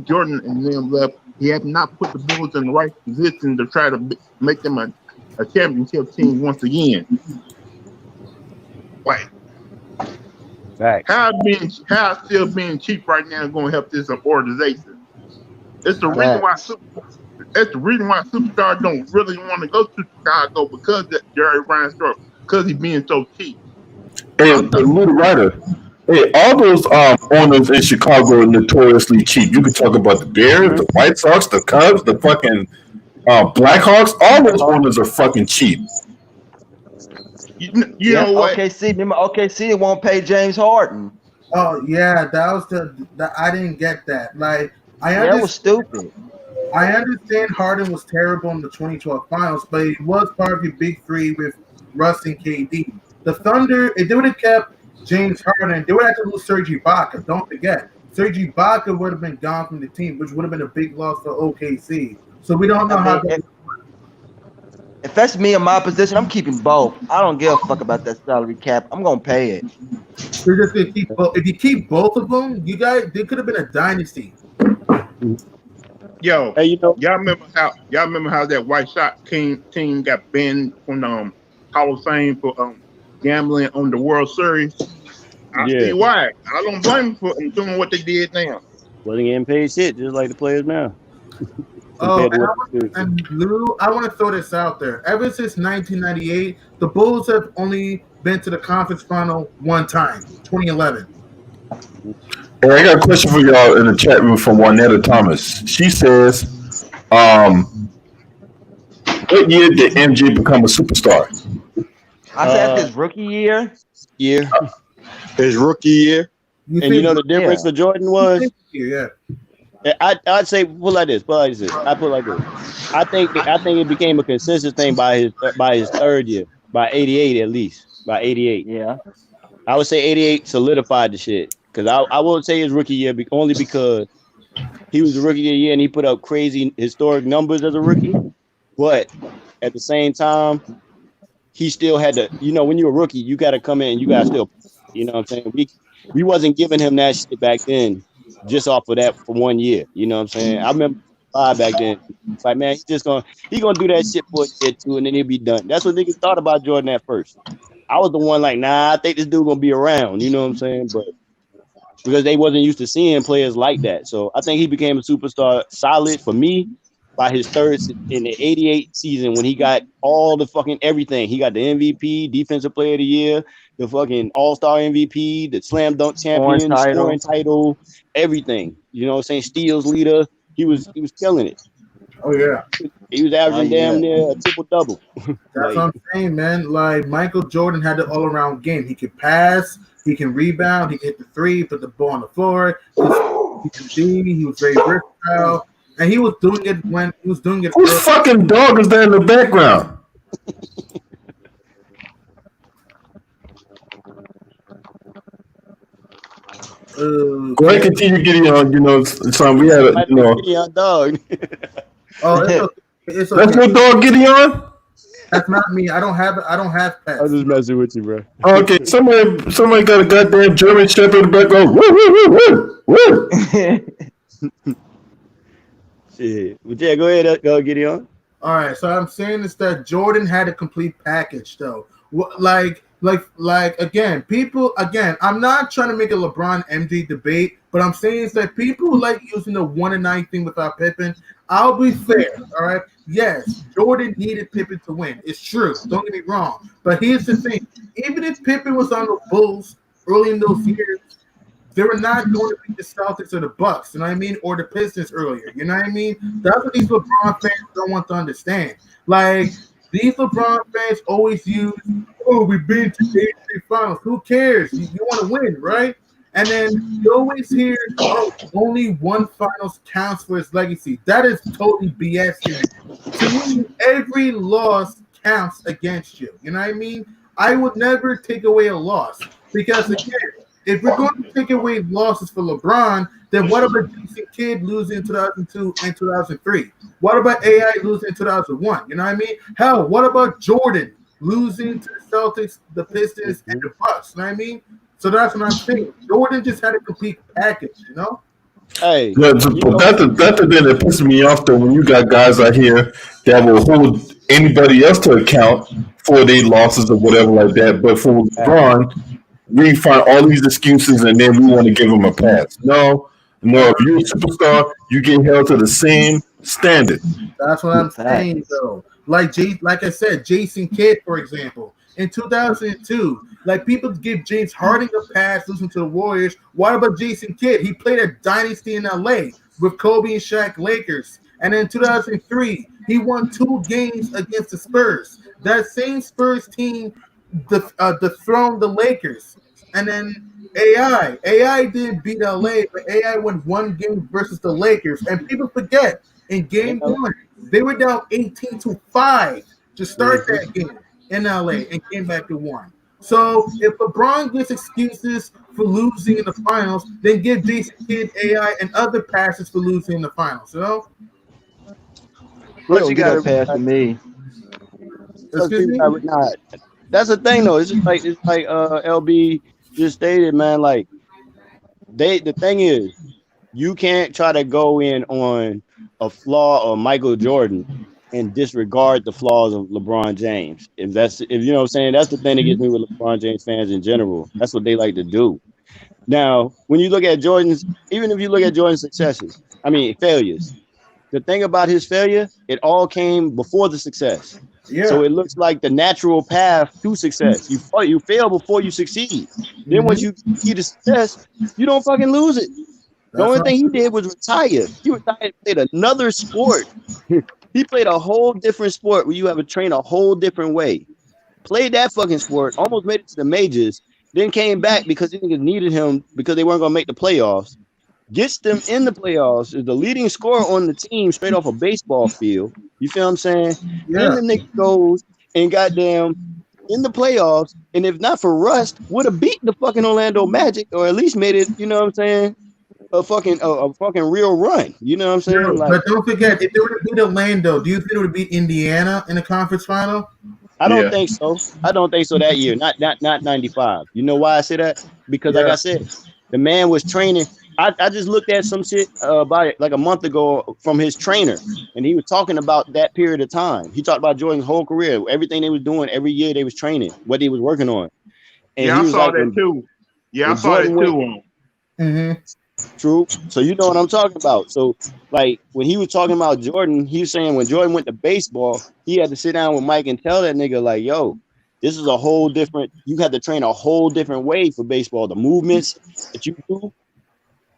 Jordan and them left, he has not put the Bulls in the right position to try to make them a championship team once again. Like, how still being cheap right now is going to help this organization? It's the reason why superstars don't really want to go to Chicago because of Jerry Reinsdorf, because he's being so cheap. Hey, Lou Ryder. Hey, all those owners in Chicago are notoriously cheap. You can talk about the Bears, the White Sox, the Cubs, the fucking Blackhawks. All those owners are fucking cheap. You know what? OKC won't pay James Harden. Oh yeah, that was the I didn't get that. Like I Yeah, it was understand. stupid. I understand Harden was terrible in the 2012 finals, but he was part of your big three with Russ and KD. The Thunder, if they would have kept James Harden, they would have to lose Serge Ibaka. Don't forget, Serge Ibaka would have been gone from the team, which would have been a big loss for OKC. So we don't know I how mean, that. if that's me in my position, I'm keeping both. I don't give a fuck about that salary cap. I'm gonna pay it. They're just gonna keep both. If you keep both of them, you guys, they could have been a dynasty. Yo, Hey, you know, y'all remember how that White Sox team got banned from Hall of Fame for gambling on the World Series? I yeah, see why. I don't blame them for doing what they did now. wasn't getting paid shit, just like the players now. Oh, Compared to what they do. and Lou, I want to throw this out there. Ever since 1998, the Bulls have only been to the conference final one time, 2011. Hey, I got a question for y'all in the chat room from Juanetta Thomas. She says, what year did MJ become a superstar? I said his rookie year. Yeah. His rookie year. And you know the difference for Jordan was? Yeah. I'd say put like this. I put like this. I think it became a consensus thing by his third year, by 88 at least, by 88. Yeah. I would say 88 solidified the shit because I won't say his rookie year only because he was a rookie of the year and he put up crazy historic numbers as a rookie, but at the same time he still had to. You know, when you're a rookie, you got to come in and you got to still. You know what I'm saying? We wasn't giving him that shit back then. Just off of that for 1 year, you know what I'm saying? I remember back then. It's like, man, he gonna do that shit for a year too, and then he'll be done. That's what niggas thought about Jordan at first. I was the one like, nah, I think this dude gonna be around, you know what I'm saying? But because they wasn't used to seeing players like that, so I think he became a superstar solid for me by his third in the 88 season when he got all the fucking everything. He got the MVP, Defensive Player of the Year, the fucking All-Star MVP, the Slam Dunk champion, scoring title, everything. You know what I'm saying? Steals leader. He was killing it. Oh yeah. He was averaging damn near a triple-double. That's what I'm saying, man. Like Michael Jordan had the all-around game. He could pass, he can rebound, he can hit the three, put the ball on the floor. He could be. He was very versatile, and he was doing it when he was doing it. Whose fucking dog is there in the background? Go ahead, continue getting on. You know, son, we had a, you know. Gideon dog. Oh, it's That's your dog, Gideon. That's not me. I don't have pets. I'm just messing with you, bro. Okay, somebody got a goddamn German Shepherd in the background. Woo, woo, woo, woo, woo. Shit. But yeah, go ahead, go Gideon. All right, so I'm saying is that Jordan had a complete package, though. Like again, people again. I'm not trying to make a LeBron MJ debate, but I'm saying is that people like using the 1-9 thing without Pippen. I'll be fair, all right. Yes, Jordan needed Pippen to win. It's true. Don't get me wrong. But here's the thing: even if Pippen was on the Bulls early in those years, they were not going to beat the Celtics or the Bucks, you know what I mean, or the Pistons earlier. You know what I mean? That's what these LeBron fans don't want to understand. Like these LeBron fans always use, "Oh, we've been to the NBA Finals. Who cares? You want to win, right?" And then you always hear, "Oh, only one finals counts for his legacy." That is totally BS. To me, every loss counts against you. You know what I mean? I would never take away a loss because again, if we're going to take away losses for LeBron, then what about Jason Kidd losing in 2002 and 2003? What about AI losing in 2001? You know what I mean? Hell, what about Jordan losing to the Celtics, the Pistons, and the Bucks? You know what I mean? So that's what I'm saying. Jordan just had a complete package, you know? Hey, yeah, that's the thing that pisses me off though. When you got guys out here that will hold anybody else to account for their losses or whatever like that, but for LeBron, we find all these excuses and then we want to give him a pass. No, if you're a superstar, you get held to the same standard. That's what I'm saying, though. Like I said, Jason Kidd, for example, in 2002, like people give James Harden a pass losing to the Warriors. What about Jason Kidd? He played a dynasty in LA with Kobe and Shaq Lakers. And in 2003, he won 2 games against the Spurs. That same Spurs team dethroned the Lakers. And then AI didn't beat LA, but AI won one game versus the Lakers. And people forget in game one, they were down 18-5 to start that game in LA and came back to one. So if LeBron gives excuses for losing in the finals, then give Jason Kidd, AI, and other passes for losing in the finals. You know? What Yo, you get got a to pass to me? Excuse me? nah, that's the thing though. It's like LB just stated, man. Like the thing is, you can't try to go in on a flaw of Michael Jordan and disregard the flaws of LeBron James. If you know what I'm saying, that's the thing that gets me with LeBron James fans in general. That's what they like to do. Now, when you look at Jordan's, even if you look at Jordan's failures, the thing about his failure, it all came before the success. Yeah. So it looks like the natural path to success. You fail before you succeed. Then once you see the success, you don't fucking lose it. The only thing he did was retire. He retired and played another sport. He played a whole different sport where you have to train a whole different way. Played that fucking sport, almost made it to the majors, then came back because they needed him because they weren't going to make the playoffs. Gets them in the playoffs, is the leading scorer on the team straight off a baseball field. You feel what I'm saying? Yeah. Then the Knicks goes and goddamn in the playoffs, and if not for Rust, would have beat the fucking Orlando Magic, or at least made it, you know what I'm saying, a fucking real run. You know what I'm saying? Yeah, but don't forget, if they would have beat Orlando, do you think it would have beat Indiana in the conference final? I don't think so. I don't think so that year. Not 95. You know why I say that? Because like I said, the man was training. I just looked at some shit about it like a month ago from his trainer, and he was talking about that period of time. He talked about Jordan's whole career, everything they was doing every year they was training, what they was working on. And he was I saw like, that too. Yeah, I saw that too. True. So you know what I'm talking about. So like when he was talking about Jordan, he was saying when Jordan went to baseball, he had to sit down with Mike and tell that nigga like, yo, this is a whole different, you had to train a whole different way for baseball. The movements that you do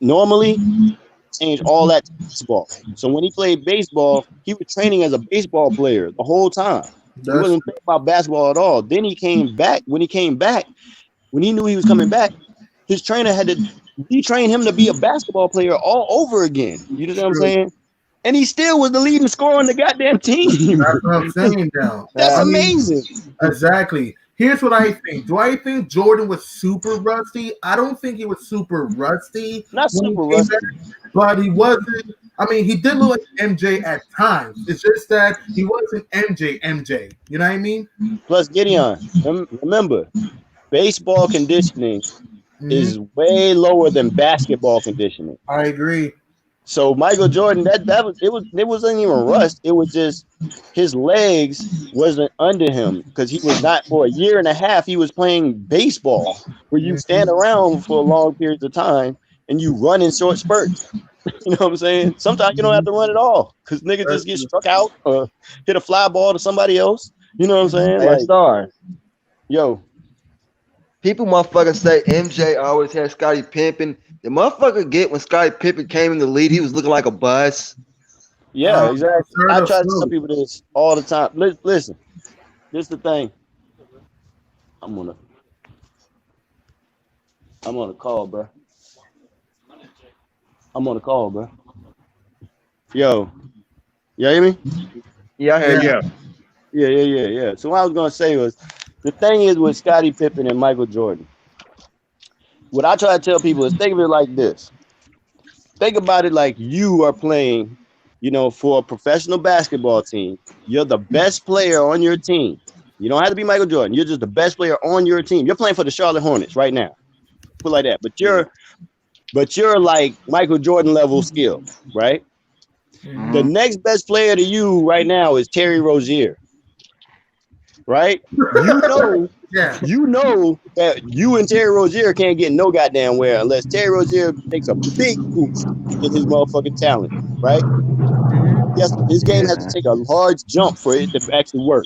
normally change all that to baseball. So when he played baseball, he was training as a baseball player the whole time. He wasn't thinking about basketball at all. Then he came back. When he knew he was coming back, his trainer had to retrain him to be a basketball player all over again. You know what I'm saying? And he still was the leading scorer on the goddamn team. That's what I'm saying now. That's amazing. Exactly. Here's what I think. Do I think Jordan was super rusty? I don't think he was super rusty. Not super rusty. But he wasn't. I mean, he did look like MJ at times. It's just that he wasn't MJ. You know what I mean? Plus, Gideon, remember, baseball conditioning is way lower than basketball conditioning. I agree. So Michael Jordan, it wasn't even rust. It was just his legs wasn't under him because he was not, for a year and a half, he was playing baseball where you stand around for long periods of time and you run in short spurts. You know what I'm saying? Sometimes you don't have to run at all because niggas just get struck out or hit a fly ball to somebody else. You know what I'm saying? Hey, Star. Yo. People motherfuckers say MJ always had Scottie Pippen. The motherfucker get when Scottie Pippen came in the league, he was looking like a bus. Yeah, exactly. I try to tell people this all the time. Listen, this is the thing. I'm on a call, bro. Yo, you hear me? Yeah, I hear you. Yeah. So what I was gonna say was, the thing is with Scottie Pippen and Michael Jordan, what I try to tell people is think of it like this. Think about it like you are playing, for a professional basketball team. You're the best player on your team. You don't have to be Michael Jordan. You're just the best player on your team. You're playing for the Charlotte Hornets right now. Put it like that. But you're like Michael Jordan level skill, right? The next best player to you right now is Terry Rozier. Right? You know that you and Terry Rozier can't get no goddamn where unless Terry Rozier takes a big boost in his motherfucking talent, right? Yes, his game has to take a large jump for it to actually work.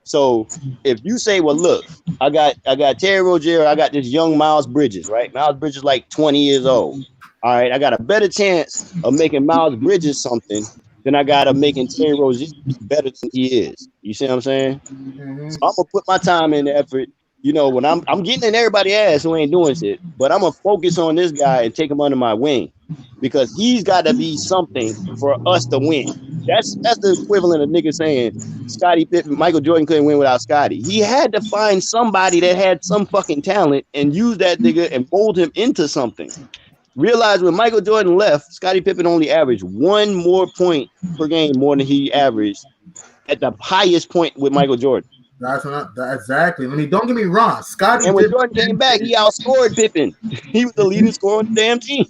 So if you say, well, look, I got Terry Rozier, I got this young Miles Bridges, right? Miles Bridges like 20 years old. All right, I got a better chance of making Miles Bridges something than I got of making Terry Rozier better than he is. You see what I'm saying? So I'm gonna put my time and effort you know, when I'm getting in everybody's ass who ain't doing shit, but I'm gonna focus on this guy and take him under my wing because he's got to be something for us to win. That's the equivalent of niggas saying Scottie Pippen, Michael Jordan couldn't win without Scottie. He had to find somebody that had some fucking talent and use that nigga and mold him into something. Realize when Michael Jordan left, Scottie Pippen only averaged one more point per game more than he averaged at the highest point with Michael Jordan. That's not exactly. I mean, don't get me wrong. Scottie And when did Jordan came back, he outscored Pippen. He was the leading scorer on the damn team.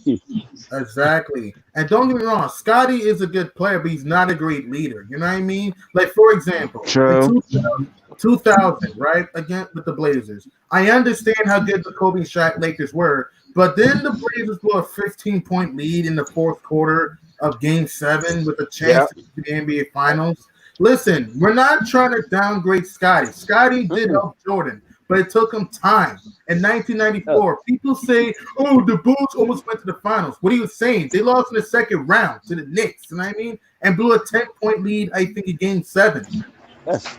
exactly. And don't get me wrong, Scottie is a good player, but he's not a great leader. You know what I mean? Like for example, True. in 2000, right? Again with the Blazers. I understand how good the Kobe and Shaq Lakers were, but then the Blazers blew a 15-point lead in the fourth quarter of Game 7 with a chance to the NBA Finals. Listen, we're not trying to downgrade Scottie. Scottie did help Jordan, but it took him time. In 1994, people say, oh, the Bulls almost went to the finals. What are you saying? They lost in the second round to the Knicks, you know what I mean? And blew a 10-point lead, I think, in Game 7. Yes.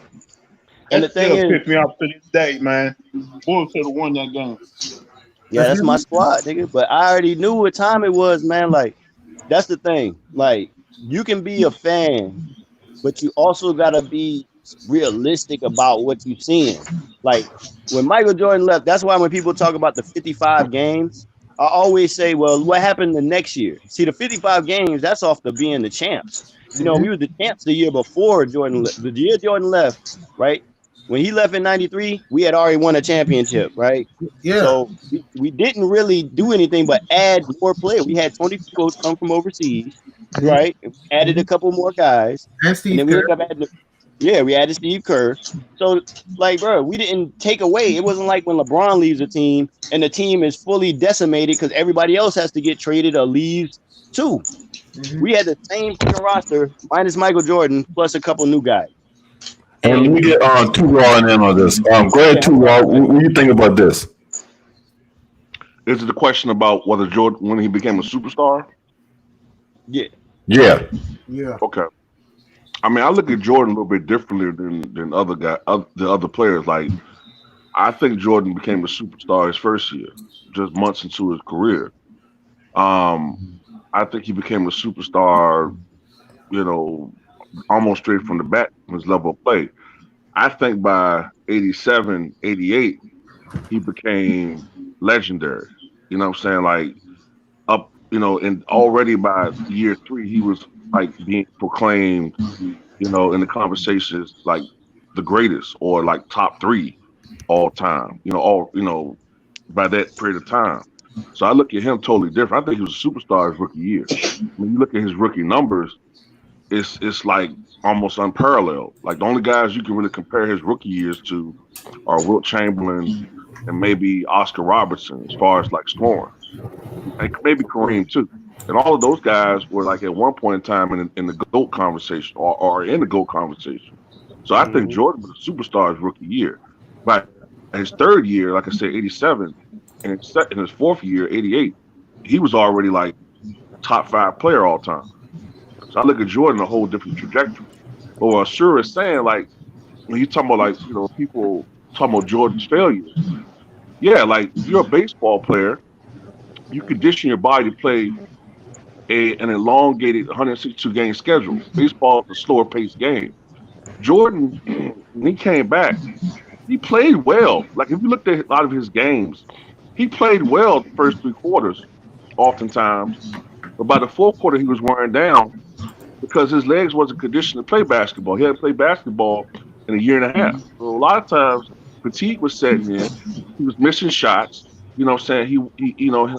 And the thing Still is, piss me off to this day, man. Bulls should have won that game. yeah, that's my squad, nigga. But I already knew what time it was, man. Like, that's the thing. Like, you can be a fan, but you also gotta be realistic about what you're seeing. Like when Michael Jordan left, that's why when people talk about the 55 games, I always say, well, what happened the next year? See, the 55 games, that's off the being the champs. You know, we were the champs the year before Jordan left. The year Jordan left, right? When he left in 93, we had already won a championship, right? Yeah. So we didn't really do anything but add more players. We had Tony Kukoc come from overseas, right? Added a couple more guys. And Steve and then we Kerr. ended up adding, we added Steve Kerr. So, like, bro, we didn't take away. It wasn't like when LeBron leaves a team and the team is fully decimated because everybody else has to get traded or leaves too. We had the same roster minus Michael Jordan plus a couple new guys. And let me get Tuwal in on this. Go ahead, Tuwal. What do you think about this? Is it the question about whether Jordan, when he became a superstar? Yeah. Yeah. Yeah. Okay. I mean, I look at Jordan a little bit differently than other the other players. Like, I think Jordan became a superstar his first year, just months into his career. I think he became a superstar, you know, almost straight from the back from his level of play. I think by 87, 88, he became legendary. You know what I'm saying? Like up, you know, and already by year 3, he was like being proclaimed, you know, in the conversations like the greatest or like top 3 all time, by that period of time. So I look at him totally different. I think he was a superstar his rookie year. When you look at his rookie numbers, it's like almost unparalleled. Like the only guys you can really compare his rookie years to are Wilt Chamberlain and maybe Oscar Robertson as far as like scoring, and maybe Kareem too. And all of those guys were like at one point in time in the GOAT conversation or in the GOAT conversation. So I think Jordan was a superstar his rookie year. But his third year, like I said, 87, and in his fourth year, 88, he was already like top 5 player all time. So I look at Jordan a whole different trajectory. But what Sure is saying, like, when you talking about like, you know, people talking about Jordan's failures. Yeah, like if you're a baseball player, you condition your body to play an elongated 162 game schedule. Baseball is a slower paced game. Jordan, when he came back, he played well. Like if you looked at a lot of his games, he played well the first 3 quarters, oftentimes. But by the fourth quarter, he was wearing down because his legs wasn't conditioned to play basketball. He hadn't played basketball in a year and a half. So a lot of times, fatigue was setting in. He was missing shots. You know what I'm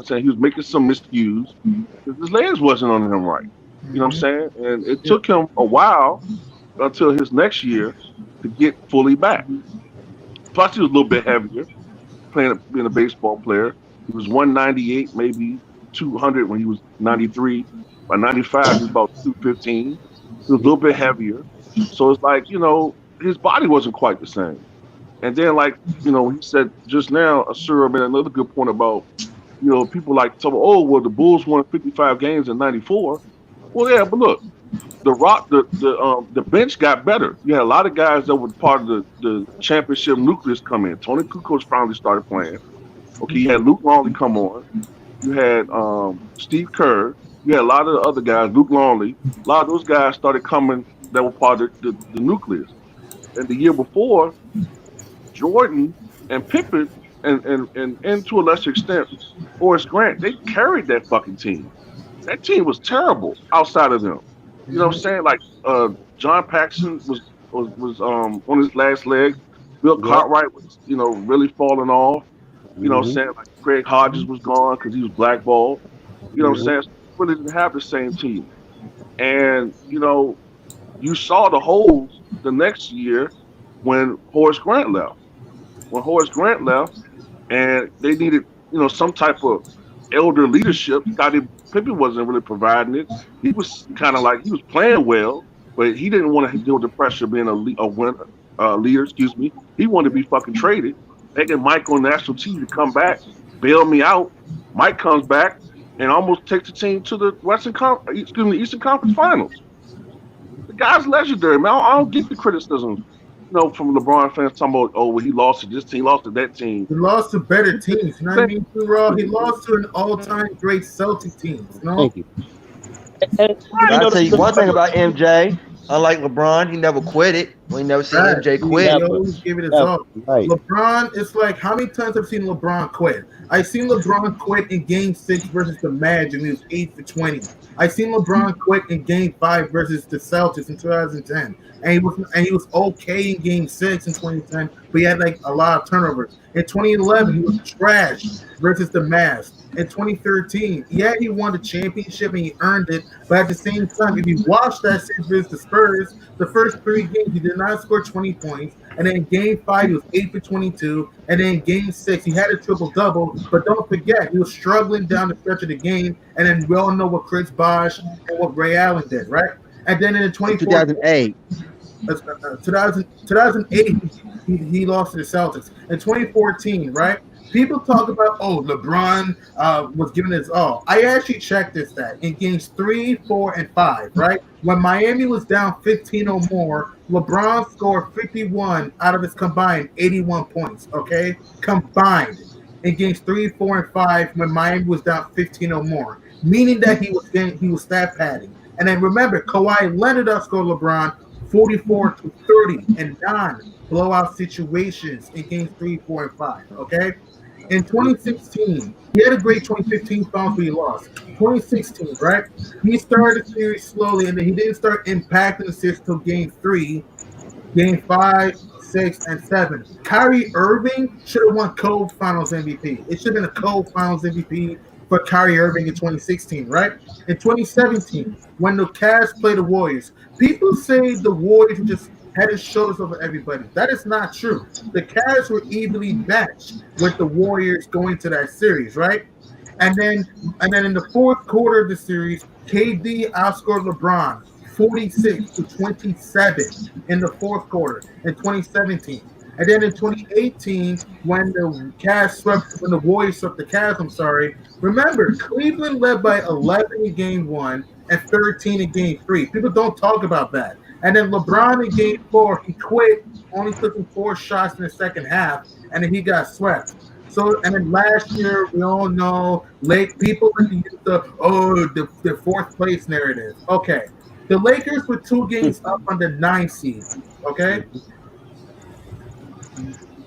saying? He was making some miscues because his legs wasn't on him right. You know what I'm saying? And it took him a while until his next year to get fully back. Plus, he was a little bit heavier, being a baseball player. He was 198, maybe 200 when he was 93. By 95, he was about 215. He was a little bit heavier. So it's like, you know, his body wasn't quite the same. And then, like, you know, he said just now, Asura made another good point about, you know, people like, the Bulls won 55 games in 94. Well, yeah, but look, the bench got better. You had a lot of guys that were part of the championship nucleus come in. Tony Kukoc finally started playing. Okay, you had Luke Longley come on. You had Steve Kerr. You had a lot of the other guys, Luke Longley. A lot of those guys started coming that were part of the nucleus. And the year before, Jordan and Pippen and to a lesser extent, Horace Grant, they carried that fucking team. That team was terrible outside of them. You know what I'm saying? Like John Paxson was on his last leg. Bill Cartwright was, really falling off. You know what I'm saying? Like Craig Hodges was gone because he was blackballed. You know what I'm saying? So we really didn't have the same team. And, you saw the holes the next year when Horace Grant left. When Horace Grant left and they needed, some type of elder leadership, Scottie Pippen wasn't really providing it. He was kind of like, he was playing well, but he didn't want to deal with the pressure of being a leader, He wanted to be fucking traded. Taking Mike on national TV to come back, bail me out. Mike comes back and almost takes the team to the Eastern Conference Finals. The guy's legendary, man. I don't get the criticism, from LeBron fans talking about, well, he lost to this team, lost to that team. He lost to better teams. You know what I mean, Raw? He lost to an all-time great Celtic team. Thank you. I'll tell you one thing about MJ. Unlike LeBron, he never quit it. We never seen MJ quit. He always give it his all. Right. LeBron, it's like, how many times have I seen LeBron quit? I seen LeBron quit in Game 6 versus the Magic, and he was 8 for 20. I seen LeBron quit in Game 5 versus the Celtics in 2010, and he was okay in Game 6 in 2010, but he had like a lot of turnovers. In 2011, he was trash versus the Mavs. In 2013, he won the championship and he earned it, but at the same time, if you watch that series versus the Spurs, the first 3 games he did not score 20 points, and then in Game 5 he was 8 for 22, and then in Game 6 he had a triple-double, but don't forget, he was struggling down the stretch of the game, and then we all know what Chris Bosh and what Ray Allen did, right? And then in 2008, he lost to the Celtics. In 2014, right? People talk about, LeBron was giving his all. I actually checked this stat. In games 3, 4, and 5, right? When Miami was down 15 or more, LeBron scored 51 out of his combined 81 points, okay? Combined in games 3, 4, and 5 when Miami was down 15 or more, meaning that he was stat padding. And then remember, Kawhi Leonard outscored LeBron 44 to 30 and 9 blowout situations in games 3, 4, and 5, okay? In 2016, he had a great 2015 finals, but he lost. 2016, right? He started the series slowly, and then he didn't start impacting the series until Game 3, Game 5, 6, and 7. Kyrie Irving should have won co-finals MVP. It should have been a co-finals MVP for Kyrie Irving in 2016, right? In 2017, when the Cavs played the Warriors, people say the Warriors just head and shoulders over everybody. That is not true. The Cavs were evenly matched with the Warriors going to that series, right? And then in the fourth quarter of the series, KD outscored LeBron 46 to 27 in the fourth quarter in 2017. And then in 2018, when the Warriors swept the Cavs, remember, Cleveland led by 11 in Game 1 and 13 in Game 3. People don't talk about that. And then LeBron in Game 4, he quit, only took 4 shots in the second half, and then he got swept. So, and then last year, we all know, people like to use the fourth place narrative. Okay, the Lakers were 2 games up on the 9th seed. Okay.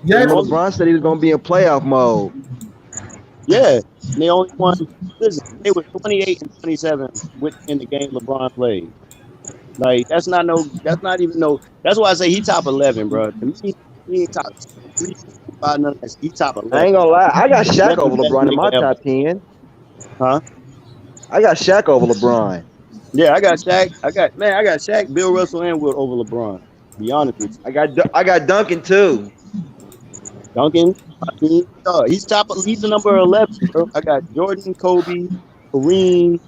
Yes, LeBron said he was going to be in playoff mode. Yeah, they only won. Listen, they were 28 and 27 in the game LeBron played. Like that's not even. That's why I say he top 11, bro. To me, he ain't top 3, 5, none of that. He top 11. I ain't gonna lie, I got Shaq over LeBron in my top 10. Huh? I got Shaq over LeBron. Yeah, I got Shaq. I got Shaq, Bill Russell, and Wilt over LeBron. To be honest with you, I got Duncan too. Duncan, he's the number 11, bro. I got Jordan, Kobe, Kareem,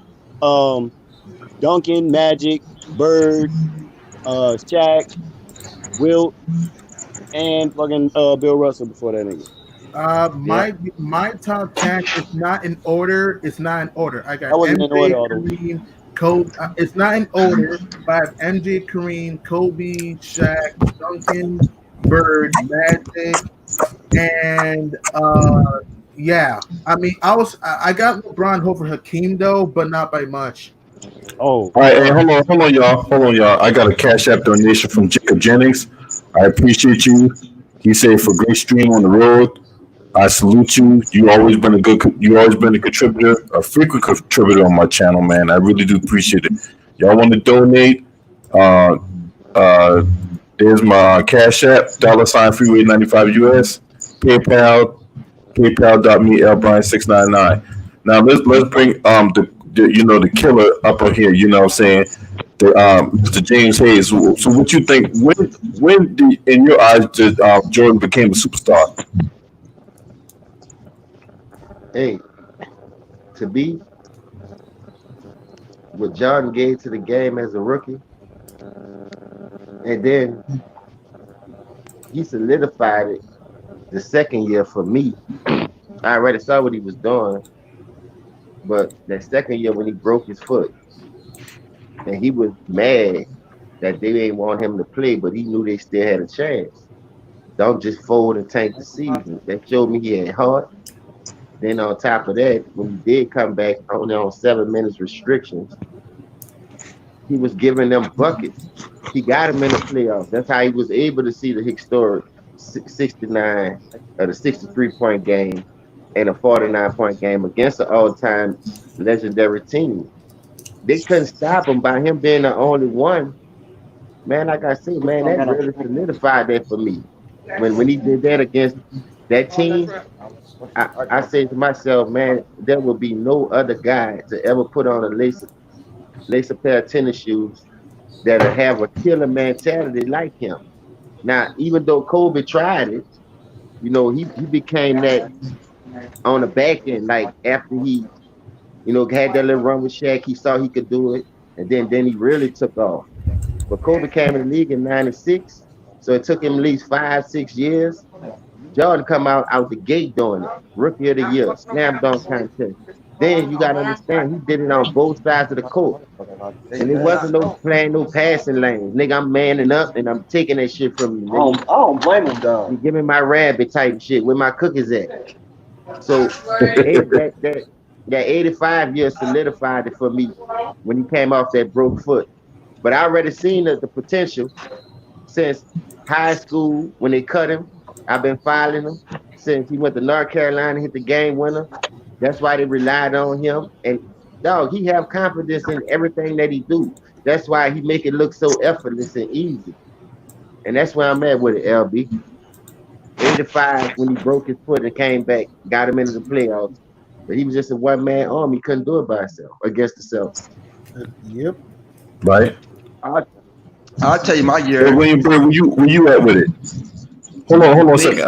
Duncan, Magic, Bird, Shaq, Wilt, and fucking Bill Russell before that nigga. My top 10 is not in order. It's not in order. I got I wasn't in order all the way. Kareem, Kobe. It's not in order, but I have MJ, Kareem, Kobe, Shaq, Duncan, Bird, Magic, and yeah. I mean, I got LeBron over Hakeem though, but not by much. Oh, All right, hey, hold on, y'all. I got a Cash App donation from Jacob Jennings. I appreciate you. He said for great stream on the road. I salute you. You always been a contributor, a frequent contributor on my channel, man. I really do appreciate it. Y'all want to donate? Uh, uh, there's my Cash App, $Freeway95 US, PayPal, PayPal.me, LBrian699. Now let's bring the killer up on here. You know what I'm saying? Mr. James Hayes. So what you think? In your eyes did Jordan became a superstar? Hey, to be what Jordan gave to the game as a rookie, and then he solidified it the second year for me. I already saw what he was doing, but that second year when he broke his foot, and he was mad that they didn't want him to play, but he knew they still had a chance. Don't just fold and tank the season. That showed me he had heart. Then on top of that, when he did come back only on 7 minutes restrictions, he was giving them buckets. He got him in the playoffs. That's how he was able to see the historic 69 or the 63-point game and a 49-point game against the all-time legendary team. They couldn't stop him by him being the only one. Man, like I said, man, that really solidified that for me. When he did that against that team, I said to myself, man, there will be no other guy to ever put on a pair of tennis shoes that'll have a killer mentality like him. Now, even though Kobe tried it, you know, he became that on the back end, like after he, you know, had that little run with Shaq, he saw he could do it, and then he really took off. But Kobe came in the league in '96, so it took him at least 5-6 years. Jordan come out the gate doing it. Rookie of the year, slam dunk contest. Then you gotta understand he did it on both sides of the court. And it wasn't no playing no passing lanes. Nigga, I'm manning up and I'm taking that shit from you. Nigga. I don't blame him, dog. You give me my rabbit type shit, where my cookies at. So that 85 years solidified it for me when he came off that broke foot. But I already seen the potential since high school when they cut him. I've been following him since he went to North Carolina, hit the game winner. That's why they relied on him. And dog, he have confidence in everything that he do. That's why he make it look so effortless and easy. And that's where I'm at with it, LB. 85 when he broke his foot and came back, got him into the playoffs. But he was just a one-man army. He couldn't do it by himself against the Celtics. Yep. Right. I'll tell you my year. Hey, William Bird, where you at with it? Hold on a second.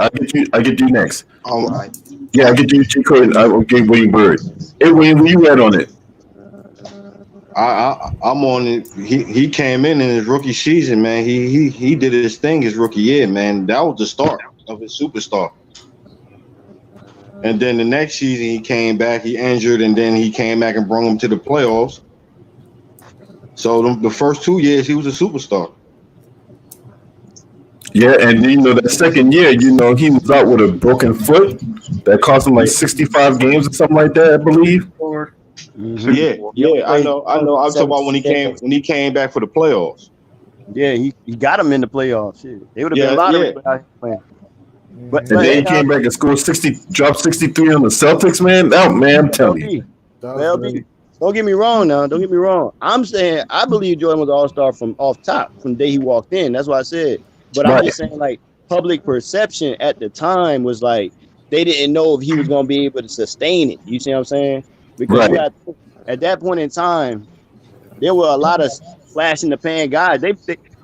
I get you next. All right. Yeah, I get you Chico. I will get William Bird. Hey, William, where you at on it? I'm on it. He came in his rookie season, man. He did his thing his rookie year, man. That was the start of his superstar. And then the next season he came back, he injured, and then he came back and brought him to the playoffs. So the first 2 years he was a superstar. Yeah, and you know that second year, you know, he was out with a broken foot that cost him like 65 games or something like that, I believe. Yeah, I know. I'm talking about when he came back for the playoffs. Yeah, he got him in the playoffs. Shit. They would have been a lot of without him playing. And then he came back and scored 60, dropped 63 on the Celtics, man. Oh, man, I'm telling you. Don't get me wrong now. Don't get me wrong. I'm saying I believe Jordan was an all-star from off top, from the day he walked in. That's what I said. But I'm just saying, like, public perception at the time was like they didn't know if he was going to be able to sustain it. You see what I'm saying? Because at that point in time, there were a lot of flash in the pan guys.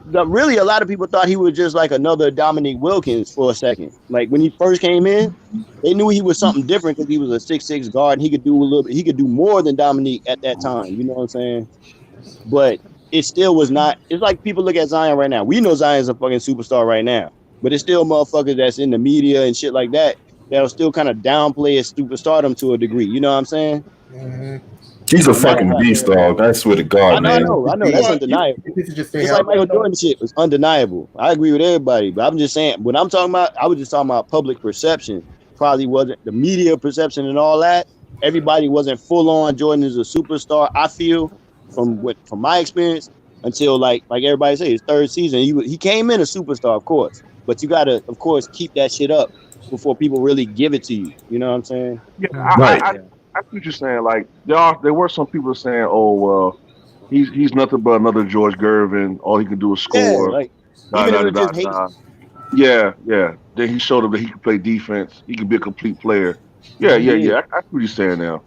Really, a lot of people thought he was just like another Dominique Wilkins for a second. Like when he first came in, they knew he was something different because he was a 6'6" guard and he could do a little bit. He could do more than Dominique at that time. You know what I'm saying? But it still was not. It's like people look at Zion right now. We know Zion's a fucking superstar right now, but it's still motherfuckers that's in the media and shit like that that'll still kind of downplay his superstardom to a degree. You know what I'm saying? Mm-hmm. He's a I'm not- fucking beast, dog. I swear to God, I man. know. That's undeniable. This is just Just like Michael Jordan shit was undeniable. I agree with everybody, but I'm just saying what I'm talking about. I was just talking about public perception. Probably wasn't the media perception and all that. Everybody wasn't full on Jordan is a superstar. I feel from my experience until like everybody say his third season, he came in a superstar, of course, but you gotta of course keep that shit up before people really give it to you. You know what I'm saying? Yeah, Right. I see what you're saying. Like there were some people saying, "Oh, well, he's nothing but another George Gervin. All he can do is Yeah, score." like Da, even da, if da, it's da, just hate. da. Yeah. Then he showed him that he can play defense. He can be a complete player. Yeah. I see what you're saying now.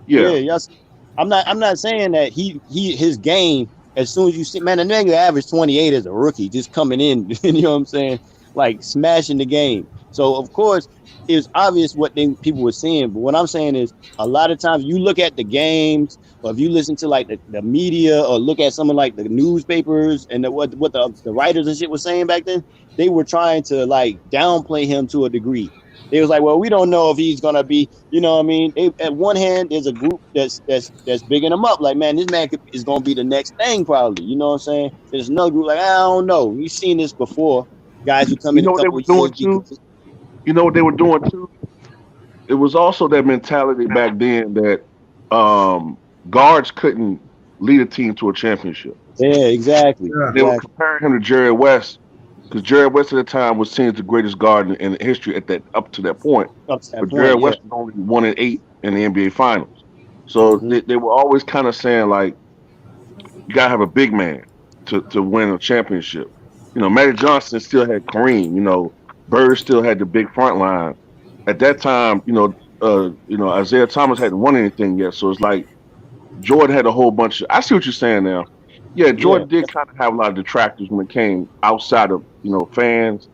Yeah. Yes. I'm not saying that his game, as soon as you see, man, the nigga averaged 28 as a rookie, just coming in, you know what I'm saying? Like smashing the game. So of course it's obvious what people were seeing. But what I'm saying is a lot of times you look at the games, or if you listen to like the media or look at someone like the newspapers and what the writers and shit was saying back then, they were trying to like downplay him to a degree. They was like, well, we don't know if he's gonna be, you know what I mean? At one hand, there's a group that's bigging him up, like, man, this man is gonna be the next thing, probably. You know what I'm saying? There's another group like, I don't know. We've seen this before. Guys who come You in a know what they couple were of doing years. too? You know what they were doing too? It was also that mentality back then that guards couldn't lead a team to a championship. Yeah, exactly. They were comparing him to Jerry West because Jerry West at the time was seen as the greatest guard in history up to that point. But Jerry West was only 1-8 in the NBA Finals. So they were always kind of saying like, you gotta have a big man to win a championship. You know, Magic Johnson still had Kareem. You know, Bird still had the big front line. At that time, Isaiah Thomas hadn't won anything yet. So it's like Jordan had a whole bunch of. I see what you're saying now. Yeah, Jordan did kind of have a lot of detractors when it came outside of fans,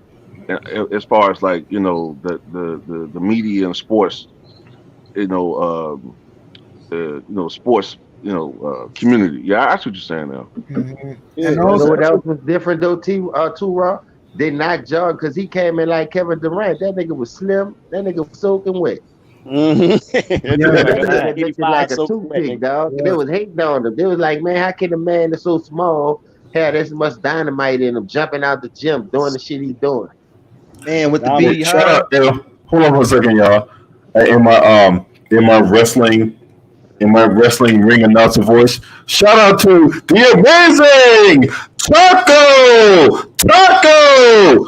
as far as like the media and sports, sports community. Yeah, I see what you're saying now. You know what else was different though, too, Raw? They knocked Jordan because he came in like Kevin Durant. That nigga was slim. That nigga was soaking wet. That looked like a toothpick, dog. They was hating on him. They was like, man, how can a man that's so small have this much dynamite in him, jumping out the gym, doing the shit he's doing? Man, with the beat. Shout out, hold on for a second, y'all. In my wrestling ring announcer voice, shout out to the amazing Taco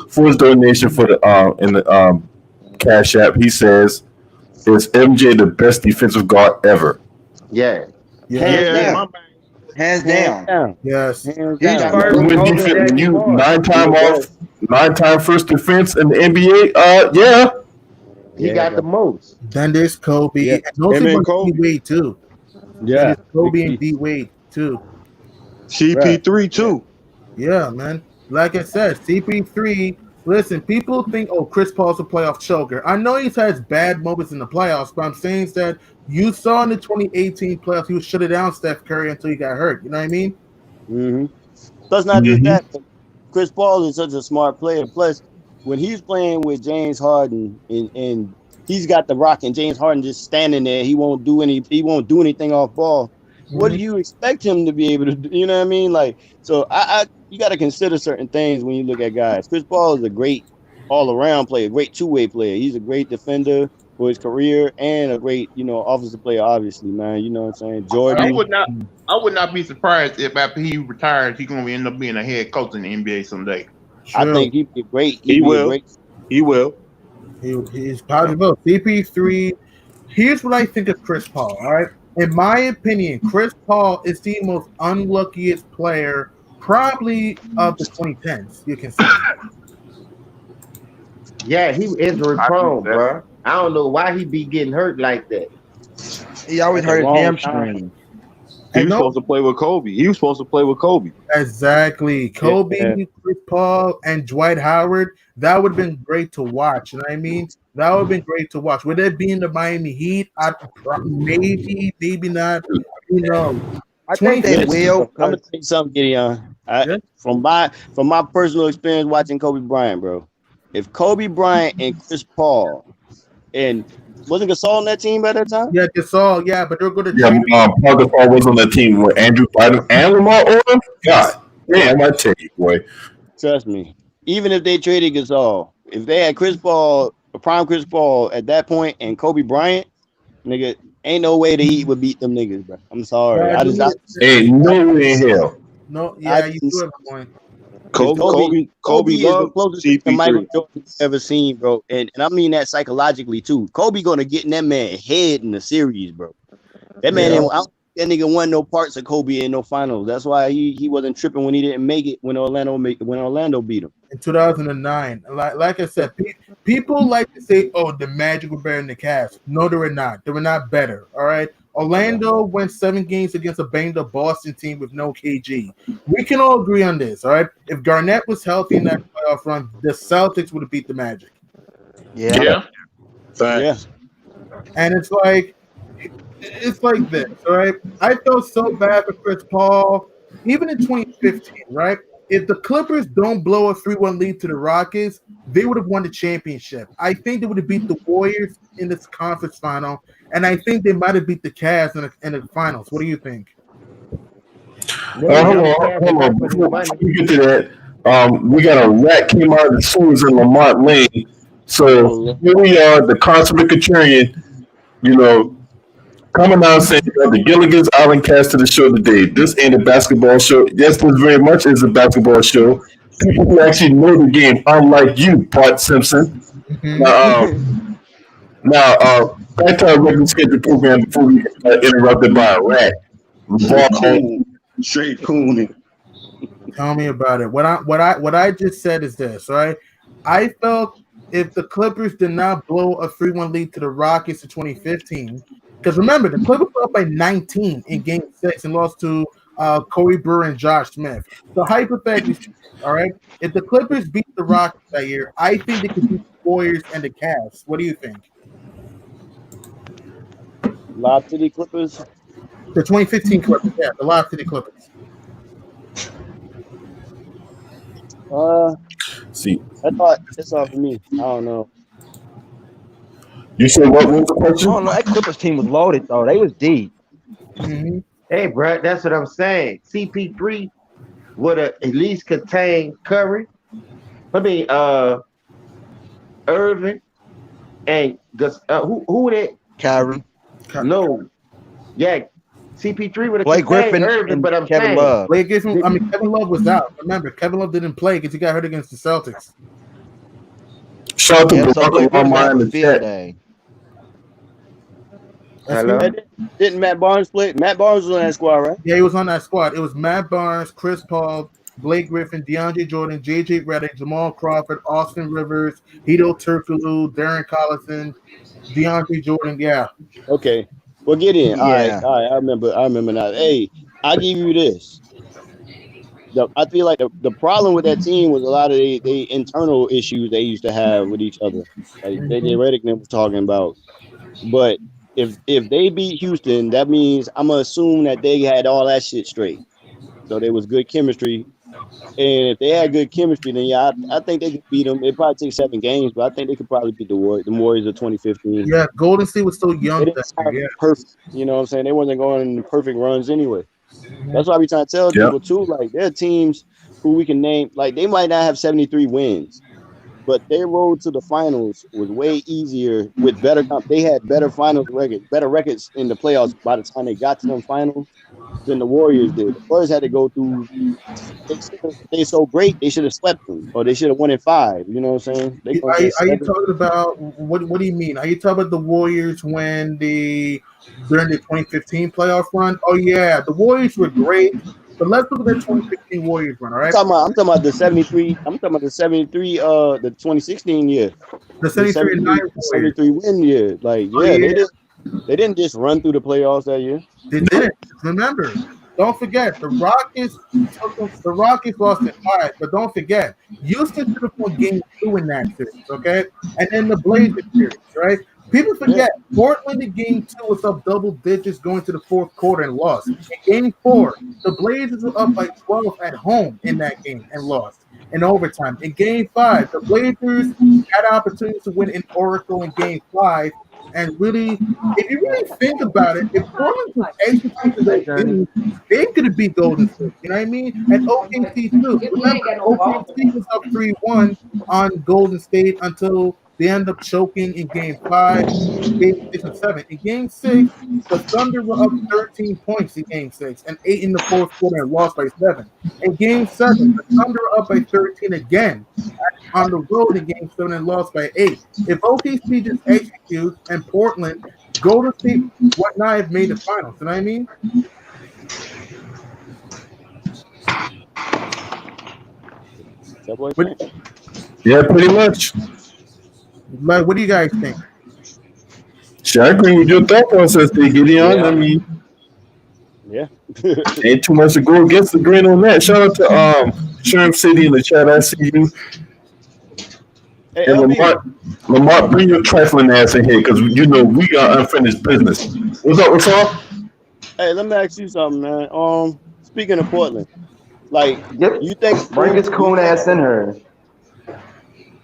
for his donation for the Cash App. He says, "Is MJ the best defensive guard ever?" Yeah. Hands down. Yes. He's first. When you 9-time first defense in the NBA, yeah. He got the most. Then there's Kobe. Yeah. And also D Wade too. Yeah. Kobe and D Wade too. CP3 too. Yeah, man. Like I said, CP3. Listen, people think, oh, Chris Paul's a playoff choker. I know he's had bad moments in the playoffs, but I'm saying that you saw in the 2018 playoffs, he was shutting down Steph Curry until he got hurt. You know what I mean? Mm-hmm. Plus, not just that, Chris Paul is such a smart player. Plus, when he's playing with James Harden and he's got the rock and James Harden just standing there, he won't do anything off ball. What do you expect him to be able to do? You know what I mean? Like, so you got to consider certain things when you look at guys. Chris Paul is a great all-around player, great two-way player. He's a great defender for his career and a great, offensive player, obviously, man. You know what I'm saying? Jordan. I would not be surprised if after he retires, he's going to end up being a head coach in the NBA someday. I think he'd be great. He will. He's possible. CP3. Here's what I think of Chris Paul. All right. In my opinion, Chris Paul is the most unluckiest player probably of the 2010s. You can say. Yeah, he injury prone, bro. I don't know why he be getting hurt like that. He always hurt his hamstring. He was supposed to play with Kobe. Exactly. Kobe, Chris Paul, and Dwight Howard. That would have been great to watch. You know what I mean? That would have been great to watch. Would it be in the Miami Heat? Maybe not. You know. I think they will. I'm gonna tell you something, Gideon. From my personal experience watching Kobe Bryant, bro. If Kobe Bryant and Chris Paul And wasn't Gasol on that team by that time? Yeah, Gasol. Yeah, but they're going to Yeah, trade. Paul Gasol was on that team with Andrew Bynum and Lamar Odom. God damn, I tell you, boy. Trust me. Even if they traded Gasol, if they had Chris Paul, prime Chris Paul at that point, and Kobe Bryant, nigga, ain't no way the Heat would beat them niggas, bro. I'm sorry. Yeah, Ain't no way in hell. no, I yeah, you just- do have a point. Kobe is the loved closest thing to CP3. Michael Jordan I've ever seen, bro. And I mean that psychologically too. Kobe gonna get in that man head in the series, bro. That man, I don't think that nigga won no parts of Kobe in no finals. That's why he wasn't tripping when he didn't make it when Orlando beat him. In 2009, like I said, people like to say, "Oh, the Magic were better than the Cavs." No, they were not. They were not better. All right. Orlando went 7 games against a banged-up Boston team with no KG. We can all agree on this. All right. If Garnett was healthy in that playoff run, the Celtics would have beat the Magic. Yeah. Yeah. And it's like this, all right? I felt so bad for Chris Paul, even in 2015, right? If the Clippers don't blow a 3-1 lead to the Rockets, they would have won the championship. I think they would have beat the Warriors in this conference final, and I think they might have beat the Cavs in the finals. What do you think? Hold on. Before we get to that, we got a rat came out of the sewers in Lamont Lane. So here we are, the consummate contrarian, coming out saying the Gilligan's Island cast to the show today. This ain't a basketball show. Yes, this very much is a basketball show. People who actually know the game, unlike you, Bart Simpson. Now, back to our regular scheduled program before we interrupted by a rat. Straight cooning. Tell me about it. What I just said is this, right? I felt if the Clippers did not blow a 3-1 lead to the Rockets in 2015, because remember, the Clippers were up by 19 in Game 6 and lost to Corey Brewer and Josh Smith. So hypothetically, all right, if the Clippers beat the Rockets that year, I think they could beat the Warriors and the Cavs. What do you think? Lob City Clippers. The 2015 Clippers, yeah, the Lob City Clippers. See, that's all for me. I don't know. You said what was the question? I don't know. That Clippers team was loaded though. They was deep. Mm-hmm. Hey, bro, that's what I'm saying. CP3 would have at least contained Curry. Irvin and who that? Kyrie, No, yeah, CP3 would have Blake contained Griffin, Irvin, and but I'm Kevin saying, Love. Kevin Love was out. Remember, Kevin Love didn't play because he got hurt against the Celtics. Shout out to Yeah, so Blake Barack Griffin Obama had in a the field chat. day. hello. Didn't Matt Barnes play? Matt Barnes was on that squad, right? Yeah, he was on that squad. It was Matt Barnes, Chris Paul, Blake Griffin, DeAndre Jordan, J.J. Redick, Jamal Crawford, Austin Rivers, Hedo Turkoglu, Darren Collison, DeAndre Jordan. Yeah. Okay. Well, get in. Yeah. All right. I remember now. Hey, I give you this. I feel like the problem with that team was a lot of the internal issues they used to have with each other. Like J.J. Redick was talking about. But if they beat Houston, that means I'm gonna assume that they had all that shit straight. So there was good chemistry. And if they had good chemistry, then yeah, I think they could beat them. It probably take 7 games, but I think they could probably beat the Warriors of 2015. Yeah, Golden State was still young. They didn't start perfect. You know what I'm saying? They wasn't going in perfect runs anyway. That's why we trying to tell people too. Like there are teams who we can name. Like they might not have 73 wins, but their road to the finals was way easier with better. They had better finals records, better records in the playoffs by the time they got to them finals than the Warriors did. The Warriors had to go through. They're so great, they should have swept them, or they should have won in 5. You know what I'm saying? Are you talking about what do you mean? Are you talking about the Warriors during the 2015 playoff run? Oh yeah, the Warriors were great, but let's look at that 2015 Warriors run. All right, I'm talking about the 73. I'm talking about the 73. The 2016 year. The 73 win year. Like they didn't just run through the playoffs that year. They didn't. Remember, don't forget the Rockets lost in 5, but don't forget Houston should have won Game 2 in that series, okay? And then the Blazers series, right? People forget Portland in Game 2 was up double digits going to the 4th quarter and lost. In Game 4, the Blazers were up by 12 at home in that game and lost. in overtime. In Game 5, the Blazers had opportunities to win in Oracle in Game 5. And really, if you really think about it, if Portland was executing those games, they could have beat Golden State. You know what I mean? And OKC too. Remember, OKC was up 3-1 on Golden State until they end up choking in Game 5, Game 6 and 7. In Game 6, the Thunder were up 13 points in Game 6 and 8 in the fourth quarter and lost by 7. In Game 7, the Thunder were up by 13 again on the road in Game 7 and lost by 8. If OKC just executes and Portland, Golden State would not have made the finals. You know what I mean? Yeah, pretty much. Like, what do you guys think? Sure, I agree with your thought process there, Gideon. Yeah. I mean, Yeah. ain't too much to go against the grain on that. Shout out to Sherm City in the chat. I see you. Hey, And LB, Lamar, bring your trifling ass in here because you know we got unfinished business. What's up? What's up? hey, let me ask you something, man. Speaking of Portland, like, Yep. you think Bring his coon ass in here.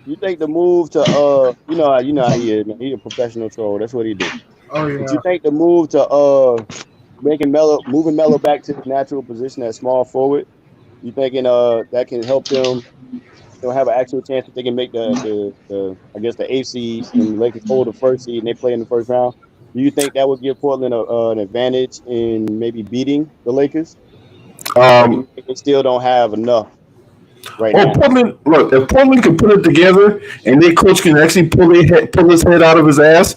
you think the move to you know how he is, man. He a professional troll. That's what he do. Oh yeah. But you think the move to moving Melo back to his natural position as small forward, you thinking that can help them, have an actual chance that they can make the I guess the 8th seed and the Lakers hold the first seed and they play in the first round? Do you think that would give Portland an advantage in maybe beating the Lakers? They still don't have enough right now. Portland, look, if Portland can put it together and their coach can actually pull his head out of his ass.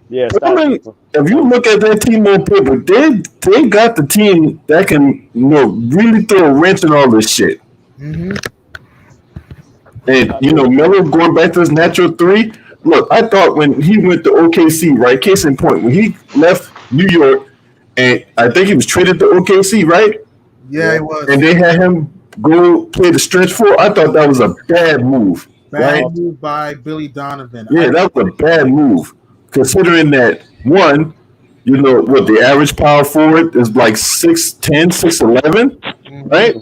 Yeah, Portland, if you look at that team on paper, they got the team that can really throw a wrench in all this shit. Mm-hmm. And Melo going back to his natural 3. Look, I thought when he went to OKC, right? Case in point, when he left New York, and I think he was traded to OKC, right? Yeah, it was. And they had him go play the stretch 4. I thought that was a bad move. Bad right? move by Billy Donovan. Yeah, that was a bad move, considering that one, what the average power forward is like 6'10", 6'11", right?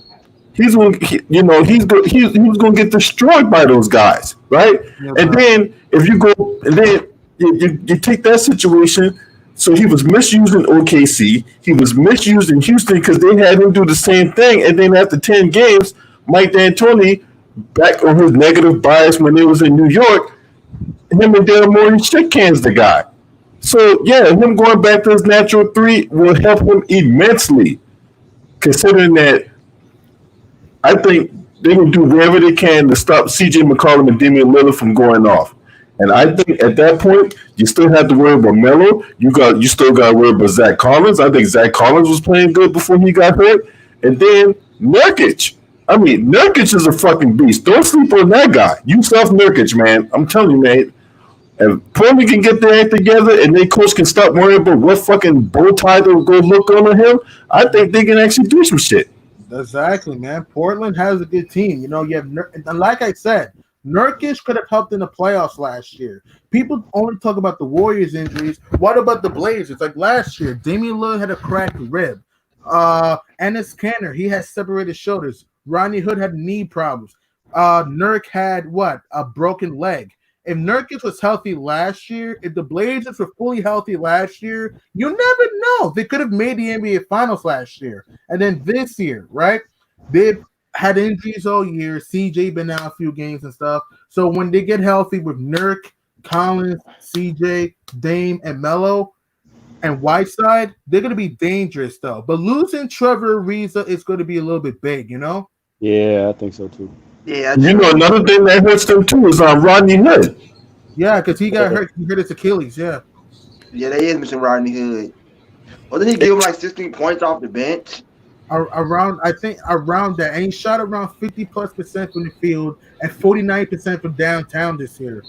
He's going, he was going to get destroyed by those guys, right? Yeah, and then if you go and then you take that situation. So he was misused in OKC. He was misused in Houston because they had him do the same thing. And then after 10 games, Mike D'Antoni, back on his negative bias when he was in New York, him and Daryl Morey shit cans the guy. So, yeah, him going back to his natural 3 will help him immensely, considering that I think they will do whatever they can to stop C.J. McCollum and Damian Lillard from going off. And I think at that point, you still have to worry about Melo. You still got to worry about Zach Collins. I think Zach Collins was playing good before he got hurt. And then Nurkic. I mean, Nurkic is a fucking beast. Don't sleep on that guy. Yusuf Nurkic, man. I'm telling you, man. If Portland can get their act together and their coach can stop worrying about what fucking bow tie they'll go look on him, I think they can actually do some shit. Exactly, man. Portland has a good team. You have, and like I said, Nurkic could have helped in the playoffs last year. People only talk about the Warriors' injuries. What about the Blazers? Like last year, Damian Lillard had a cracked rib. Enes Kanter, he had separated shoulders. Rodney Hood had knee problems. Nurk had a broken leg. If Nurkic was healthy last year, if the Blazers were fully healthy last year, you never know. They could have made the NBA Finals last year. And then this year, right? They've had injuries all year. CJ been out a few games and stuff. So when they get healthy with Nurk, Collins, CJ, Dame, and Melo, and Whiteside, they're going to be dangerous, though. But losing Trevor Ariza is going to be a little bit big, Yeah, I think so, too. Yeah, Another thing that hurts them, too, is Rodney Hood. Yeah, because he got hurt. He hurt his Achilles, yeah. Yeah, they is missing Rodney Hood. Wasn't he give him like 16 points off the bench? Around that. And he shot around 50+% from the field and 49% from downtown this year.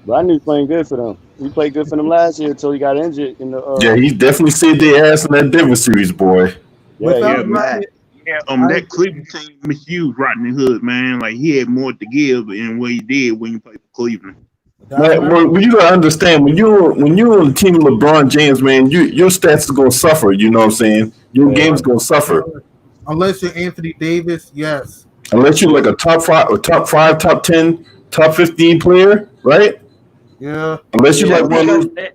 Rodney's playing good for them. He played good for them last year until he got injured in the. Yeah, he definitely saved their ass in that Denver series, boy. Yeah, man. That Cleveland team misused Rodney Hood, man. Like he had more to give in what he did when he played for Cleveland. Well, you gotta understand when you're on the team of LeBron James, man, your stats are gonna suffer. You know what I'm saying? Your game's gonna suffer. Unless you're Anthony Davis, yes. Unless you're like a top 5 or top 5, top 10, top 15 player, right? Yeah. Unless you That's like one of because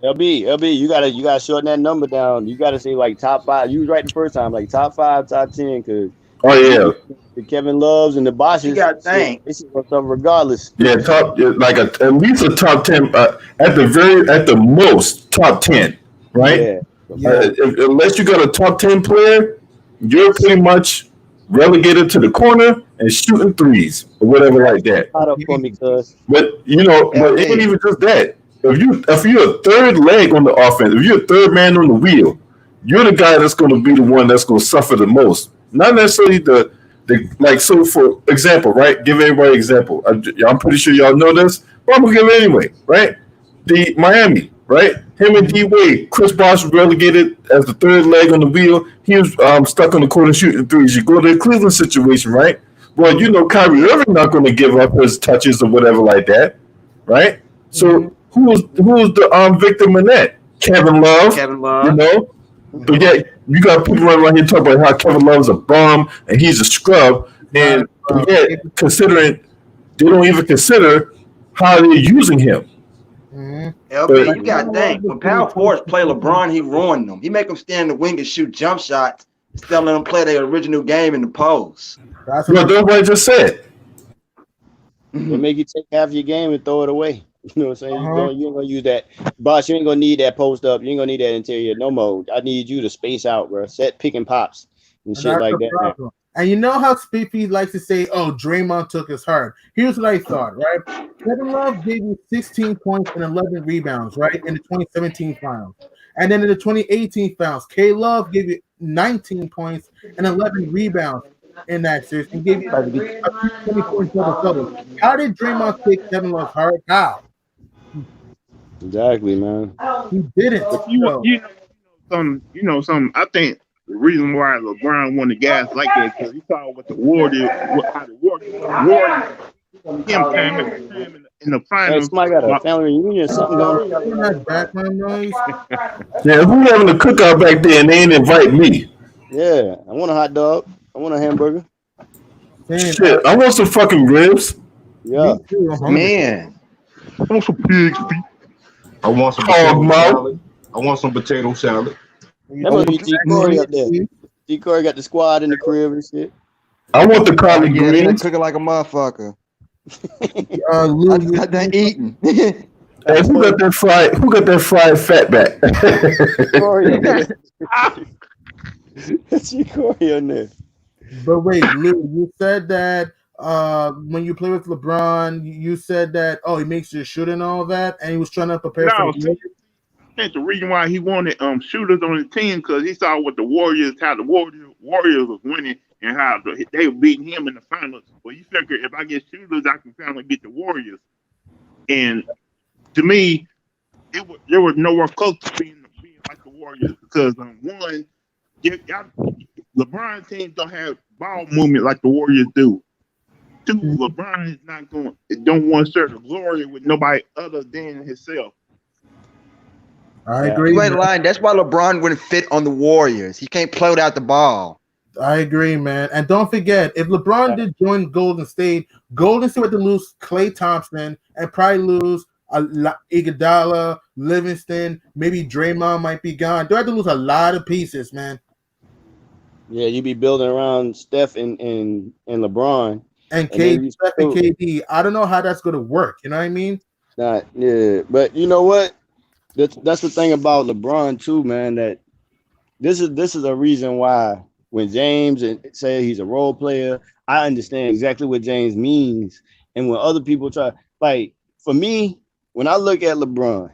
those. LB, you gotta shorten that number down. You gotta say like top 5. You was right the first time, like top 5, top 10, because Oh yeah, the Kevin Loves and the but you Bosches, got to think. this is what's up regardless. yeah, top like at least a top 10, at the most top 10, right? Yeah. Yeah. Unless you got a top 10 player, you're pretty much relegated to the corner and shooting threes or whatever like that. Hot up for me, cuz. But but it ain't LB. even just that. If you're a third leg on the offense, if you're a third man on the wheel, you're the guy that's going to be the one that's going to suffer the most. Not necessarily the like. So for example, right? Give everybody an example. I'm pretty sure y'all know this, but I'm gonna give it anyway, right? The Miami, right? Him and D Wade, Chris Bosh was relegated as the third leg on the wheel. He was stuck on the corner shooting threes. You go to the Cleveland situation, right? Well, Kyrie Irving not going to give up his touches or whatever like that, right? So who was the victim in that? Kevin Love, Kevin Love. But yet you got people running around here talking about how Kevin Love's a bum and he's a scrub, and yet considering they don't even consider how they're using him. LB, you got to think. When power forwards play LeBron, he ruined them. He make them stand in the wing and shoot jump shots instead of letting them play their original game in the post. That's what I just said. They make you take half your game and throw it away. You know what I'm saying? You ain't gonna use that. Boss, you ain't gonna need that post up. You ain't gonna need that interior no more. I need you to space out, bro. Set pick and pops and shit like that. Man. And you know how Spiffy likes to say, "Oh, Draymond took his heart." Here's what I thought, right? Kevin Love gave you 16 points and 11 rebounds, right, in the 2017 finals, and then in the 2018 finals, K Love gave you 19 points and 11 rebounds in that series and gave you 20 points double. How did Draymond take Kevin Love's heart? How? Exactly, man. He didn't. I think the reason why LeBron won the guys like that because he saw what the Warriors, how the Warriors him time in the finals. Hey, somebody got a family reunion or something going on. Background noise. Yeah, who having a cookout back there and they ain't invite me? Yeah, I want a hot dog. I want a hamburger. Shit, I want some fucking ribs. Yeah, man. I want some pig's feet. I want some potato salad. I want some potato salad. That must be T. Corey up there. T. Corey got the squad in the crib and shit. I want the collard Yeah, they greens. cooking like a motherfucker. Lou, I done eating. Hey, who got that fried fat back? T. Corey on there. But wait, Lou, you said that when you play with LeBron, you said that he makes you shoot and all that, and he was trying to prepare for the I think the reason why he wanted shooters on the team because he saw what how the Warriors was winning and how they were beating him in the finals. Well, you figure if I get shooters, I can finally get the Warriors. And to me, there was nowhere close to being like the Warriors because one, LeBron teams don't have ball movement like the Warriors do. Two, LeBron is don't want to share the glory with nobody other than himself. I agree. You ain't lying. That's why LeBron wouldn't fit on the Warriors. He can't play without the ball. I agree, man. And don't forget, if LeBron did join Golden State would have to lose Klay Thompson and probably lose Iguodala, Livingston, maybe Draymond might be gone. They have to lose a lot of pieces, man. Yeah, you be building around Steph and LeBron. And KD, Steph and KD. I don't know how that's going to work. You know what I mean? Yeah, but you know what? That's the thing about LeBron too, man. That this is a reason why when James say he's a role player, I understand exactly what James means. And when other people try, like for me, when I look at LeBron,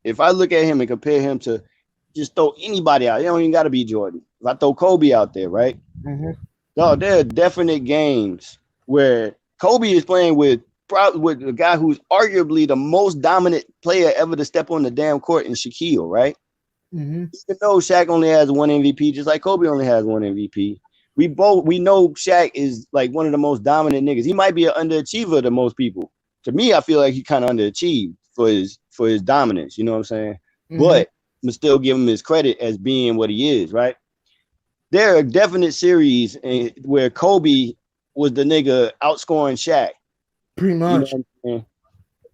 if I look at him and compare him to just throw anybody out, it don't even got to be Jordan. If I throw Kobe out there, right? No, there are definite games where Kobe is playing with the guy who's arguably the most dominant player ever to step on the damn court in Shaquille, right? Even though Shaq only has one MVP, just like Kobe only has one MVP, we know Shaq is like one of the most dominant niggas. He might be an underachiever to most people. To me, I feel like he kind of underachieved for his dominance. You know what I'm saying? But I'm still give him his credit as being what he is, right? There are definite series where Kobe was the nigga outscoring Shaq. Pretty You know much. what I'm saying?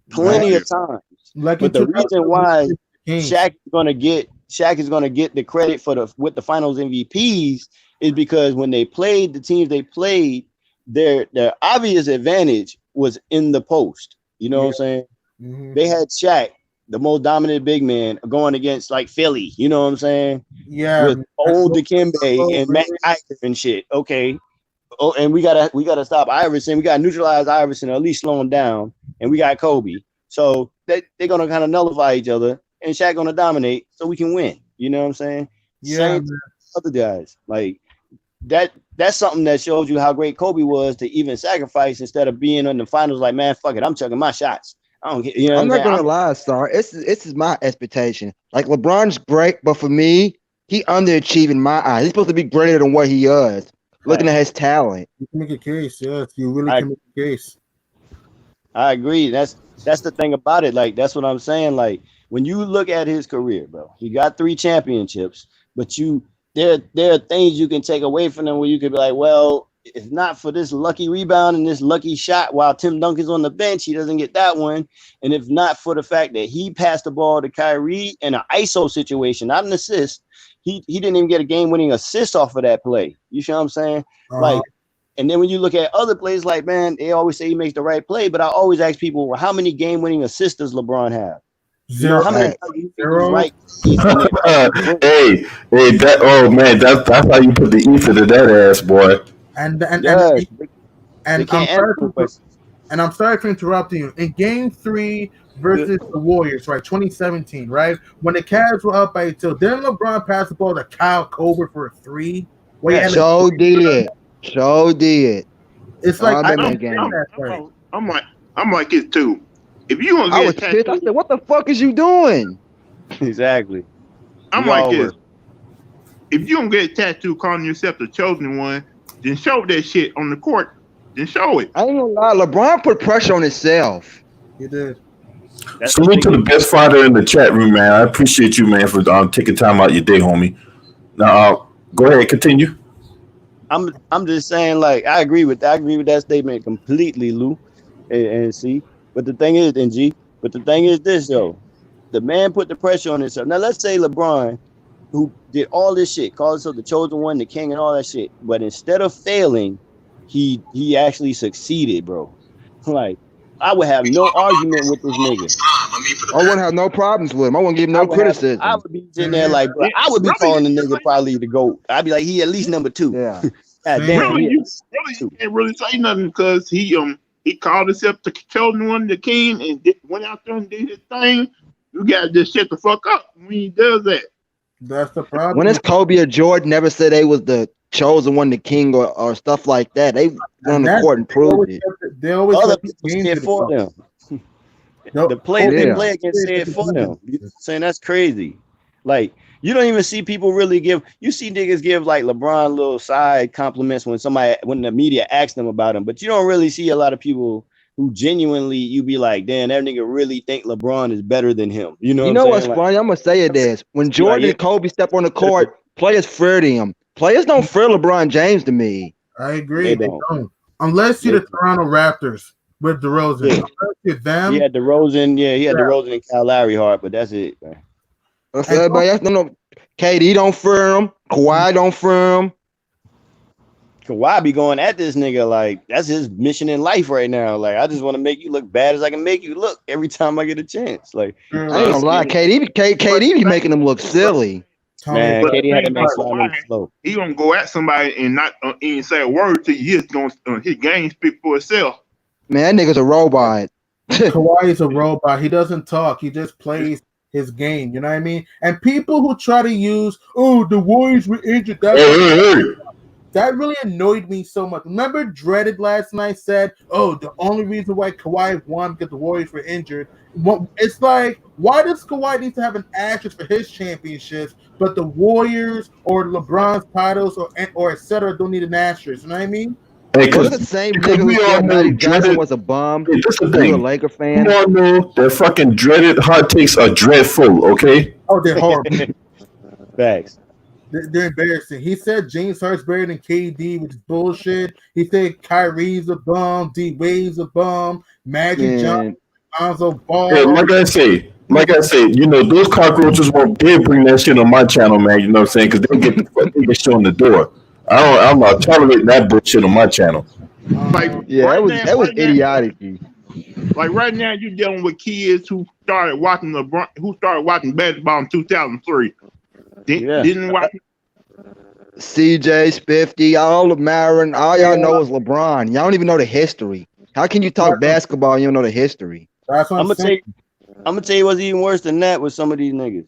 Plenty of times. Like But in the reason why 2000, Shaq is gonna get the credit for with the Finals MVPs is because when they played the teams they played, their obvious advantage was in the post. You know what I'm saying? Mhm. They had Shaq, the most dominant big man, going against like Philly. You know what I'm saying? Yeah. With old Dikembe and Matt Iker and shit. Okay. Oh, and we gotta stop Iverson. We gotta neutralize Iverson, or at least slow him down. And we got Kobe. So they're gonna kind of nullify each other, and Shaq gonna dominate, so we can win. You know what I'm saying? Yeah, Same man. other guys like that. That's something that shows you how great Kobe was to even sacrifice instead of being in the finals. Like, man, fuck it, I'm chucking my shots. I don't get. You know I'm what not I'm gonna lie, Star. This is my expectation. Like LeBron's great, but for me, he underachieved in my eyes. He's supposed to be greater than what he is. Looking at his talent. You can make a case, yes. You really I- can make a case. I agree. That's the thing about it. Like, that's what I'm saying. Like, when you look at his career, bro, he got 3 championships, but there are things you can take away from him where you could be like, well, if not for this lucky rebound and this lucky shot while Tim Duncan's on the bench, he doesn't get that one. And if not for the fact that he passed the ball to Kyrie in an ISO situation, not an assist, he didn't even get a game-winning assist off of that play. You see what I'm saying? Like, and then when you look at other plays, like, man, they always say he makes the right play, but I always ask people, well, how many game-winning assists does LeBron have? You know, how many times do you think he's right? Hey, that, oh man, that's how you put the ether to that ass, boy. And Yes, and they can't answer the question. And I'm sorry for interrupting you. In Game 3 versus the Warriors, right, 2017, right, when the Cavs were up by 2, didn't LeBron pass the ball to Kyle Korver for a 3? So did. It's like I'm like it too. If you gonna I was get pissed. I said, "What the fuck is you doing?" Exactly. I'm like this. If you don't get a tattoo calling yourself the chosen one, then show that shit on the court. Then show it. I ain't gonna lie. LeBron put pressure on himself. He did. Salute to the best fighter in the chat room, man. I appreciate you, man, for taking time out your day, homie. Now, go ahead, continue. I'm just saying, like, I agree with that statement completely, Lou, and see. But the thing is, NG. But the thing is this, though. The man put the pressure on himself. Now, let's say LeBron, who did all this shit, called himself the chosen one, the king, and all that shit. But instead of failing, he actually succeeded, bro. Like, I would have no argument with this nigga. I wouldn't have no problems with him. I wouldn't give him no criticism. I would be sitting there like, bro, I would be calling the nigga probably the GOAT. I'd be like, he at least number 2. Yeah. God damn, Really, you can't really say nothing because he called himself the chosen one, the king, and went out there and did his thing. You gotta just shut the fuck up when he does that. That's the problem. When it's Kobe or Jordan, never said they was the chosen one, the king, or stuff like that. They went on the court and proved it. They always other people say it for them. The players they play against say it for them. You know what I'm saying? That's crazy. Like, you don't even see people really give. You see niggas give like LeBron little side compliments when the media asks them about him, but you don't really see a lot of people who genuinely you be like, damn, that nigga really think LeBron is better than him. You know what's funny? I'm gonna say it is when Jordan and Kobe step on the court, players fear them. Players don't fear LeBron James to me. I agree. They don't. Unless you're the Toronto Raptors with DeRozan. Unless you're them. He had DeRozan, he had DeRozan and Kyle Lowry hard, but that's it, man. KD don't fear him. Kawhi don't fear him. Kawhi be going at this nigga like that's his mission in life right now. Like, I just want to make you look bad as I can make you look every time I get a chance. Like, I ain't gonna lie, KD be making them look silly. Man, KD had to make slime slow. He gonna go at somebody and not even say a word to you. He's gonna his game speak for itself. Man, that nigga's a robot. Kawhi is a robot. He doesn't talk. He just plays his game. You know what I mean? And people who try to use, the Warriors were injured. That really annoyed me so much. Remember, Dreaded last night said, the only reason why Kawhi won because the Warriors were injured. It's like, why does Kawhi need to have an asterisk for his championships, but the Warriors or LeBron's titles or et cetera don't need an asterisk? You know what I mean? Was the same nigga who said Magic Johnson was a bum? Hey, this the You thing. a Laker fan? You all know their fucking dreaded hot takes are dreadful, okay? Oh, they're horrible. Facts. They're embarrassing. He said James Harden's better than KD, which is bullshit. He said Kyrie's a bum, D Wade's a bum, Magic Johnson, Man, Lonzo Yeah, Ball. like I say, those cockroaches won't dare bring that shit on my channel, man. You know what I'm saying? Because they get shown the door. I'm not tolerating that bullshit on my channel. Like yeah, right that was now, idiotic. like right now, you're dealing with kids who started watching LeBron, who started watching basketball in 2003. Yeah. Didn't watch. CJ, Spiffy, all of Marin, all y'all know is LeBron. Y'all don't even know the history. How can you talk basketball and you don't know the history? That's what I'm I'm saying. gonna tell you what's even worse than that with some of these niggas.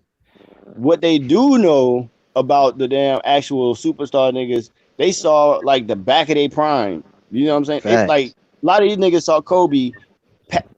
What they do know about the damn actual superstar niggas, they saw like the back of their prime. You know what I'm saying? It's Facts. like a lot of these niggas saw Kobe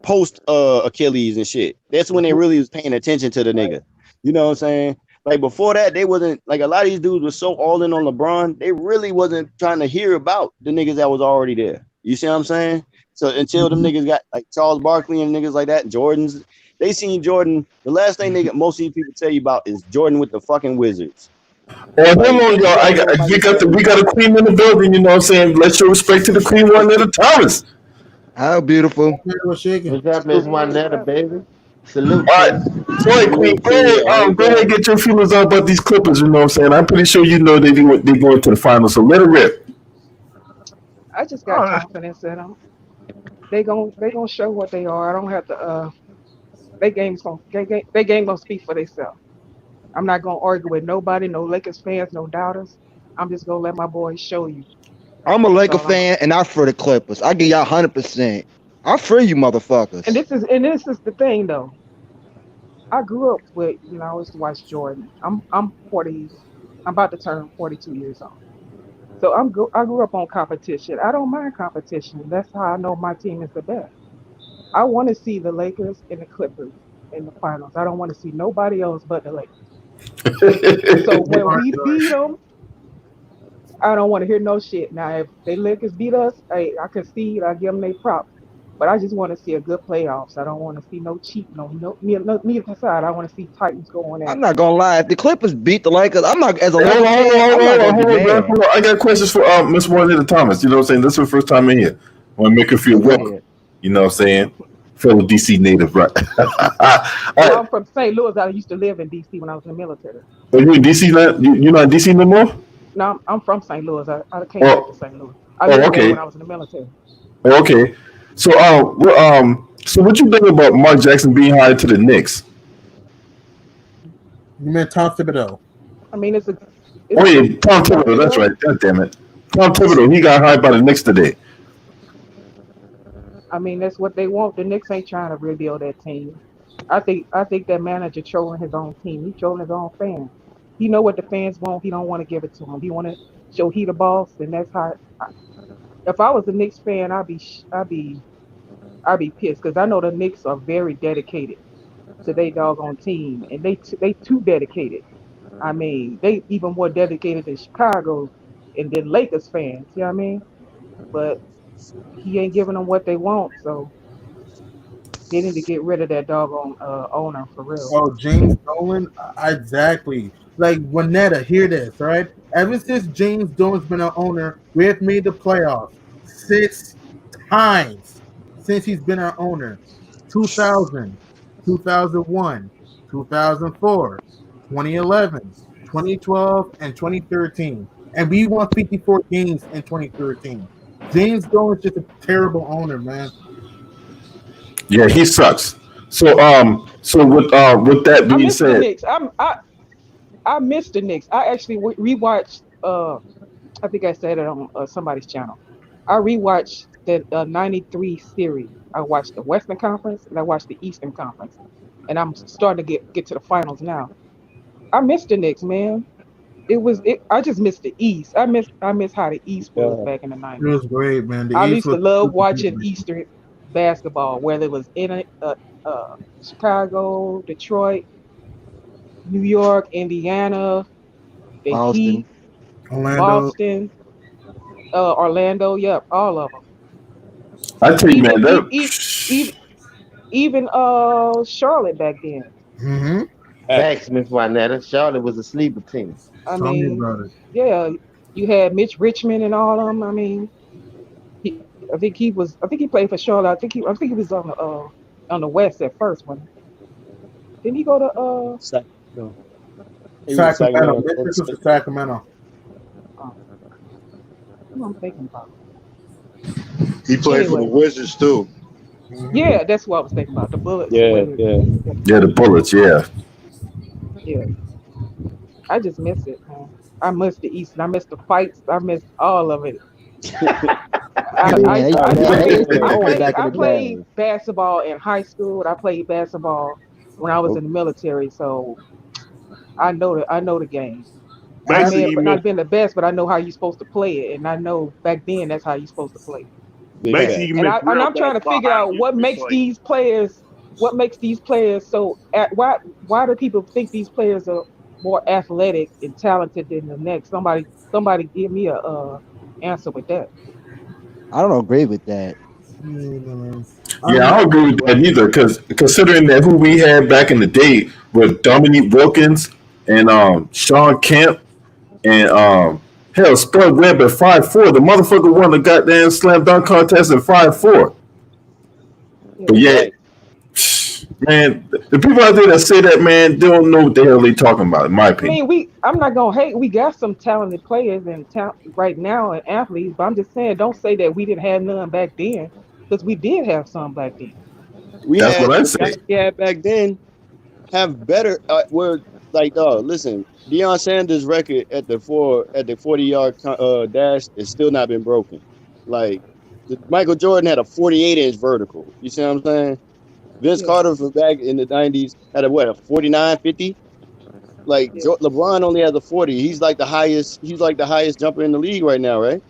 post Achilles and shit. That's when they really was paying attention to the nigga. You know what I'm saying? Like before that, they wasn't like a lot of these dudes were so all in on LeBron, they really wasn't trying to hear about the niggas that was already there. You see what I'm saying? So until them niggas got like Charles Barkley and niggas like that, Jordan's, they seen Jordan. The last thing most of these people tell you about is Jordan with the fucking Wizards. Oh, hold on, y'all. We got a queen in the building. You know what I'm saying? Let's show respect to the queen, Juanetta Thomas. How beautiful. What's up, Miss Juanetta, baby? Salute, All sis. right, so hey, Queen, Salute to you. How you go ahead and doing? get your feelings out about these Clippers. You know what I'm saying? I'm pretty sure you know they going to the finals. So let it rip. I just got confidence in them. They gonna show what they are. I don't have to. They game gonna speak for themselves. I'm not gonna argue with nobody, no Lakers fans, no doubters. I'm just gonna let my boys show you. I'm a That's Laker all I'm gonna fan and I for the Clippers. I give y'all 100%. I free you And motherfuckers. this is the thing though. I grew up with, I used to watch Jordan. I'm 40. I'm about to turn 42 years old. So I grew up on competition. I don't mind competition. That's how I know my team is the best. I want to see the Lakers and the Clippers in the finals. I don't want to see nobody else but the Lakers. So when we beat them, I don't want to hear no shit. Now, if they Lakers beat us, hey, I concede. I give them their props. But I just want to see a good playoffs. I don't want to see no cheating on neither side. I want to see Titans going I'm at it. not gonna lie. If the Clippers beat the Lakers, I'm not as a Hey, hold Lakers on, fan. I'm not gonna be bro. mad. I got questions for Miss Juanetta Thomas. You know what I'm saying? This is her first time in here. I want to make her feel Oh, go welcome. ahead. You know what I'm saying? Fellow DC native, right? All Well, right. I'm from St. Louis. I used to live in D.C. when I was in the military. So you in DC now? You're not in DC no more? No, I'm from St. Louis. I came back to Oh, St. Louis. I lived there when okay. I was in the military. Okay. So, so what you think about Mark Jackson being hired to the Knicks? You meant Tom Thibodeau. I mean, Oh it's yeah, Tom Tom Thibodeau. That's Thibodeau. right. God damn it, Tom Thibodeau. He got hired by the Knicks today. I mean, that's what they want. The Knicks ain't trying to rebuild that team. I think that manager trolling his own team. He trolling his own fans. He know what the fans want. He don't want to give it to them. He want to show he the boss, and that's how. If I was a Knicks fan, I'd be pissed because I know the Knicks are very dedicated to their doggone team, and they too dedicated. I mean, they even more dedicated than Chicago and then Lakers fans. You know what I mean? But he ain't giving them what they want, so they need to get rid of that doggone owner for real. Oh, James Dolan, exactly. Like Juanetta, hear this, right? Ever since James Dolan's been our owner, we have made the playoffs 6 times since he's been our owner. 2000, 2001, 2004, 2011, 2012, and 2013. And we won 54 games in 2013. James Dolan's just a terrible owner, man. Yeah, he sucks. So with that I being miss the said, Knicks. I miss the Knicks. I actually rewatched. I think I said it on somebody's channel. I rewatched the '93 series. I watched the Western Conference and I watched the Eastern Conference, and I'm starting to get to the finals now. I miss the Knicks, man. I just miss the East. I miss how the East was Yeah. back in the It '90s. was great, man. The I East used to was love super watching good. Eastern basketball, whether it was in Chicago, Detroit, New York, Indiana, the Boston. Heat, Orlando. Boston, Orlando. Yep, all of them. I tell you, Even man, even that even even Charlotte back then. Mm-hmm. Facts, Miss Juanetta. Charlotte was a sleeper team. I Tell me mean, about it. yeah, you had Mitch Richmond and all of them. I mean, I think he played for Charlotte. I think he was on the West at first. When didn't he go to Sacramento. He was Sacramento. Sacramento. Mitch was for Sacramento. who I'm thinking about? He played for the Anyway. Wizards too. Yeah, that's what I was thinking about. The Bullets. Yeah, Wizards. yeah. Yeah, the Bullets. Yeah. Yeah. I just miss it, man. I miss the East. And I miss the fights. I miss all of it. I played basketball in high school. I played basketball when I was in the military, so I know the game. I may have not been the best, but I know how you're supposed to play it, and I know back then that's how you're supposed to play it. Basically, you And miss real I'm trying to basketball figure how out it used what to be makes played. these players so why do people think these players are more athletic and talented than the next? Somebody give me a answer with that. I don't agree with that. Yeah, I don't agree with that either. Because considering that who we had back in the day with Dominique Wilkins and Sean Kemp and hell Spud Webb at 5'4", the motherfucker won the goddamn slam dunk contest at 5'4". But yet, man, the people out there that say that, man, they don't know what the hell they talking about. In my I opinion, mean, I'm not gonna hate. We got some talented players and right now and athletes, but I'm just saying, don't say that we didn't have none back then, because we did have some back then. That's what I say. We had back then have better. Listen, Deion Sanders' record at the 40-yard dash is still not been broken. Like Michael Jordan had a 48-inch vertical. You see what I'm saying? Vince Carter from back in the 90s had a 49, 50. Like LeBron only has a 40. He's like the highest jumper in the league right now, right?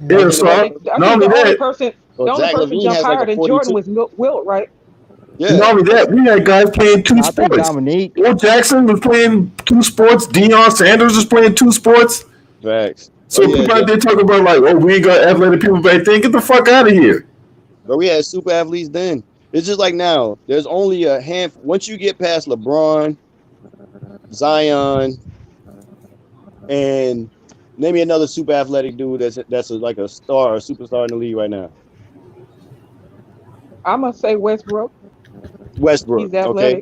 Yeah, so I think the only person jumped higher than Jordan was Wilt, right? Yeah. Not only that, we had guys playing two sports. Will Jackson was playing two sports. Deion Sanders was playing two sports. Facts. So people out there talking about like, oh, we ain't got athletic people back then. Get the fuck out of here. But we had super athletes then. It's just like now. There's only a handful. Once you get past LeBron, Zion, and name me another super athletic dude that's like a star or superstar in the league right now. I'm gonna say Westbrook. Westbrook. Okay.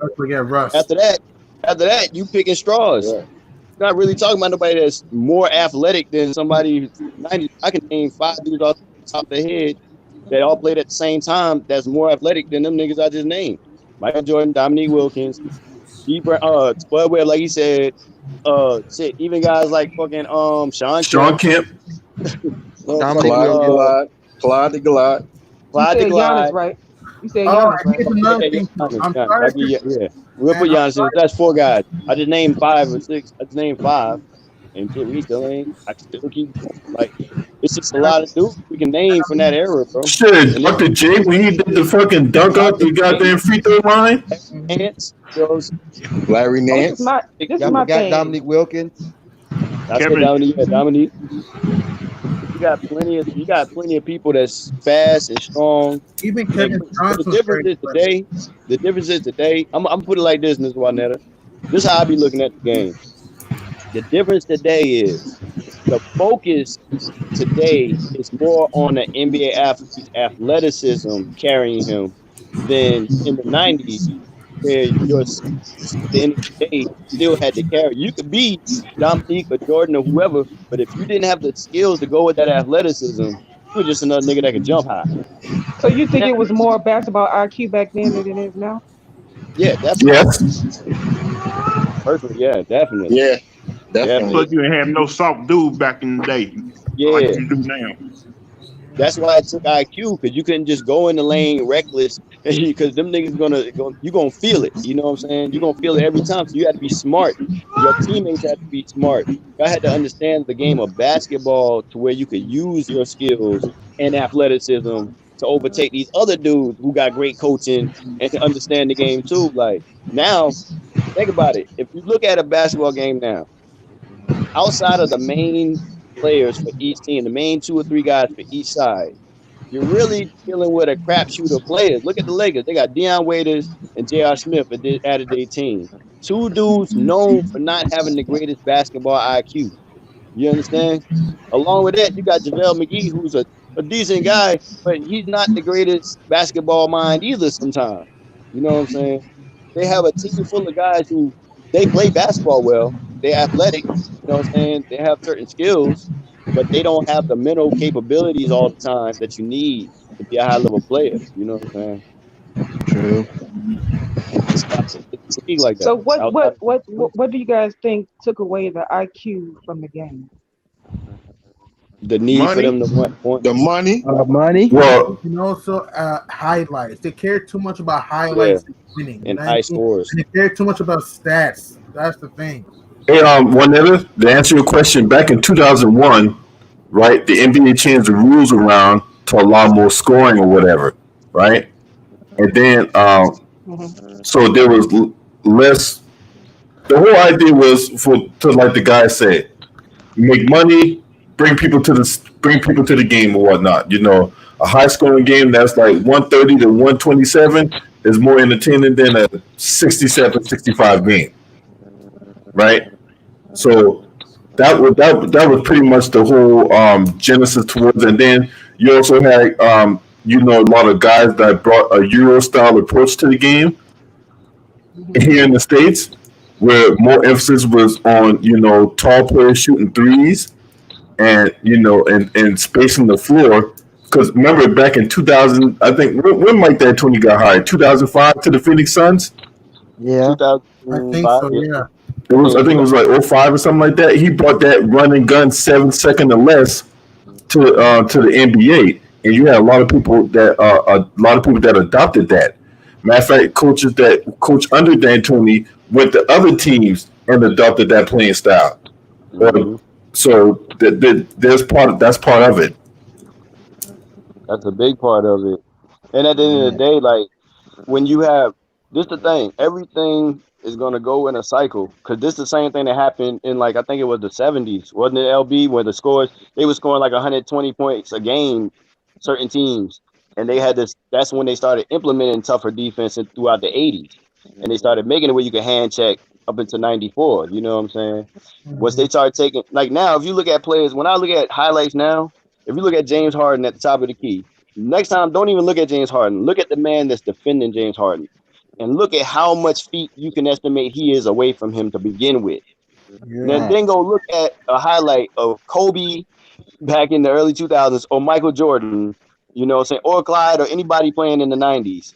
After that, you picking straws. Yeah. Not really talking about nobody that's more athletic than somebody 90. I can name 5 dudes off the top of the head that all played at the same time that's more athletic than them niggas I just named. Michael Jordan, Dominique Wilkins, Spud Webb, like he said, even guys like fucking Sean Kemp. Clyde the Glide. Giannis, right? You said Giannis, right? I'm sorry. Yeah. We'll put Giannis in. That's 4 guys. I just named 5 or 6. I just named 5. And we still ain't. I still keep like it's just a lot of dudes we can name from that era, bro. Shit, Dr. J when he did the fucking dunk up the goddamn free throw line. Larry Nance. This is my thing. Dominique Wilkins. That's Dominique. You got plenty of people that's fast and strong. Even Kevin Johnson. The difference is today. I'm gonna put it like this, Mr. Juanetta. This is how I be looking at the game. The difference today is the focus today is more on the NBA athlete's athleticism carrying him than in the 90s, where the end of the day still had to carry. You could be Dominique or Jordan or whoever, but if you didn't have the skills to go with that athleticism, you were just another nigga that could jump high. So you think it was more basketball IQ back then than it is now? Yeah, definitely. Yes. Perfect. Yeah, definitely. Yeah. Definitely. Plus, you didn't have no soft dudes back in the day. Yeah. Like you do now. That's why it took IQ, because you couldn't just go in the lane reckless, because them niggas you gonna feel it. You know what I'm saying? You're gonna feel it every time. So you had to be smart. Your teammates had to be smart. I had to understand the game of basketball to where you could use your skills and athleticism to overtake these other dudes who got great coaching and can understand the game too. Like now, think about it. If you look at a basketball game now, outside of the main players for each team, the main 2 or 3 guys for each side, you're really dealing with a crapshoot of players. Look at the Lakers. They got Deion Waiters and J.R. Smith added their team. Two dudes known for not having the greatest basketball IQ. You understand? Along with that, you got JaVale McGee, who's a decent guy, but he's not the greatest basketball mind either sometimes. You know what I'm saying? They have a team full of guys who they play basketball well. They're athletic. You know what I'm saying? They have certain skills, but they don't have the mental capabilities all the time that you need to be a high level player. You know what I'm saying? True. It's a league like So that. what do you guys think took away the IQ from the game? The need for them to want points. The money. Money. Well, And also highlights. They care too much about highlights and winning. And high scores. And they care too much about stats. That's the thing. hey, Juanita, to answer your question, back in 2001, right, the NBA changed the rules around to allow more scoring or whatever, right? And then, so there was less. The whole idea was to like the guy said, make money, bring people to the game or whatnot. You know, a high scoring game that's like 130 to 127 is more entertaining than a 67, 65 game, right? So that was pretty much the whole genesis towards it. And then you also had a lot of guys that brought a Euro style approach to the game here in the States, where more emphasis was on tall players shooting threes and and spacing the floor. Because remember back in 2000, I think when Mike D'Antoni got hired, 2005 to the Phoenix Suns. Yeah. I think so. Yeah. I think it was like 05 or something like that. He brought that run and gun 7 second or less to the NBA, and you had a lot of people that adopted that. Matter of fact, coaches that coach under D'Antoni went to other teams and adopted that playing style. So that's part of it. That's a big part of it. And at the end of the day, like when you have this, the thing, everything is gonna go in a cycle. Because this is the same thing that happened in I think it was the 70s, wasn't it? LB, where they were scoring like 120 points a game, certain teams, and they had this. That's when they started implementing tougher defense throughout the 80s, and they started making it where you could hand check up into 94. You know what I'm saying? Once they started taking now, if you look at players, when I look at highlights now. If you look at James Harden at the top of the key, next time, don't even look at James Harden. Look at the man that's defending James Harden. And look at how much feet you can estimate he is away from him to begin with. Yeah. Then go look at a highlight of Kobe back in the early 2000s or Michael Jordan, or Clyde or anybody playing in the 90s.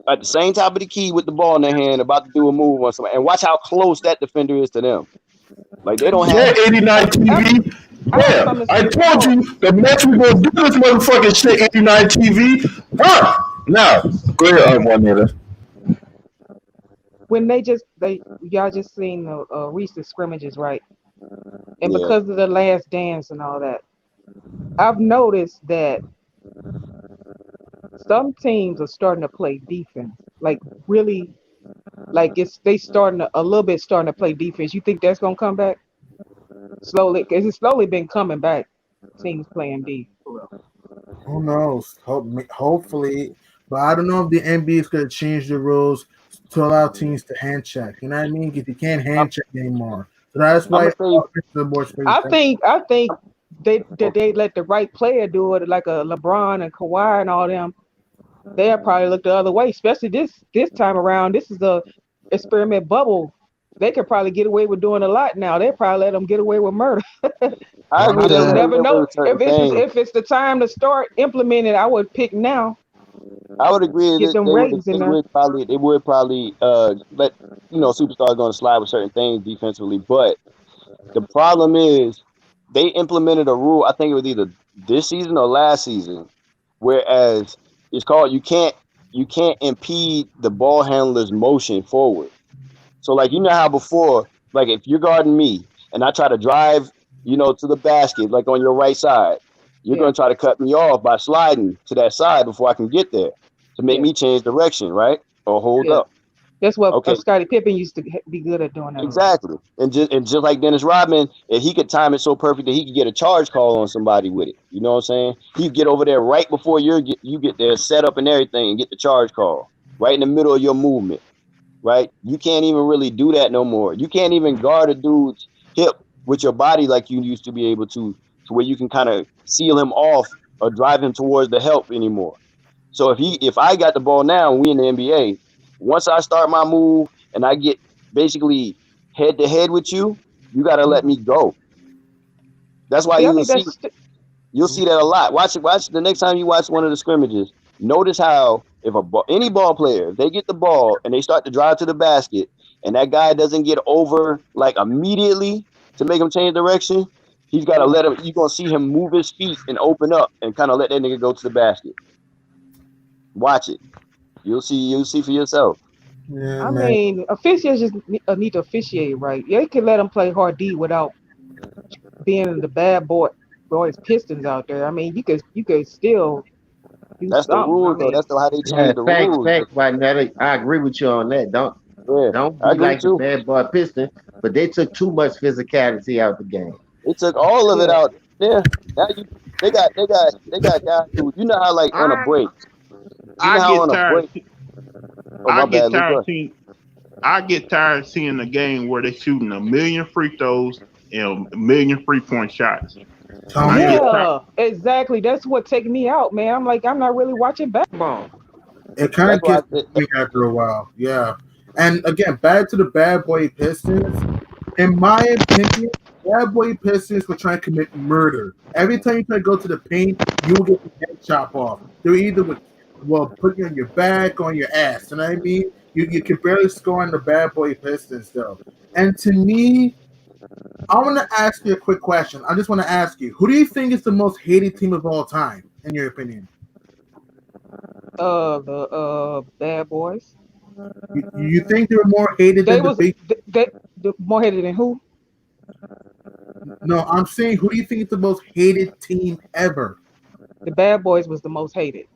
At the same top of the key with the ball in their hand, about to do a move on somebody. And watch how close that defender is to them. Like they don't have 89 TV. Yeah, I told you the next we gonna do this motherfucking shit. 89 TV. Now go ahead, Juanita. When y'all just seen the recent scrimmages, right? And because of the Last Dance and all that, I've noticed that some teams are starting to play defense, really, they starting to play defense. You think that's gonna come back slowly? Because it's slowly been coming back. Teams playing D. Who knows? Hopefully, but I don't know if the NBA is going to change the rules to allow teams to hand check. You know what I mean? Because you can't hand check anymore. So that's why I think they let the right player do it, like a LeBron and Kawhi and all them. They'll probably look the other way, especially this time around. This is a experiment bubble. They could probably get away with doing a lot now. They probably let them get away with murder. I agree. You'll never know if it's the time to start implementing. I would pick now. I would agree. Get them ratings in there. They would probably let superstars going to slide with certain things defensively. But the problem is they implemented a rule. I think it was either this season or last season, whereas it's called you can't impede the ball handler's motion forward. So how before, if you're guarding me and I try to drive, to the basket, on your right side, you're going to try to cut me off by sliding to that side before I can get there to make me change direction, right? Or hold up. That's what Okay, Scottie Pippen used to be good at doing that a lot. exactly. And just like Dennis Rodman, if he could time it so perfect that he could get a charge call on somebody with it, you know what I'm saying? He'd get over there right before you get there, set up and everything, and get the charge call right in the middle of your movement. Right? You can't even really do that no more. You can't even guard a dude's hip with your body like you used to be able to where you can kind of seal him off or drive him towards the help anymore. So if I got the ball now and we in the NBA, once I start my move and I get basically head to head with you, you got to let me go. That's why See, I you will think see that's you'll see that a lot. Watch the next time you watch one of the scrimmages. Notice how if any ball player, if they get the ball and they start to drive to the basket, and that guy doesn't get over like immediately to make him change direction, he's got to let him. You're gonna see him move his feet and open up and kind of let that nigga go to the basket. Watch it. You'll see for yourself. Yeah, I man. mean, officials just need to officiate right. Yeah, you can let them play hard D without being the boys Pistons out there. I mean, you could still do That's the something. I rules, though. mean, That's how they Yeah, changed the facts, rules. facts, right now. I agree with you on that. Yeah, Don't I be agree like the too. bad boy Piston, but they took too much physicality out the game. They took all of it yeah, out. Yeah. Now they got guys who you know how like on a I break. You I know how get on a tired. break. Oh I my get bad, Luke. Go tired ahead. seeing. I get tired seeing a game where they're shooting a million free throws and a million 3-point shots. Tell I me get about tired. yeah, exactly. That's what taking me out, man. I'm like, I'm not really watching basketball. it. Kind That's of why gets me after a while. Yeah. And again, back to the bad boy Pistons. In my opinion, bad boy Pistons were trying to commit murder. Every time you try to go to the paint, you will get the head chop off. They're either put you on your back or on your ass. You know what I mean? You can barely score on the bad boy Pistons though. And to me, I want to ask you a quick question. I just want to ask you, who do you think is the most hated team of all time, in your opinion? The bad boys. You think they're more hated They than the was big? they more hated than who? No, I'm saying, who do you think is the most hated team ever? The bad boys was the most hated.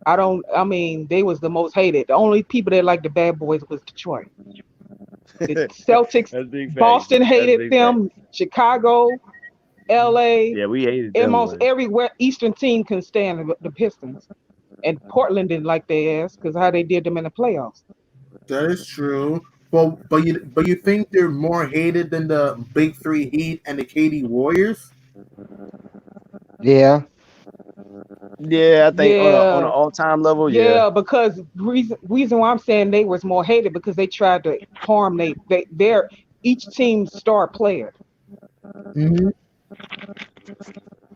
I mean, they was the most hated. The only people that liked the bad boys was Detroit. The Celtics, That's big facts. Boston That's hated big facts. them. Chicago, LA, Yeah, we hated them almost boys. every Eastern team can stand the Pistons. And Portland didn't like their ass because how they did them in the playoffs. That is true. But you think they're more hated than the Big Three Heat and the KD Warriors? Yeah. Yeah, I think on an Yeah, all time level, yeah. yeah, because reason why I'm saying they was more hated because they tried to harm their each team's star player. Mm-hmm.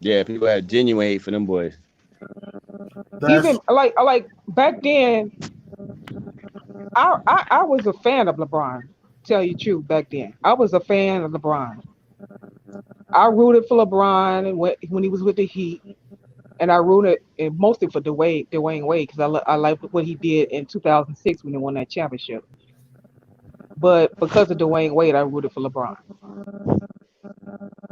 Yeah, people had genuine hate for them boys. That's Even like back then, I was a fan of LeBron. Tell you the truth, back then I was a fan of LeBron. I rooted for LeBron when he was with the Heat, and I rooted and mostly for Dwayne Wade because I like what he did in 2006 when he won that championship. But because of Dwayne Wade, I rooted for LeBron,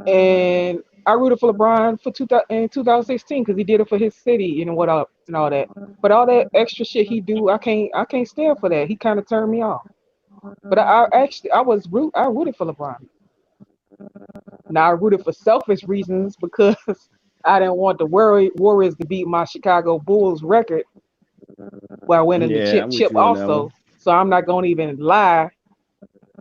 and I rooted for LeBron for 2016 because he did it for his city and what up and all that. But all that extra shit he do, I can't stand for that. He kind of turned me off. But I rooted for LeBron. Now I rooted for selfish reasons because I didn't want the Warriors to beat my Chicago Bulls record while winning the Yeah, I'm with chip you on that one. also. So I'm not gonna even lie.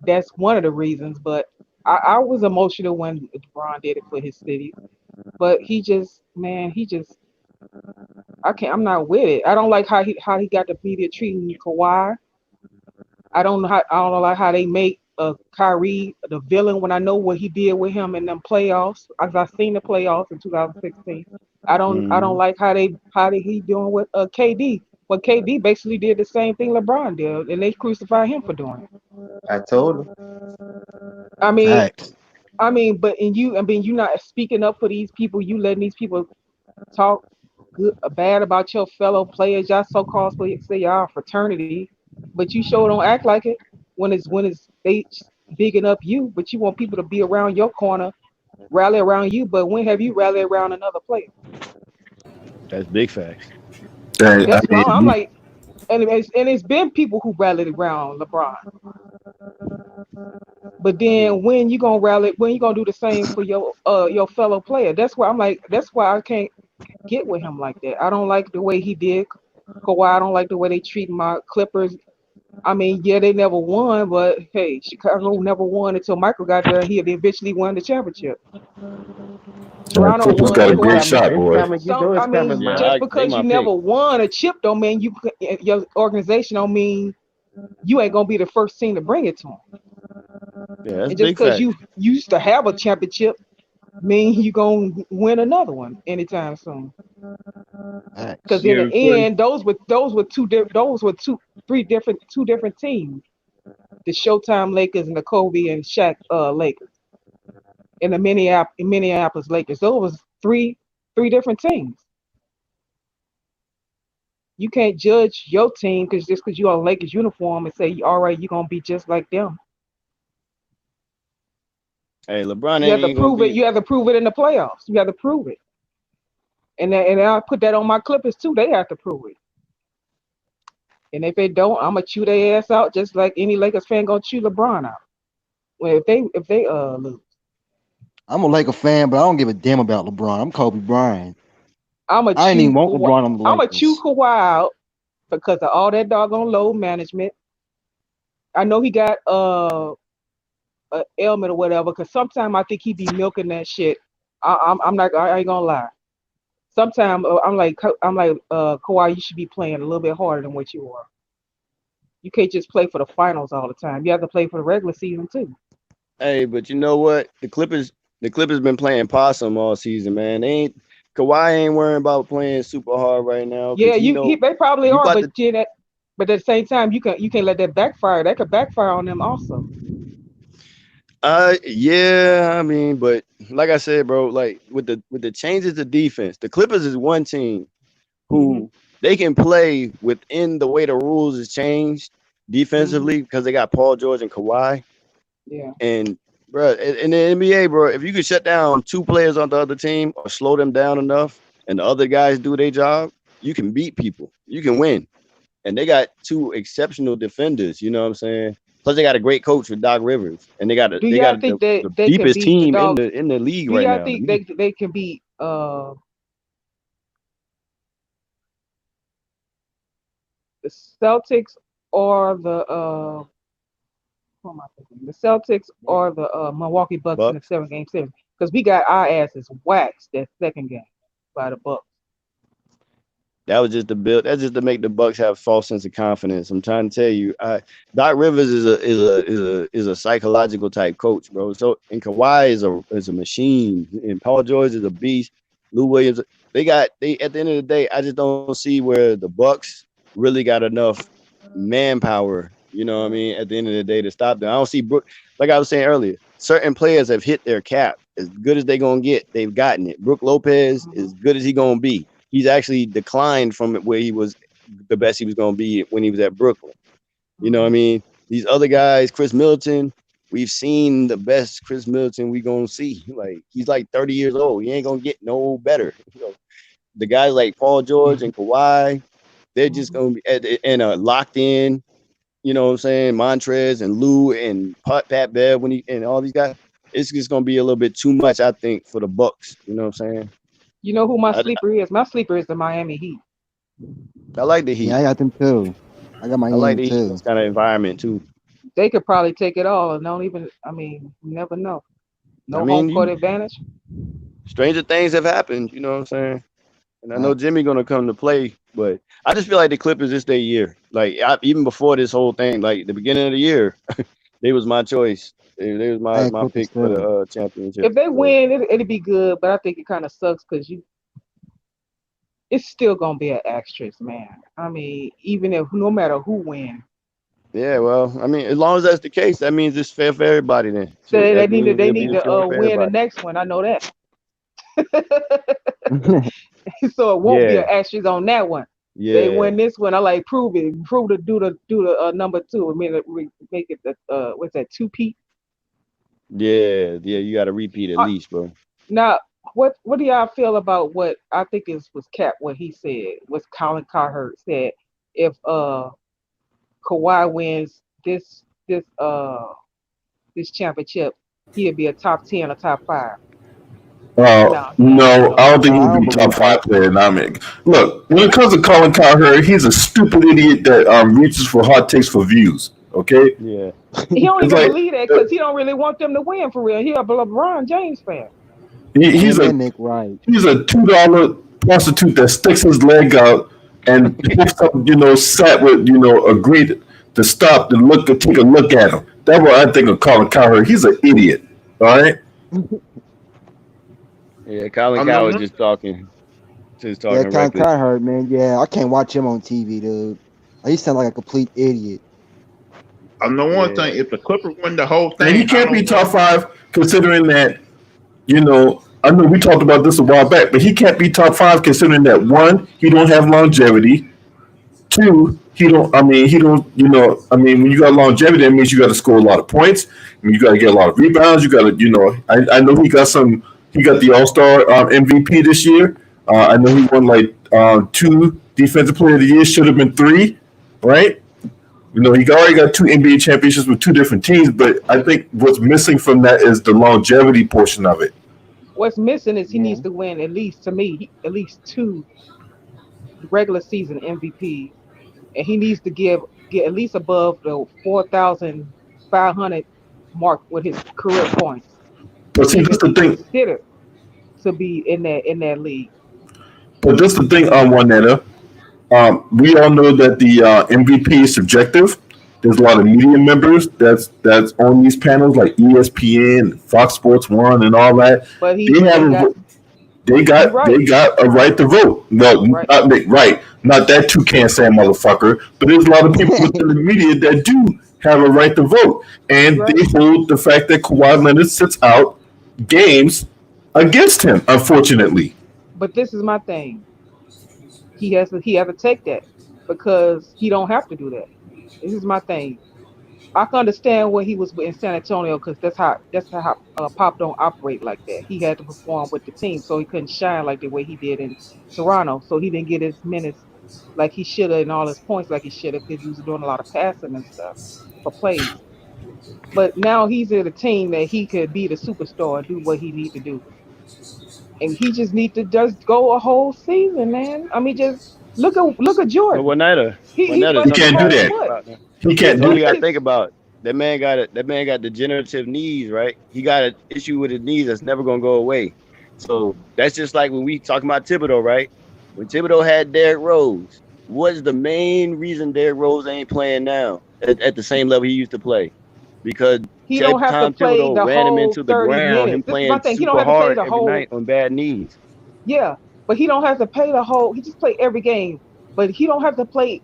That's one of the reasons. But I was emotional when LeBron did it for his city. But I'm not with it. I don't like how he got the media treating Kawhi. I don't like how they make Kyrie the villain when I know what he did with him in them playoffs. As I seen the playoffs in 2016. I don't Hmm. like how he doing with KD. Well, KD basically did the same thing LeBron did, and they crucified him for doing it. I told him. I mean, Facts. but you not speaking up for these people. You letting these people talk good bad about your fellow players. Y'all so-called say y'all a fraternity, but you sure don't act like it when it's they bigging up you. But you want people to be around your corner, rally around you. But when have you rallied around another player? That's big facts. Hey, I That's why I'm mean, like. it's been people who rallied around LeBron. But then when you gonna rally, when you gonna do the same for your fellow player? That's why I'm like, that's why I can't get with him like that. I don't like the way he did Kawhi. I don't like the way they treat my Clippers. I mean, yeah, they never won, but hey, Chicago never won until Michael got there. He eventually won the championship. Toronto Clippers won got a before. great shot, It's boy. coming. You So know I it's coming, mean, man. just They because my you pick. never won a chip, don't mean your organization don't mean you ain't gonna be the first team to bring it to them. Yeah, that's And just big because fact. you used to have a championship, mean you gonna win another one anytime soon. Because Facts. in the Yeah, end, those were two different teams. The Showtime Lakers and the Kobe and Shaq Lakers, and the Minneapolis Lakers. Those was three different teams. You can't judge your team because just because you are a Lakers uniform and say, all right, you're gonna be just like them. Hey, LeBron You ain't have to even gonna prove it. be. You have to prove it in the playoffs. You have to prove it. And I put that on my Clippers too. They have to prove it. And if they don't, I'm gonna chew their ass out just like any Lakers fan gonna chew LeBron out. Well, if they lose, I'm a Laker fan, but I don't give a damn about LeBron. I'm Kobe Bryant. I'm gonna I ain't chew even want Kawhi. LeBron on the I'm gonna chew Lakers. Kawhi out because of all that doggone load management. I know he got a ailment or whatever. Because sometimes I think he be milking that shit. I'm not. I ain't gonna lie. Sometimes I'm like Kawhi, you should be playing a little bit harder than what you are. You can't just play for the finals all the time. You have to play for the regular season too. Hey, but you know what? The Clippers been playing possum all season, man. They ain't Kawhi ain't worrying about playing super hard right now Yeah, because he know they probably you are, about but to. but at the same time, you can't let that backfire. That could backfire on them also. Yeah, I mean, but like I said, bro, like with the changes to defense, the Clippers is one team Hmm. who they can play within the way the rules has changed Hmm. defensively because they got Paul George and Kawhi. Yeah. And bro, in the NBA, bro, if you could shut down two players on the other team or slow them down enough, and the other guys do their job, you can beat people. You can win. And they got two exceptional defenders. You know what I'm saying? Plus, they got a great coach with Doc Rivers, and they got Do they y'all got think that the they can deepest beat the team in dog? the league Do right y'all now. To think me, they can beat the Celtics or the who am I thinking? The Celtics or the Milwaukee Bucks in the Bucks. 7 game series? Because we got our asses waxed that second game by the Bucks. That was just to build. That's just to make the Bucks have false sense of confidence. I'm trying to tell you, Doc Rivers is a psychological type coach, bro. So and Kawhi is a machine, and Paul George is a beast. Lou Williams, they at the end of the day, I just don't see where the Bucks really got enough manpower. You know what I mean? At the end of the day, to stop them, I don't see Brook. Like I was saying earlier, certain players have hit their cap. As good as they gonna get, they've gotten it. Brook Lopez, Hmm. as good as he gonna be, he's actually declined from where he was the best he was going to be when he was at Brooklyn. You know what I Hmm. mean? These other guys, Chris Middleton, we've seen the best Chris Middleton we going to see. Like he's like 30 years old. He ain't going to get no better. You know, the guys like Paul George and Kawhi, they're just Hmm. going to be locked in. You know what I'm saying? Montrez and Lou and Pat Bev and all these guys. It's just going to be a little bit too much, I think, for the Bucks. You know what I'm saying? You know who my I, sleeper is? My sleeper is the Miami Heat. I like the Yeah, Heat. I got them too. I got I like Miami the Heat in too. this kind of environment too. They could probably take it all and don't even. I mean, you never know. I No home mean, court you advantage. stranger things have happened. You know what I'm saying? And I know Facts. Jimmy gonna come to play, but I just feel like the Clippers this their year. Like even before this whole thing, like the beginning of the year, they was my choice. They was I my had my Clippers pick for the too. championship. If they So win, it'd be good. But I think it kind of sucks because it's still gonna be an asterisk, man. I mean, even if no matter who wins, yeah, well, I mean, as long as that's the case, that means it's fair for everybody. Then shit, say that means they it'll need be to fair for win the everybody. next one. I know that. So it won't be an Yeah, asterisk on that one. They yeah, win this one. I like prove it. Prove to do the number two. I mean, we make it the what's that 2P? yeah. You got to repeat at least, bro. Now, what do y'all feel about what I think was Cap what he said? What Colin Cowherd said? if Kawhi wins this championship, he'll be a top 10 or top 5. No, he ain't No, no I don't top think he I would 5. don't be top believe five that. player in Namic. Look, when it comes to Colin Cowherd, he's a stupid idiot that reaches for hot takes for views. Okay, Yeah. He don't it's even like believe that uh, because he don't really want them to win for real. He a LeBron James fan. he's Damn a that Nick right. $2 prostitute that sticks his leg out and picks up, sat with, agreed to stop to take a look at him. That's what I think of Colin Cowherd. He's an idiot. All right. Yeah, Colin I know Coward one. just Yeah, talking Con reckless. heard, man. Yeah, I can't watch him on TV, dude. He sound like a complete idiot. I know one Yeah. thing. If the Clippers win the whole And thing, he I can't be don't want. top five considering that, I know we talked about this a while back, but he can't be top five considering that one, he don't have longevity. Two, he don't. I mean, he don't. When you got longevity, that means you got to score a lot of points. You got to get a lot of rebounds. You got to, I know he got some. He got the All Star MVP this year. I know he won like 2 Defensive Player of the Year. Should have been 3, right? He already got 2 NBA championships with 2 different teams. But I think what's missing from that is the longevity portion of it. What's missing is he Yeah. needs to win at least, to me, at least 2 regular season MVPs, and he needs to get at least above the 4,500 mark with his career points But to see, that's even the be thing. considered to be in that league. But that's the thing, Juanetta. We all know that the MVP is subjective. There's a lot of media members that's on these panels like ESPN, Fox Sports One, and all that. But he They but have he a got they he got right they got a right to vote. No, right. not that toucan saying motherfucker. But there's a lot of people within the media that do have a right to vote, You and right. they hold the fact that Kawhi Leonard sits out games against him. Unfortunately, But this is my thing. He has to take that because he don't have to do that. This is my thing. I can understand when he was in San Antonio because that's how Pop don't operate like that. He had to perform with the team, so he couldn't shine like the way he did in Toronto. So he didn't get his minutes like he should have and all his points like he should have because he was doing a lot of passing and stuff for plays. But now he's in a team that he could be the superstar and do what he need to do, and he just need to just go a whole season, man. I mean, just look at But Jordan. He Juanetta, he busted his can't something you do gotta whole that. think foot. about now. He He can't Something do you busted that. gotta his think about. That man got degenerative knees, right? He got an issue with his knees that's never gonna go away. So that's just like when we talking about Thibodeau, right? When Thibodeau had Derrick Rose, what's the main reason Derrick Rose ain't playing now at the same level he used to play? Because He don't have to Tom play Thibodeau the ran him whole into the 30 ground, him minutes. This is my playing thing. He don't super have to play hard the every whole, night on bad knees. yeah, but he don't have to play the whole. He just play every game, but he don't have to play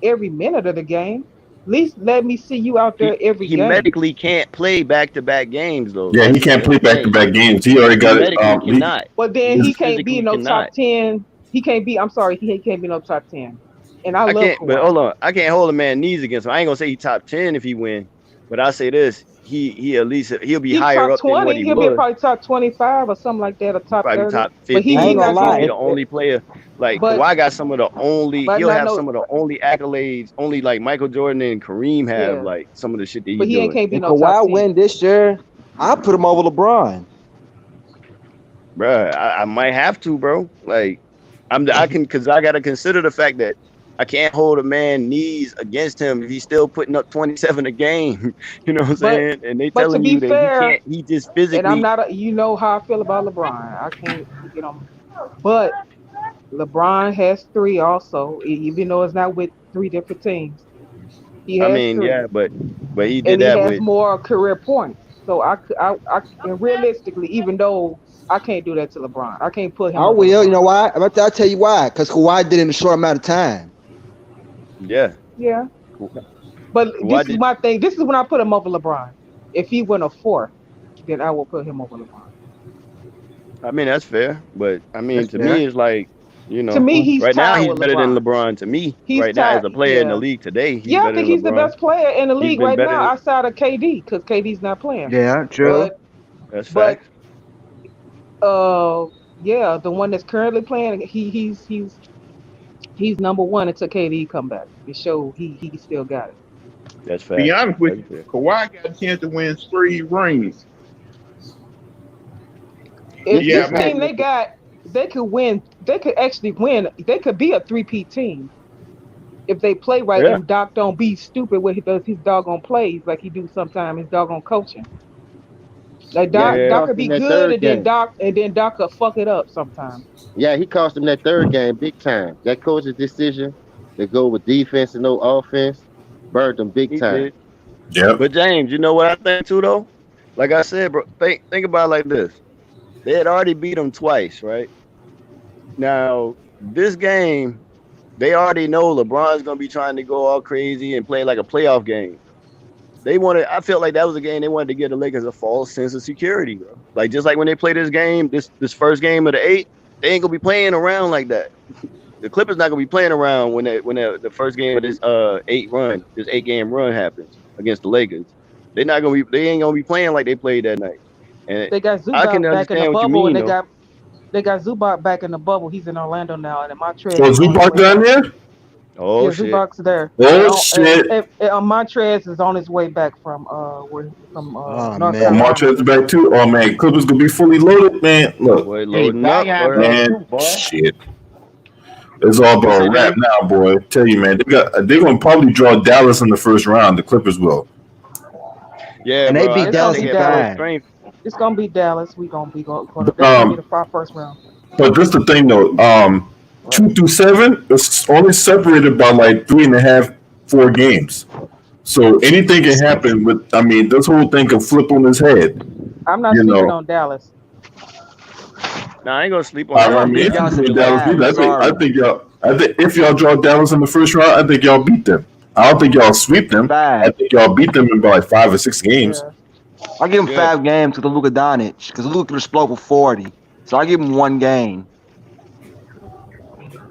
every minute of the game. At least let me see you out there every He game. medically can't play back-to-back games though. Yeah, he can't That's play the back to thing. back games. He already He got it. medically cannot. But then He he His, can't be physically no cannot. top 10. He can't be. I'm sorry, he can't be no top 10. And I I love can't, but Kawhi. hold on. I can't hold a man knees against him. I ain't gonna say he top 10 if he win, but I'll say this: he at least he'll be He higher top up than what 20. he He'll be was. probably top 25 or something like that, or He top probably 30. top But 50. I he ain't gonna not He'll lie. be going. the only player. Like But Kawhi got some of the only. but He'll not have no. some of the only accolades. Only like Michael Jordan and Kareem have Yeah. like some of the shit that But he's he ain't doing. can't be If no top Kawhi 10. win this year, I'll put him over LeBron. Bruh, I might have to, bro. Like I can because I gotta consider the fact that I can't hold a man knees against him if he's still putting up 27 a game. You know what I'm But saying? And they but to telling be you that he fair, can't, he just and I'm physically. not you know how I feel about LeBron. I can't but LeBron has 3 also, even though it's not with 3 different teams. He I has mean, 3. yeah, but he And did he that has with. more career points. So and realistically, even though I can't do that to LeBron, I can't put him I over will. You LeBron. know why? I'll tell you why. Because Kawhi did it in a short amount of time. Yeah. Yeah. But Kawhi this is did. my thing. This is when I put him over LeBron. If he win a 4th, then I will put him over LeBron. I mean, that's fair, but I mean, That's to me, fair. it's like To me, he's right now tied he's with better than LeBron. LeBron. To me, He's right now tied. as a player in the Yeah. league today, he's Yeah, I better think than he's the LeBron. best player in the He's league been right better now than. outside of KD because KD's not playing. Yeah, true. But That's but facts. yeah, the one that's currently playing, he's He's number one until KD come back. It showed he still got it. That's Be fact. honest with That's you, fair. Kawhi got a chance to win 3 rings. If Yeah, this man. team they got, they could win. They could actually win. They could be a three-peat team if they play right Yeah. and Doc don't be stupid when he does his doggone plays like he do sometimes his doggone coaching. Like Yeah, he Yeah. Doc cost could him be that good third game. and then Doc could fuck it up sometimes. Yeah, he cost him that third game big time. That coach's decision to go with defense and no offense burned them big He time. did. Yep. But James, you know what I think too though? Like I said, bro, think about it like this. They had already beat them twice, right? Now, this game, they already know LeBron's gonna be trying to go all crazy and play like a playoff game. I felt like that was a game they wanted to give the Lakers a false sense of security, bro. Like just like when they play this game, this first game of the 8, they ain't gonna be playing around like that. The Clippers not gonna be playing around when the first game of this 8-game run happens against the Lakers. They ain't gonna be playing like they played that night. And They got I can Zubac back in the understand what you bubble and mean though. they got Zubac back in the bubble. He's in Orlando now, and So Montrez is on his Zubac way down back. there? Oh Yeah, shit. Zubac's there. Oh shit. Montrez is on his way back from Oh North Oh, man. Carolina. Marquez back too. Oh man, Clippers gonna be fully loaded, man. Look, Boy, Hey, loading up, Zion boy. back man, too, boy. shit. It's all What you about say, a wrap James? now, boy. Tell you, man, they're gonna probably draw Dallas in the first round. The Clippers will. Yeah, And they bro. I beat It's thought gonna Dallas they be in had full Dallas. 5. strength. It's gonna be Dallas. That's gonna be Um, the first round. but just the thing though, 2 through 7 is only separated by like 3.5, 4 games. So anything can happen. I mean, this whole thing can flip on his head. I'm not You sleeping know, on Dallas. Nah, I ain't gonna sleep on I I don't Dallas mean, beat if either. you Dallas in do Dallas beat, 5. Sorry. I think if y'all draw Dallas in the first round, I think y'all beat them. I don't think y'all sweep them. I 5. think y'all beat them in by like 5 or 6 games. Yeah. I give him Yeah. 5 games to the Luka Doncic because Luka could explode for 40. So I give him 1 game.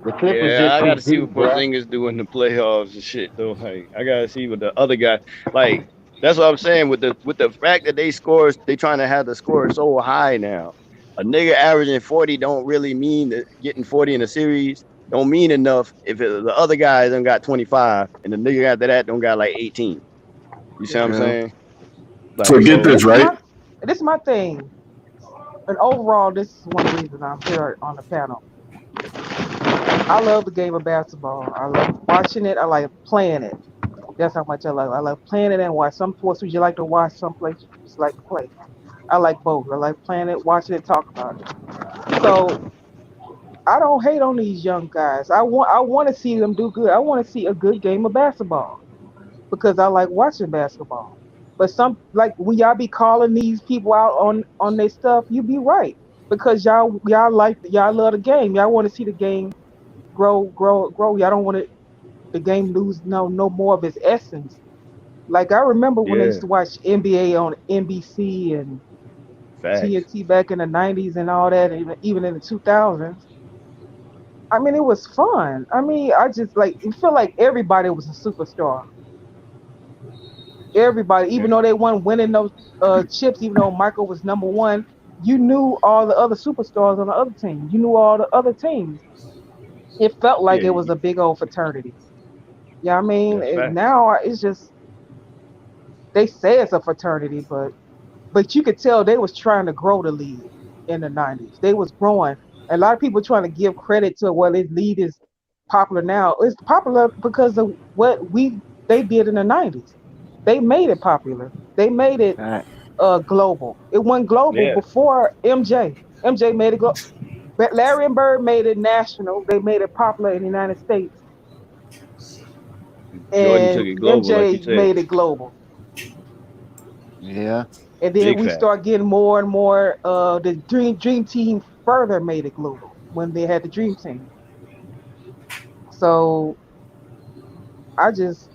The Clippers Yeah, just I too gotta see what deep, bro. Porzingis do in the playoffs and shit though. Like, I gotta see what the other guy like. That's what I'm saying with the fact that they trying to have the score so high now. A nigga averaging 40 don't really mean that getting 40 in a series don't mean enough if the other guy done got 25 and the nigga after that don't got like 18. You see what I'm Yeah. Yeah. saying? So Like get so. this right. This is my thing. And overall, this is one reason I'm here on the panel. I love the game of basketball. I love watching it. I like playing it. That's how much I love. I love playing it and watch. Some sports you like to watch, some places you just like to play. I like both. I like playing it, watching it, talk about it. So I don't hate on these young guys. I want to see them do good. I want to see a good game of basketball because I like watching basketball. But some like when y'all be calling these people out on their stuff, you be right because y'all love the game. Y'all want to see the game grow. Y'all don't want the game lose no more of its essence. Like I remember when I used Yeah, to watch NBA on NBC and facts. TNT back in the '90s and all that, and even in the 2000s. I mean, it was fun. I mean, I just like it felt like everybody was a superstar. Everybody, Yeah, even though they weren't winning those chips, even though Michael was number one, you knew all the other superstars on the other team. You knew all the other teams. It felt like yeah, it was a big old fraternity. Yeah, I mean, that's facts. now it's just they say it's a fraternity, but you could tell they was trying to grow the league in the '90s. They was growing. A lot of people trying to give credit to well, this league is popular now. It's popular because of what they did in the '90s. They made it popular. They made it All right. global. It went global Yeah, before MJ. MJ made it global. But Larry and Bird made it national. They made it popular in the United States, Jordan took and it global, like you MJ said. made it global. Yeah. And then Big we fact. start getting more and more. The Dream Team further made it global when they had the Dream Team. So I just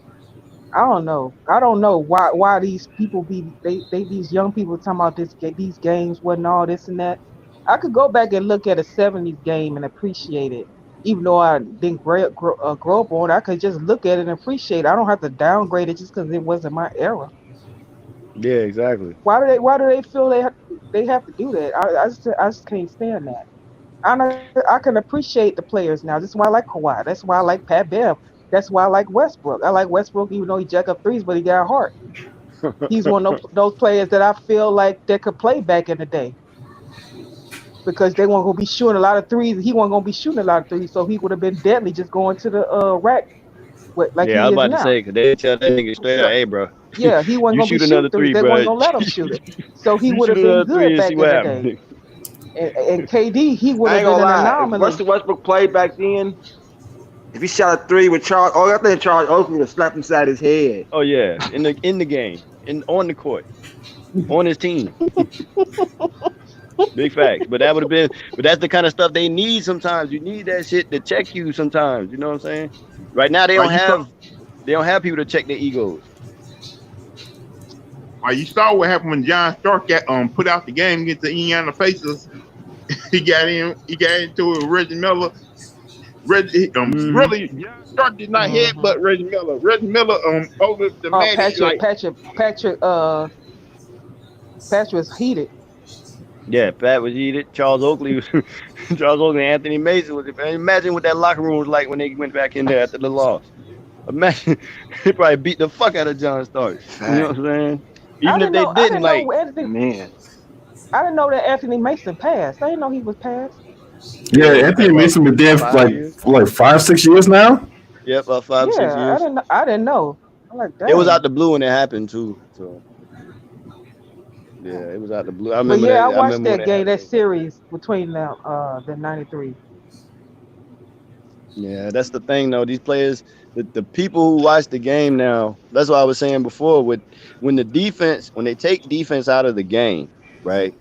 I don't know. I don't know why these people they these young people talking about these games wasn't all this and that. I could go back and look at a '70s game and appreciate it, even though I didn't grow up on it. I could just look at it and appreciate it. I don't have to downgrade it just because it wasn't my era. Yeah, exactly. Why do they feel they have to do that? I just can't stand that. I can appreciate the players now. That's why I like Kawhi. That's why I like Pat Bev. That's why I like Westbrook. I like Westbrook even though he jack up threes, but he got heart. He's one of those players that I feel like that could play back in the day because they weren't going to be shooting a lot of threes. He wasn't going to be shooting a lot of threes, so he would have been deadly just going to the rack like Yeah, I he was is about to now. say because they tell that nigga straight up, So "Hey, bro, yeah, he wasn't you going to be shoot shooting another threes. three, They weren't bro. going to let him shoot it. So he You would shoot have been another three good and see back in what the day. happens." And KD, he would I have ain't been gonna an lie. If anomaly. Russell Westbrook played back then, if he shot a three with Charles, I think Charles Oakley would have slapped him inside his head. Oh yeah, in the game, on the court, on his team. Big facts. But that would have been. But that's the kind of stuff they need sometimes. You need that shit to check you sometimes. You know what I'm saying? Right now Like you saw, they don't have people to check their egos. you saw what happened when John Stark got put out the game against the Indiana Pacers. He got into it with Reggie Miller. Mm-hmm. Really, John Stark did not Mm-hmm. headbutt Reggie Miller. Reggie Miller over the Oh, man like Patrick was heated. Yeah, Pat was heated. Charles Oakley was Charles Oakley and Anthony Mason was. Imagine what that locker room was like when they went back in there after the loss. Imagine they probably beat the fuck out of John Starks. You know Fact. what I'm saying? Even if they I didn't, didn't know like, Anthony. Man. I didn't know that Anthony Mason passed. I didn't know he was passed. Yeah, yeah, he Anthony passed about Mason been there for 5 years. like 5, 6 years now. Yeah, about 5, 6 Yeah, years. I didn't know. I'm like, It was out dang. the blue when it happened too. So yeah, it was out the blue. I But remember yeah, I that. I watched remember when that it game, that happened. series between them, the '93. Yeah, that's the thing though. These players, the people who watch the game now, that's what I was saying before. With when they take defense out of the game, right?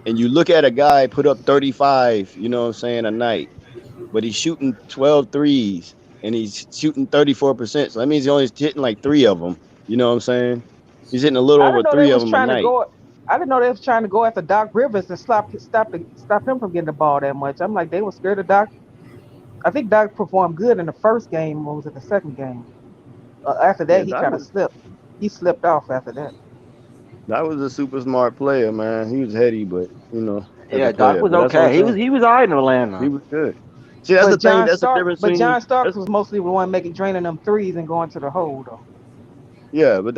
And you look at a guy put up 35, you know what I'm saying, a night, but he's shooting 12 threes and he's shooting 34%. So that means he's only hitting like three of them. You know what I'm saying? He's hitting a little I over didn't know they three of was them a trying to night. go. I didn't know they was trying to go after Doc Rivers and stop him from getting the ball that much. I'm like, they were scared of Doc. I think Doc performed good in the first game. Or was it the second game? After Yeah, that, he kind of Doc slipped. He slipped off after that. was a super smart player, man. He was heady, but as a Yeah, Doc player. was But that's what I'm okay. saying. He was all right in He Atlanta. was good. See, that's the thing. That's the difference But between John Starks was mostly the one making draining them threes and going to the hole though. yeah, but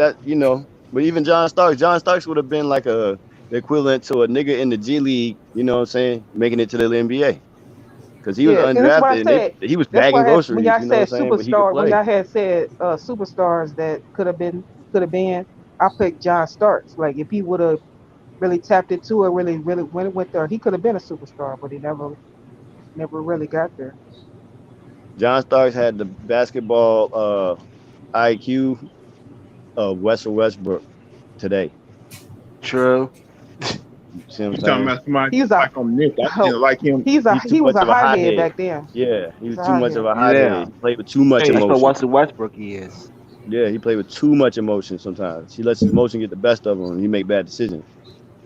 but even John Starks would have been like the equivalent to a nigga in the G League, you know what I'm saying, making it to the NBA. Because he was Yeah, because that's what I undrafted and said. he was That's why bagging I had, when groceries, y'all you know what I'm said saying, but he could superstar, when play. y'all had said superstars that could have been, I picked John Starks. Like if he would have really tapped into it, really went there, he could have been a superstar, but he never really got there. John Starks had the basketball IQ of Russell Westbrook today. True. See what I'm you talking saying? about somebody He's a like on Nick. I didn't like him. He's too he was much a of a hothead hothead. back then. Yeah, he He's was a too much of hothead. a hothead. Yeah. He played with too much That's what emotion. Russell Westbrook is. Yeah, he played with too much emotion sometimes. He lets his emotion get the best of him and he make bad decisions.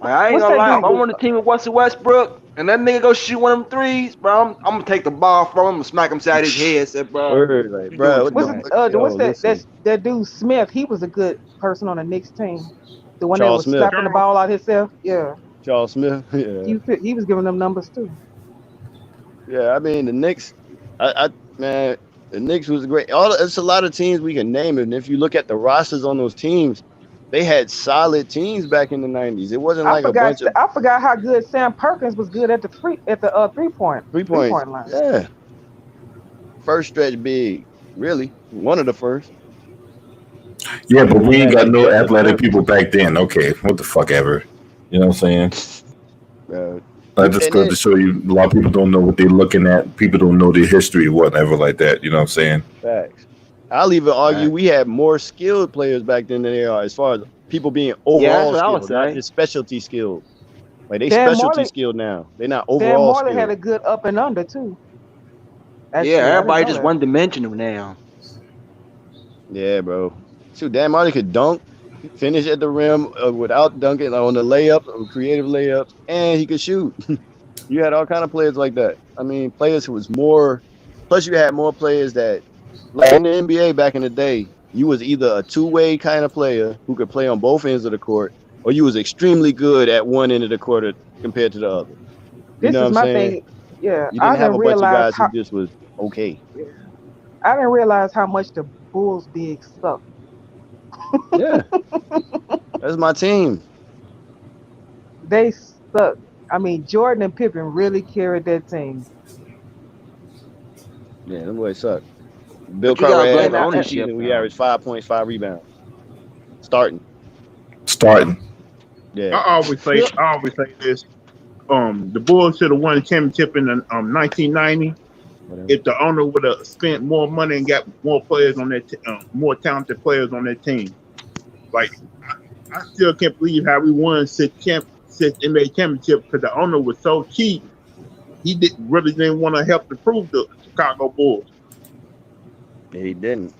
Like, I ain't What's gonna that lie. If dude? I'm on the team with Russell Westbrook and that nigga go shoot one of them threes, bro, I'm gonna take the ball from him, I'm gonna smack him side his head. Say, bro, Word, like, you bro, doing what too the much. fuck? Yo, What's that? listen. That dude Smith. He was a good person on the Knicks team. The one that Charles was Smith. slapping the ball out himself. Yeah, Charles Smith. Yeah. he was giving them numbers too. Yeah, I mean the Knicks, man, the Knicks was great. It's a lot of teams we can name, and if you look at the rosters on those teams, they had solid teams back in the '90s. It wasn't like a bunch of I forgot how good Sam Perkins was good at the 3 point 3 points. line. Yeah, first stretch big, really one of the first. Yeah, but we He ain't had got that no Justin athletic Herbert. people back then. Okay, what the fuck ever. You know what I'm saying? I just And got to show you a lot of people don't know what they're looking at. People don't know their history, whatever like that. You know what I'm saying? facts. I'll even argue Right. we had more skilled players back then than they are as far as people being Yeah, that's overall what I would skilled, not say. just specialty skilled. Like they Dan specialty Marley skilled now. They're not Dan overall Marley had skilled. a good up and under too. Yeah, Actually, I didn't everybody know just that. one dimensional now. Yeah, bro. Shoot, Dan Marley could dunk, finish at the rim without dunking, like on the layups or creative layups, and he could shoot. You had all kind of players like that. I mean, players who was more. Plus, you had more players that, like in the NBA back in the day, you was either a two-way kind of player who could play on both ends of the court, or you was extremely good at one end of the court compared to the other. You This know what is I'm my saying? thing. Yeah, You I didn't have didn't a bunch of realize guys how. who just was okay. Yeah, I didn't realize how much the Bulls big suck. Yeah, that's my team. They suck. I mean, Jordan and Pippen really carried that team. Yeah, them boys suck. Bill But you gotta Cartwright blame had And the I, one ownership season where he though. averaged 5.5 rebounds starting. Starting. I Yeah, always say this. The Bulls should have won the championship in 1990 whatever. if the owner would have spent more money and got more players on that, more talented players on that team. Like I still can't believe how we won six NBA championship because the owner was so cheap. He really didn't want to help improve the Chicago Bulls. Yeah, he didn't.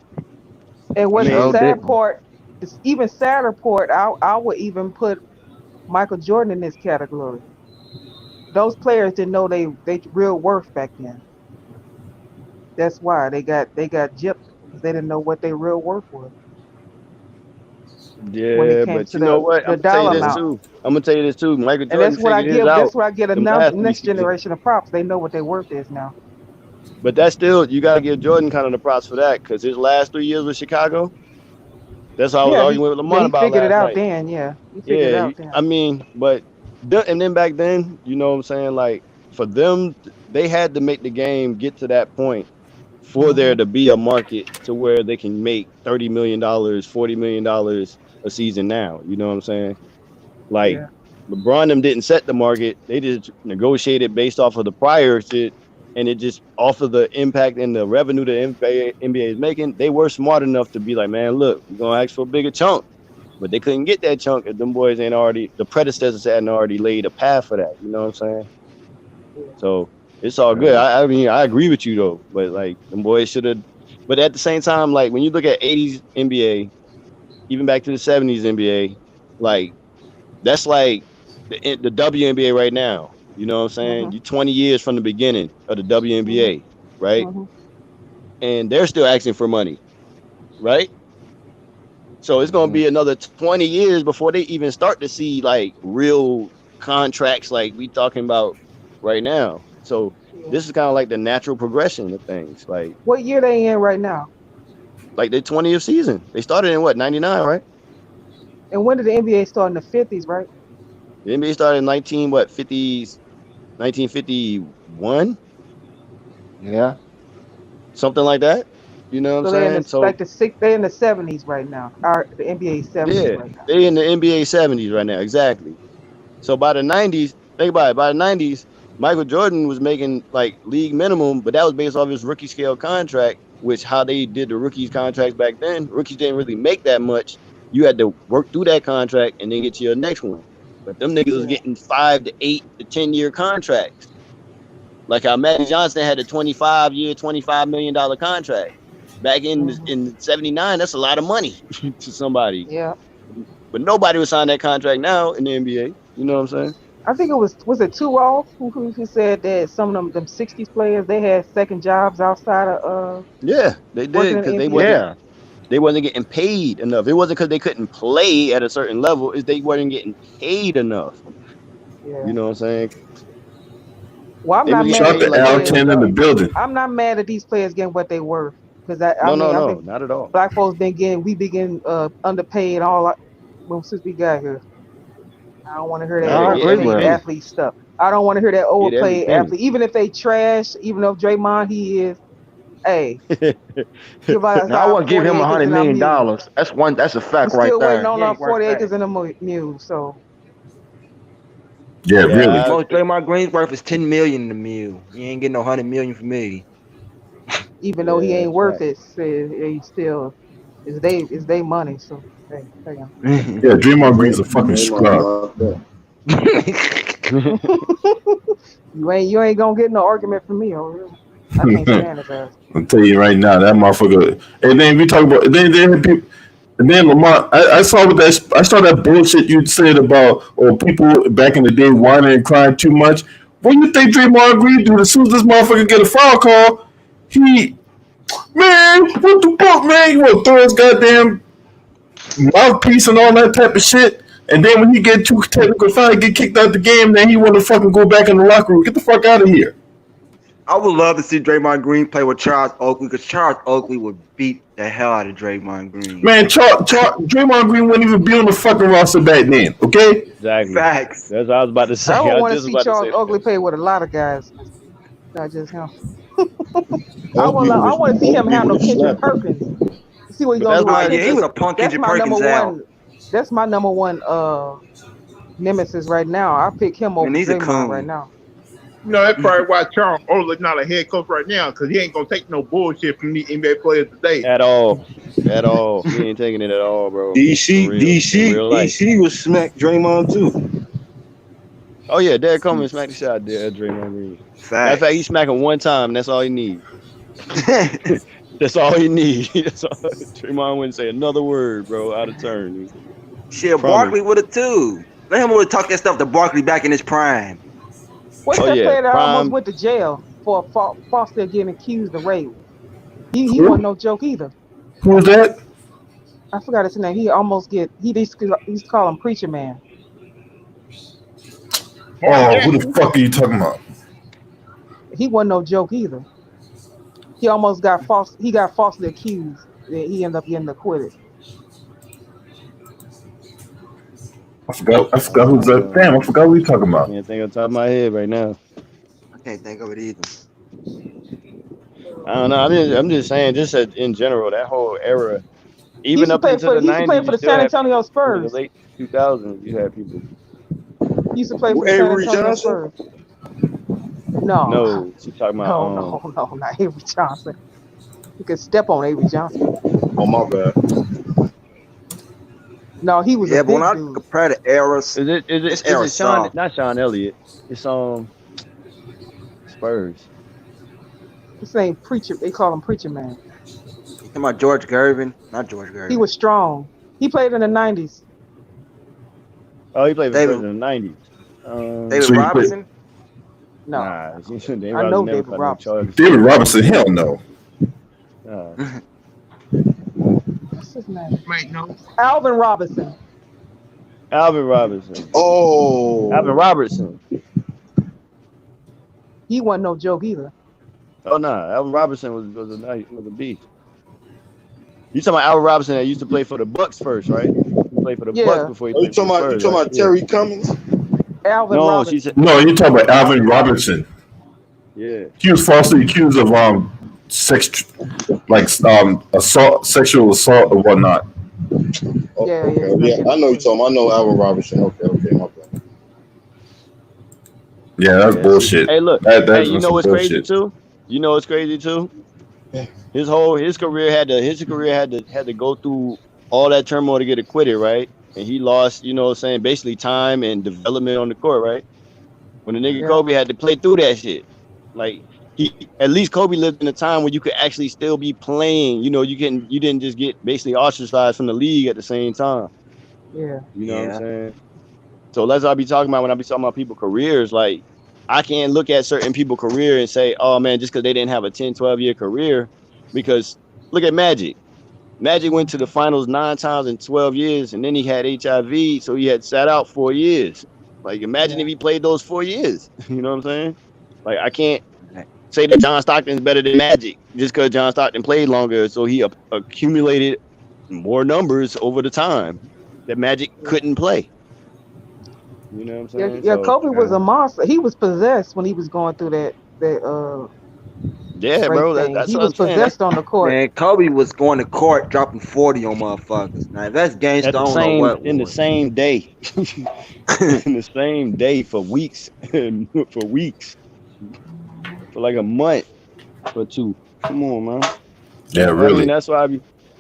and I what's the Sure mean, sad didn't. part? It's even sadder part. I would even put Michael Jordan in this category. Those players didn't know they real worth back then. That's why they got gypped because they didn't know what their real worth was when it yeah, came but to you know what? the I'm gonna tell you dollar this amount. too. I'm gonna tell you this too. Michael And Jordan figured his that's out what I get a them last three next seasons. generation of props. They know what their worth is now. But that's still you gotta give Jordan kind of the props for that because his last 3 years with Chicago. That's what I was Yeah, arguing with Lamont he about figured it last out night. then. Yeah, he figured Yeah, it out then. I mean, but and then back then, you know what I'm saying? Like for them, they had to make the game get to that point for there Hmm. to be a market to where they can make $30 million, $40 million a season now. You know what I'm saying? Like Yeah. LeBron them didn't set the market; they just negotiated based off of the prior shit, and it just off of the impact and the revenue the NBA is making. They were smart enough to be like, man, look, we're gonna ask for a bigger chunk. But they couldn't get that chunk if them boys ain't already the predecessors hadn't already laid a path for that. You know what I'm saying? So it's all good. I mean, I agree with you though, but like them boys should have. But at the same time, like when you look at '80s NBA, even back to the '70s NBA, like that's like the WNBA right now. You know what I'm saying? Hmm. You 20 years from the beginning of the Hmm. WNBA, right? Hmm. And they're still asking for money, right? So it's gonna be another 20 years before they even start to see like real contracts like we talking about right now. So Yeah. this is kind of like the natural progression of things. What year they in right now? Like their 20th season. They started in what, 99, right? And when did the NBA start in the 50s? Right. The NBA started in 50s, 1951, Yeah. something like that. You know what I'm So they're in saying? the So they're in the 70s right now. The NBA 70s yeah, right now. they in the NBA 70s right now, exactly. So by the 90s, think about it, by the 90s, Michael Jordan was making like league minimum, but that was based off his rookie scale contract, which how they did the rookies contracts back then. Rookies didn't really make that much. You had to work through that contract and then get to your next one. But them niggas was Yeah. getting 5 to 8 to 10 year contracts. Like how Magic Johnson had a 25-year, $25 million contract. Back Hmm. in '79, that's a lot of money to somebody. Yeah. But nobody would sign that contract now in the NBA. You know what I'm saying? I think it was it Two Rolf who said that some of them 60s players they had second jobs outside of Yeah, they working did in the because NBA. Yeah. they wasn't getting paid enough. It wasn't because they couldn't play at a certain level. Is they weren't getting paid enough. Yeah. You know what I'm saying? Well, I'm They not was getting mad Shout out at paid to these like Al players. Ken in the $30 million. building. I'm not mad at these players getting what they worth because I No, mean no, I no, think not at all. black folks been underpaid well since we got here. I don't want to hear No, that Yeah, I get agree every underpaid with him. penny. athlete stuff. I don't want to hear that Get every overpaid penny. athlete, even if they trash, even though Draymond he is. Hey, give us Now I our wouldn't give 40 him a acres hundred and our million mule. dollars. That's a We fact right still waiting there. on He our ain't worth 40 that. acres and a mule. So Yeah, Yeah, really. Most Draymond Green's worth is 10 million in the mill. You ain't getting no 100 million from me. even though he yeah, ain't worth fact. it, he still is they money. So hey, Yeah, Draymond Green's a fucking Draymond scrub. fucked up. you ain't gonna get no argument from me. I can't stand his ass. I'll tell you right now, that motherfucker. And then we talk about then people. And then Lamont, I saw with that. I saw that bullshit you said about or people back in the day whining and crying too much. What do you think Draymond Green do? As soon as this motherfucker get a foul call, he man, what the fuck, man? You want to throw his goddamn mouthpiece and all that type of shit. And then when he get too technical foul, get kicked out the game. Then he want to fucking go back in the locker room. Get the fuck out of here. I would love to see Draymond Green play with Charles Oakley because Charles Oakley would beat the hell out of Draymond Green. Man, Draymond Green wouldn't even be on the fucking roster back then. Okay. Exactly. Facts. That's what I was about to say. I don't I want to just see about Charles to say Oakley that. play with a lot of guys, not just him. I Oakley want to see him Oakley handle would've Kendrick slapped. Perkins. See what he's But gonna that's do why with Yeah, he Kendrick. would have punked That's Kendrick my Perkins number out. one. That's my number one nemesis right now. I pick him over And he's a Draymond right coon. now. You know, that's probably why Charles Oakley's not a head coach right now, because he ain't gonna take no bullshit from the NBA players today. At all. At all. He ain't taking it at all, bro. DC For real. In real life. DC was smack Draymond too. Oh yeah, Derek Coleman smacked the shot there at Draymond Green. Matter of fact, he smacked him one time, and that's all he needs. That's all he needs. Draymond wouldn't say another word, bro, out of turn. Shit, Barkley would have too. Let him would talk that stuff to Barkley back in his prime. What's Oh, that yeah, player that prime. almost went to jail for falsely getting accused of rape? He wasn't no joke either. Who was that? I forgot his name. He used to call him Preacher Man. Oh, who the fuck are you talking about? He wasn't no joke either. He almost got falsely accused. And he ended up getting acquitted. I forgot who's that. Damn, I forgot what you talking about. Can't think on top of my head right now. I can't think of it either. I don't know. I'm just saying, just in general, that whole era, even up into the 90s, he used to play for the San Antonio in the Spurs. late 2000s, you had people. He used to play for the San Avery Antonio Johnson? Spurs. No. No, she's talking about. No, not Avery Johnson. You could step on Avery Johnson. Oh my bad. No, he was Yeah, a but when big I dude. compare the eras, Is it this era Sean? soft. Not Sean Elliott. It's Spurs. His name Preacher. They call him Preacher Man. You talking about George Gervin? Not George Gervin. He was strong. He played in the 90s. Oh, he played for David- Spurs in the 90s. David So you Robinson? No. Nah, David I know Robinson never David caught no Robinson. charges. David Robinson, hell no. What's his name? Mate, no. Alvin Robinson. Alvin Robinson. Oh, Alvin Robertson. He wasn't no joke either. Oh no, Alvin Robinson was a beast. You talking about Alvin Robinson that used to play for the Bucks first, right? He played for the Yeah. Bucks before he you played for talking the about Spurs, right? Terry Cummings? Alvin No, Robinson. she said No, you're talking about Alvin Robinson. yeah. He was falsely accused of assault, sexual assault, or whatnot. Oh, Yeah, okay. yeah. I know you talking. I know Alvin Robinson. Okay, my bad. Yeah, that's Yeah. bullshit. Hey, look. That's Hey, you know some what's crazy bullshit. too? You know what's crazy too? His career had to go through all that turmoil to get acquitted, right? And he lost, you know what I'm saying, basically time and development on the court, right? When the nigga Yeah. Kobe had to play through that shit. Like at least Kobe lived in a time when you could actually still be playing. You know, you didn't just get basically ostracized from the league at the same time. Yeah. You know what I'm saying? So that's what I be talking about when I be talking about people's careers. Like, I can't look at certain people's career and say, oh man, just because they didn't have a 10, 12-year career. Because look at Magic. Magic went to the finals 9 times in 12 years, and then he had HIV, so he had sat out 4 years. Like, imagine if he played those 4 years. You know what I'm saying? Like, I can't say that John Stockton's better than Magic just because John Stockton played longer, so he accumulated more numbers over the time that Magic couldn't play. You know what I'm saying? Yeah, So, Kobe was a monster. He was possessed when he was going through that yeah, rape bro. thing. That's He what was I'm saying. possessed on the court. Man, Kobe was going to court dropping 40 on motherfuckers. Now, if that's gangsta, I don't know what In the was. same day. In the same day for weeks. For weeks. For like a month or two. Come on, man. Yeah, I really. mean,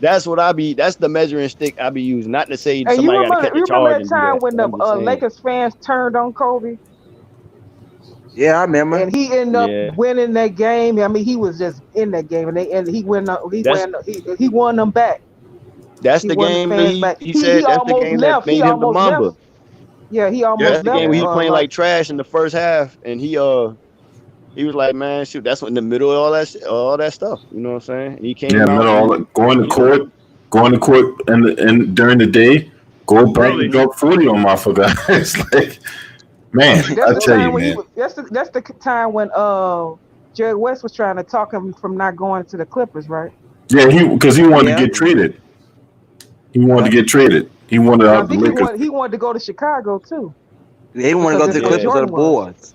that's the measuring stick I be using. Not to say Hey, somebody got to catch you the charge remember and that do time that. when but the I'm just saying. Lakers fans turned on Kobe Yeah, I remember. and he ended up winning that game? I mean, he was just in that game, and he won them back. That's He the won game the that fans back. he said that's the almost game left. that made He him the almost Mamba. left. Yeah, he almost That's the left. game when he was playing like trash in the first half, and he was like, man, shoot, that's in the middle of all that stuff. You know what I'm saying? And he came Yeah, out going to court, and during the day, go back and drop 40 on motherfucker. It's like, man, I tell you, man. That's the time when Jerry West was trying to talk him from not going to the Clippers, right? Yeah, because he wanted Yeah. to get traded. He wanted to get traded. He wanted I out the think Lakers. he wanted to go to Chicago too. They didn't want to go to Because the that's Clippers where or the Jordan was. Bulls.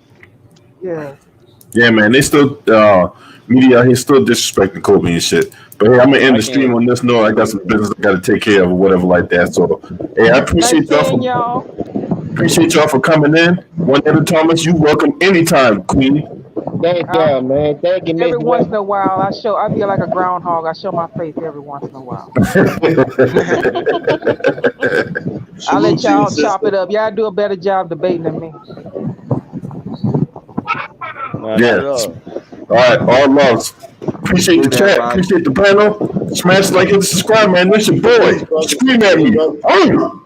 Yeah. Yeah, man, they still media out here still disrespecting Kobe and shit. But hey, I'm gonna end the stream on this note. I got some business I gotta take care of or whatever like that. So hey, I appreciate Nice seeing y'all. y'all for coming in. One Evan Thomas, you welcome anytime, Queen. Thank you, man. Thank you, Every Mr. once in a while, I be like a groundhog. I show my face every once in a while. I'll let y'all chop it up. Y'all do a better job debating than me. Yeah. All right, all loves. Appreciate the chat. Appreciate the panel. Smash like and subscribe, man. This your boy. Scream at me. Oh.